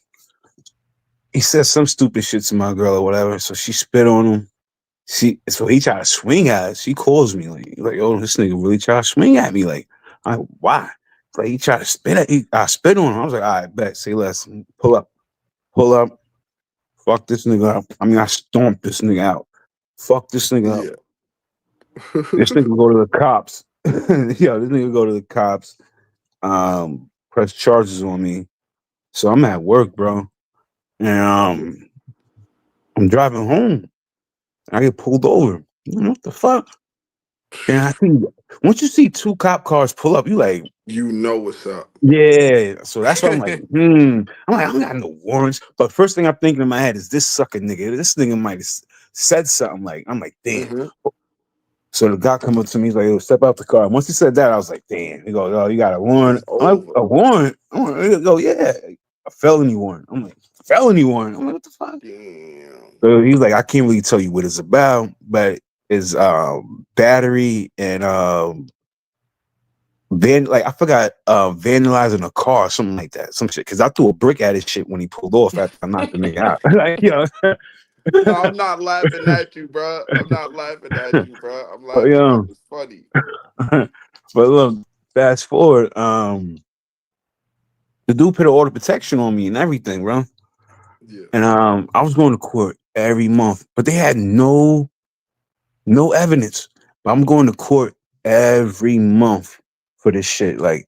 he said some stupid shit to my girl or whatever, so she spit on him. So he tried to swing at her. She calls me like, oh, this nigga really tried to swing at me. Like, why? Like he tried to I spit on him. I was like, all right, bet. Say less. Pull up. Fuck this nigga up. I mean, I stomped this nigga out. Fuck this nigga up. Yeah. This nigga go to the cops. Yo, this nigga go to the cops. Press charges on me. So I'm at work, bro, and I'm driving home. I get pulled over. What the fuck? And I think once you see two cop cars pull up, you like, You know what's up. yeah. So that's why I'm like, I'm like, I don't got no warrants. But first thing I'm thinking in my head is this sucker nigga. This nigga might have said something like, I'm like, damn. Hmm. So the guy come up to me, he's like, yo, step out the car. Once he said that, I was like, damn. He goes, oh, you got a It's warrant? I'm like, over. a warrant? I'm like, he go, yeah, a felony warrant. I'm like, felony warrant? I'm like, what the fuck? Damn. So he's like, I can't really tell you what it's about, but it's battery and like I forgot vandalizing a car, something like that, some shit. Cause I threw a brick at his shit when he pulled off after I knocked the nigga out. Like, No, I'm not laughing at you, bro. I'm not laughing at you, bro. I'm but laughing because it's funny. but look, fast forward, the dude put an order of protection on me and everything, bro. Yeah. And I was going to court every month, but they had no evidence. But I'm going to court every month for this shit. Like,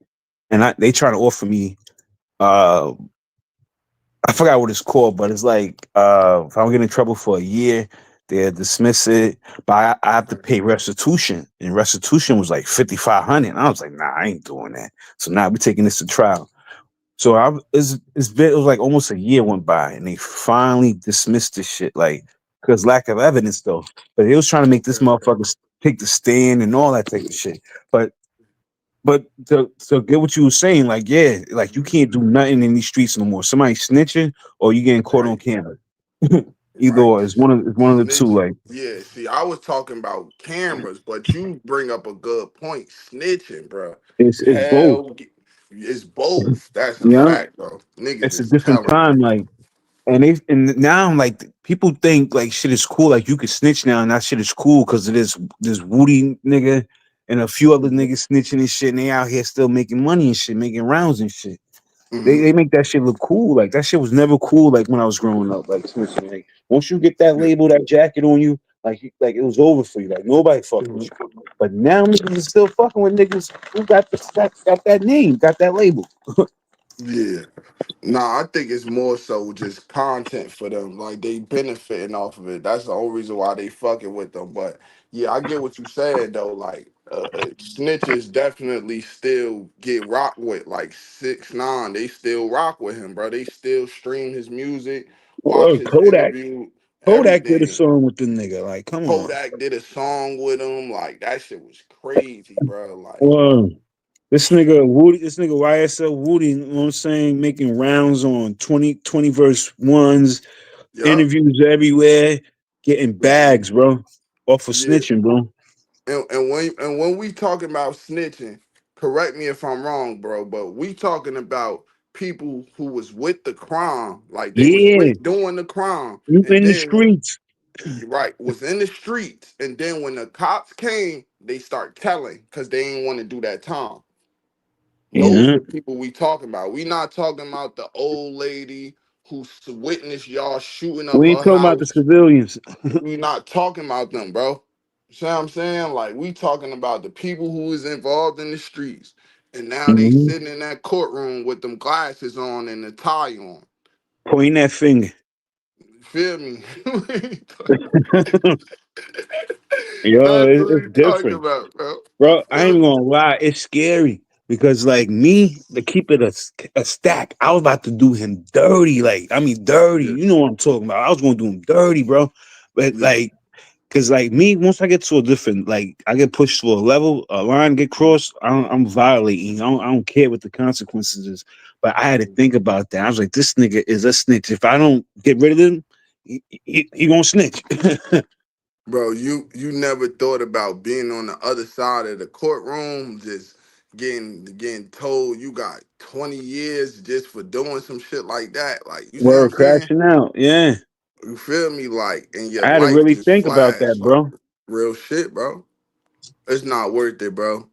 and they try to offer me uh I forgot what it's called, but it's like if I don't get in trouble for a year, they dismiss it. But I have to pay restitution, and restitution was like 5,500. And I was like, nah, I ain't doing that. So now we're taking this to trial. So it was like almost a year went by, and they finally dismissed this shit, like because lack of evidence though. But they was trying to make this Okay. motherfucker take the stand and all that type of shit. But to get what you were saying, like yeah, like you can't do nothing in these streets no more. Somebody snitching or you getting caught on Right. camera. Either Right. or, Just it's one of the two. snitching. Like Yeah. See, I was talking about cameras, but you bring up a good point. Snitching, bro. it's both. It's both. That's a Yeah, fact, bro. Niggas it's a is different telling. time. Like and now I'm like people think like shit is cool. Like you can snitch now, and that shit is cool because of this Woody nigga and a few other Hmm. niggas snitching and shit. And they out here still making money and shit, making rounds and shit. They Hmm. they make that shit look cool. Like that shit was never cool. Like when I was growing up, like snitching. Like once you get that Yeah. label, that jacket on you, like it was over for you. Like nobody fucked with Mhm. you. But now niggas is still fucking with niggas who got that name, got that label. Yeah. Nah, I think it's more so just content for them. Like they benefiting off of it. That's the only reason why they fucking with them. But yeah, I get what you saying though. Like snitches definitely still get rocked with. Like 6ix9ine, they still rock with him, bro. They still stream his music, watch Or his Kodak. interview, Kodak did a everything. song with the nigga. Like, come on. Kodak did a song with him. Like that shit was crazy, bro. Like Well, this nigga Woody, this nigga YSL Woody, you know what I'm saying, making rounds on 20 verse ones, Yup. Interviews everywhere, getting bags, bro, off of Yeah. snitching, bro. And when we talking about snitching, correct me if I'm wrong, bro, but we talking about people who was with the crime, like they was Yeah, with doing the crime, you and in the then streets. right was in the streets, and then when the cops came, they start telling because they didn't want to do that time. Those Yeah, the people we talking about. We not talking about the old lady who witnessed y'all shooting up we ain't her talking about the house. civilians. We not talking about them, bro. See what I'm saying? Like we talking about the people who is involved in the streets, and now they Mhm. sitting in that courtroom with them glasses on and the tie on. Pointing that finger. You feel me? Yo, That's what it's we talking different, about, bro. You bro. I feel ain't me? gonna lie, it's scary because, like me, to keep it a stack, I was about to do him dirty. Like, I mean, dirty. Yeah, You know what I'm talking about? I was gonna do him dirty, bro. But yeah. like, cause like me, once I get to a different, like, I get pushed to a level, a line get crossed, I'm violating. I don't care what the consequences is. But I had to think about that. I was like, this nigga is a snitch. If I don't get rid of him, he gonna snitch. Bro, you never thought about being on the other side of the courtroom, just getting told you got 20 years just for doing some shit like that. Like, you see what I'm Word saying? crashing out. Yeah. You feel me? Like, and your I had to life really just think about that, flashed. Like, bro. real shit, bro. It's not worth it, bro.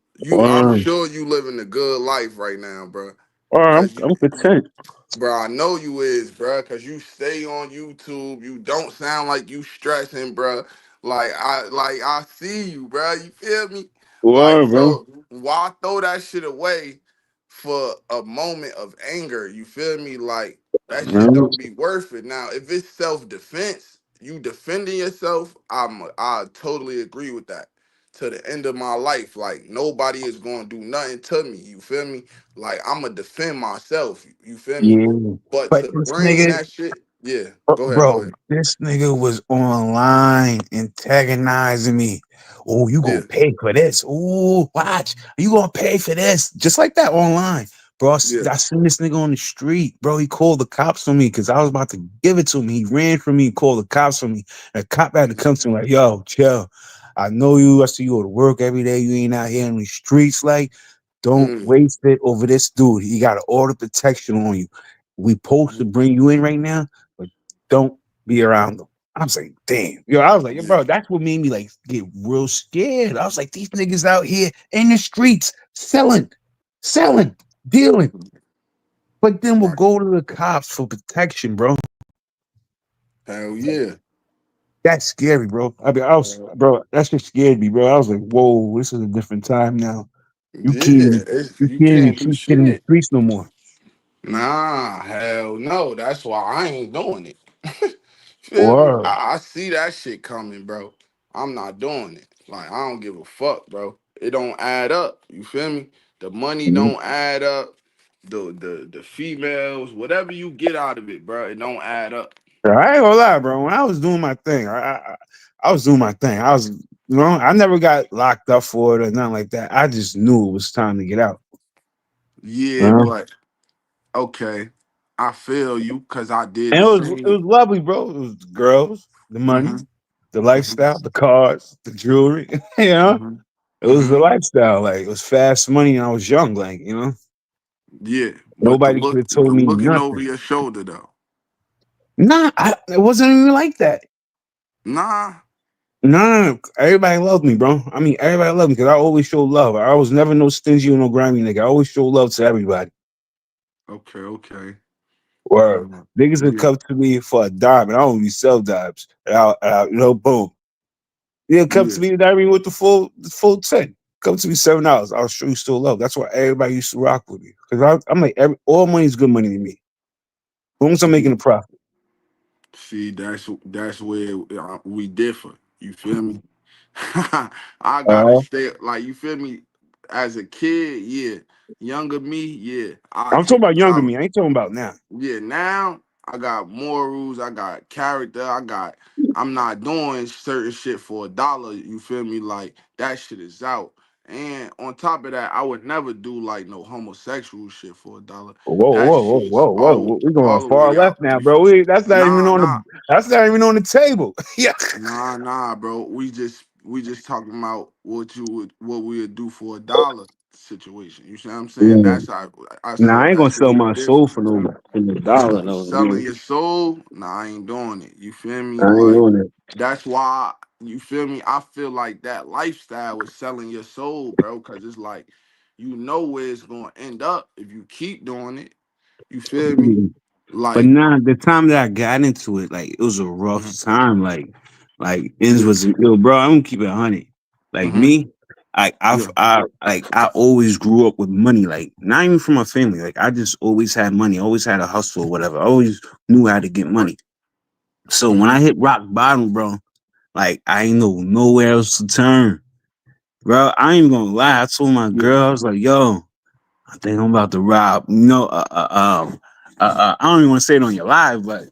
I'm Or, sure you living a good life right now, bro. or Cause I'm you content. bro, I know you is, bro, cause you stay on YouTube. You don't sound like you stressing, bro. Like I see you, bro. You feel me? Like, Or, bro. so why throw that shit away for a moment of anger? You feel me? Like that shit No. don't be worth it. Now, if it's self defense, you defending yourself, I totally agree with that. To the end of my life, like nobody is gonna do nothing to me. You feel me? Like I'ma defend myself. You feel me? Yeah. But But to this bring nigga, that shit, yeah. Go ahead, go bro, ahead. this nigga was online antagonizing me. Oh, you Yeah, gonna pay for this? Oh, watch. You gonna pay for this? Just like that online. Bro, yeah. I seen this nigga on the street. Bro, he called the cops on me because I was about to give it to him. He ran from me, called the cops on me. And the cop had to come to him like, yo, chill. I know you. I see you go to work every day. You ain't out here in the streets. Like, don't Mm, waste it over this dude. He got an order protection on you. We supposed to mm, bring you in right now, but don't be around them. I was like, damn. Yo, I was like, yo, yeah. bro, that's what made me like get real scared. I was like, these niggas out here in the streets selling, dealing. But then we'll Right. go to the cops for protection, bro. Hell yeah. That's scary, bro. I mean, I was, bro, that shit scared me, bro. I was like, whoa, this is a different time now. You can't Yeah. even, you You can't even can't do keep shit in the shit. streets no more. Nah, hell no. That's why I ain't doing it. Feel me? Or I see that shit coming, bro. I'm not doing it. Like I don't give a fuck, bro. It don't add up. You feel me? The money don't add up. The females, whatever you get out of it, bro, it don't add up. I ain't gonna lie, bro. When I was doing my thing, I was doing my thing. I was, I never got locked up for it or nothing like that. I just knew it was time to get out. Yeah, Uh, but okay. I feel you because I did and the it was same. lovely, bro. It was the girls, the money, Mm-hmm. the Mm-hmm. lifestyle, the cars, the jewelry. Mm-hmm. It was the Mm-hmm. lifestyle. Like it was fast money, and I was young. Like Yeah, but nobody could have the told me looking over nothing. your shoulder though. Nah, it wasn't even like that. Nah. No, no, no. Everybody loved me, bro. I mean, everybody loved me because I always showed love. I was never no stingy or no grimy nigga. I always show love to everybody. Okay, okay. Or niggas would Yeah. come to me for a dime, and I don't even sell dimes. Boom. Yeah, come Yeah. to me, I mean, with the full 10. Come to me $7. I'll show you still love. That's why everybody used to rock with me. Because I'm like, all money is good money to me. As long as I'm making a See, profit. see, that's where we differ. You feel me? I gotta Uh, stay like you feel me. As a kid, yeah. Younger me, yeah. I I'm talking hit the about younger dollar. me. I ain't talking about now. Yeah, now I got morals, I got character, I'm not doing certain shit for a dollar. You feel me? Like that shit is out. And on top of that, I would never do like no homosexual shit for a dollar. Whoa, That whoa, whoa, shit's whoa, whoa. We're going all the far way out. left now, bro. That's not even Nah, on nah, the table. Yeah. nah, bro. We just talking about what we would do for a dollar situation. You see what I'm saying? Yeah. That's how I Nah, I said ain't that gonna shit sell was my soul different. for no dollar though. Selling your soul, nah, I ain't doing it. You feel me? I ain't Like doing it. that's why you feel me. I feel like that lifestyle is selling your soul, bro. Cause it's like you know where it's gonna end up if you keep doing it. You feel me? But Like, nah, the time that I got into it, like it was a rough mhm, time. Like ends yeah, was yo, bro. I'm gonna keep it 100. Like hmm me, yeah, I always grew up with money. Like not even from my family. Like I just always had money. Always had a hustle or whatever. I always knew how to get money. So when hmm I hit rock bottom, bro, like I ain't know nowhere else to turn, bro. I ain't gonna lie. I told my yeah. girl, I was like, yo. I think I'm about to rob. I don't even want to say it on your live, but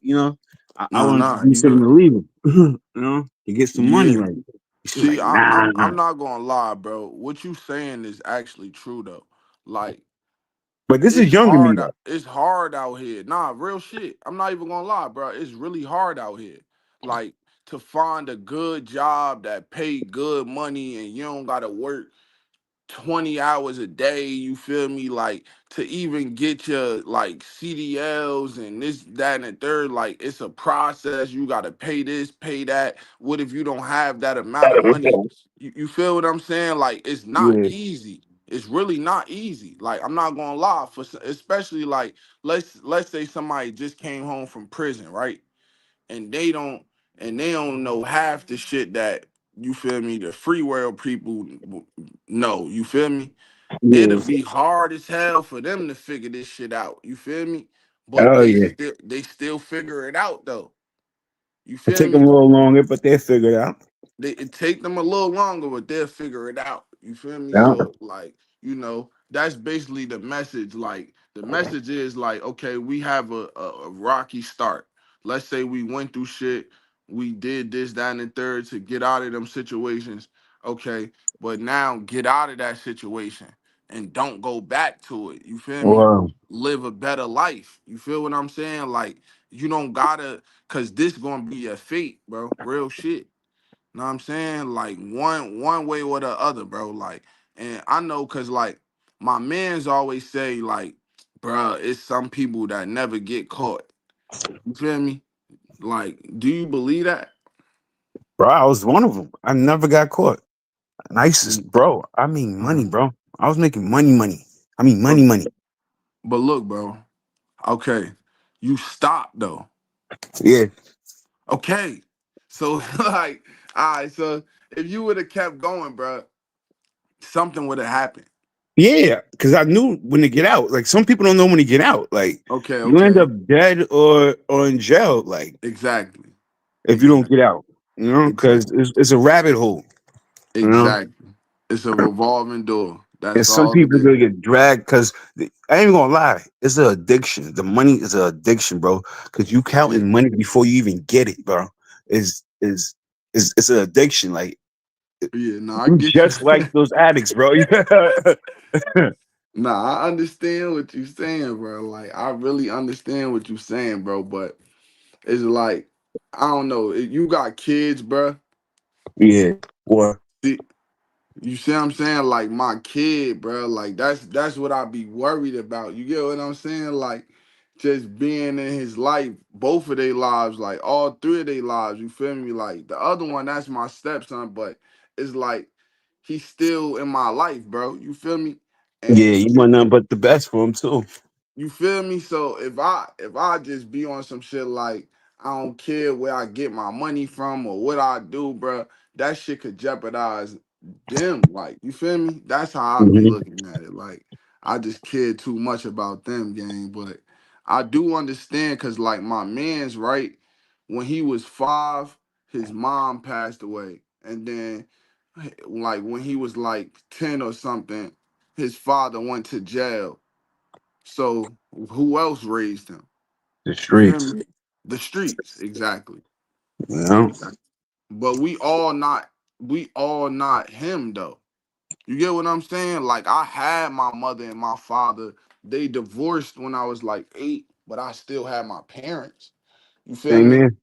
I Nah, want to nah, do you something good? illegal, to get some money. Yeah. Like she's See, like, nah. I'm not gonna lie, bro. What you saying is actually true though. Like But this is younger me though. it's hard out here. Nah, real shit. I'm not even gonna lie, bro. It's really hard out here. Like to find a good job that pay good money and you don't gotta work 20 hours a day, you feel me? Like to even get your like CDLs and this, that, and the third, like it's a process. You gotta pay this, pay that. What if you don't have that amount of money? You feel what I'm saying? Like it's not Yeah, easy. It's really not easy. Like I'm not gonna lie, especially like let's say somebody just came home from prison, right? And they don't know half the shit that you feel me the free world people know. You feel me? It'll yeah. be hard as hell for them to figure this shit out. You feel me? But Oh they yeah. still they still figure it out though. You It feel take them me? a little longer, but they figure it out. It take them a little longer, but they'll figure it out. You feel me? Yeah. So like, that's basically the message. Like the message is like, okay, we have a rocky start. Let's say we went through shit, we did this, that, and the third to get out of them situations. Okay, but now get out of that situation and don't go back to it. You feel me? Wow. Live a better life. You feel what I'm saying? Like you don't gotta, cause this gonna be your fate, bro. Real shit. Know what I'm saying? Like one way or the other, bro. Like, and I know cause like my mans always say, like, bruh, it's some people that never get caught. You feel me? Like, do you believe that? Bro, I was one of them. I never got caught. Nicest, Mm, bro. I mean money, uh-huh. bro. I was making money. I mean But money. but look, bro. Okay, you stop though. Yeah. Okay, so like, all right. So if you would have kept going, bro, something would have happened. Yeah, because I knew when to get out. Like some people don't know when to get out. Like Okay, you end up okay, dead or in jail. Like exactly, if you don't exactly, get out, because exactly. it's a rabbit hole. You know, Exactly. It's a revolving door. and That's some all it people is. gonna get dragged because I ain't gonna lie, it's an addiction. The money is an addiction, bro. Because you Yeah, counting money before you even get it, bro. Is it's an addiction. Like yeah, no, I you get you. just like those addicts, bro. Nah, I understand what you're saying, bro. Like, I really understand what you're saying, bro. But it's like, I don't know. You got kids, bro. Yeah. Or You see what I'm saying? Like my kid, bro. Like that's what I be worried about. You get what I'm saying? Like just being in his life, both of their lives, like all three of their lives. You feel me? Like the other one, that's my stepson, but it's like he's still in my life, bro. You feel me? yeah, And you want nothing but the best for him too. you feel me? So if I just be on some shit like I don't care where I get my money from or what I do, bro, that shit could jeopardize them. Like, you feel me? That's how I be Hmm. looking at it. Like, I just care too much about them, gang. But I do understand because like my man's right, when he was 5, his mom passed away. And then like when he was like 10 or something, his father went to jail, so who else raised him? The You feel streets. me? The streets, exactly. You know? Exactly. But we all not him though. You get what I'm saying? Like I had my mother and my father. They divorced when I was like 8, but I still had my parents. You feel me? Amen.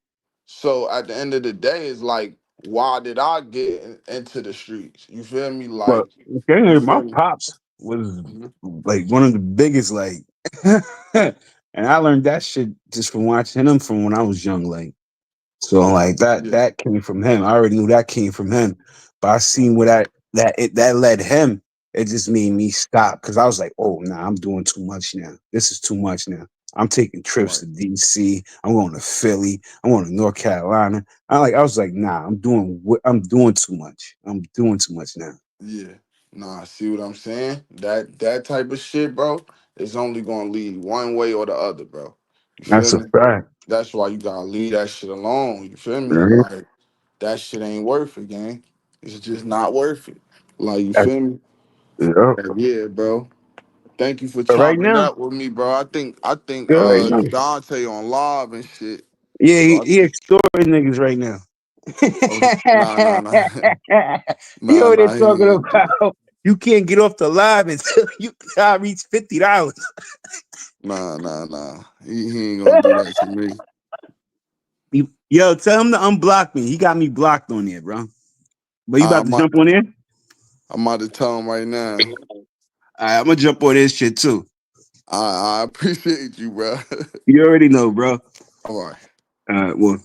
So at the end of the day, it's like, why did I get into the streets? You feel me? But Like, you okay, my feel me? pops was Mhm. like one of the biggest, like, and I learned that shit just from watching him from when I was young, like. So like Yeah, that came from him. I already knew that came from him, but I seen where that led him. It just made me stop because I was like, oh nah, I'm doing too much now. This is too much now. I'm taking trips right. to DC. I'm going to Philly. I'm going to North Carolina. I was like, nah, I'm doing too much. I'm doing too much now. Yeah. Nah, see what I'm saying? That type of shit, bro, is only gonna lead one way or the other, bro. You feel That's a me? fact. That's why you gotta leave that shit alone. You feel me? Right? Like that shit ain't worth it, gang. It's just not worth it. Like you That's, feel me? yeah. But yeah, bro. Thank you for But right chopping now, that with me, bro. I think yeah, right now. Dante on live and shit. Yeah, So he extorting niggas right now. nah. He Nah, over there nah, he talking ain't do that. about you can't get off the live until you reach $50. Nah. He ain't gonna do that to me. Yo, tell him to unblock me. He got me blocked on there, bro. But you about I'm to about, jump on there? I'm about to tell him right now. All right, I'm gonna jump on this shit too. I appreciate you, bro. You already know, bro. All right. All right, well.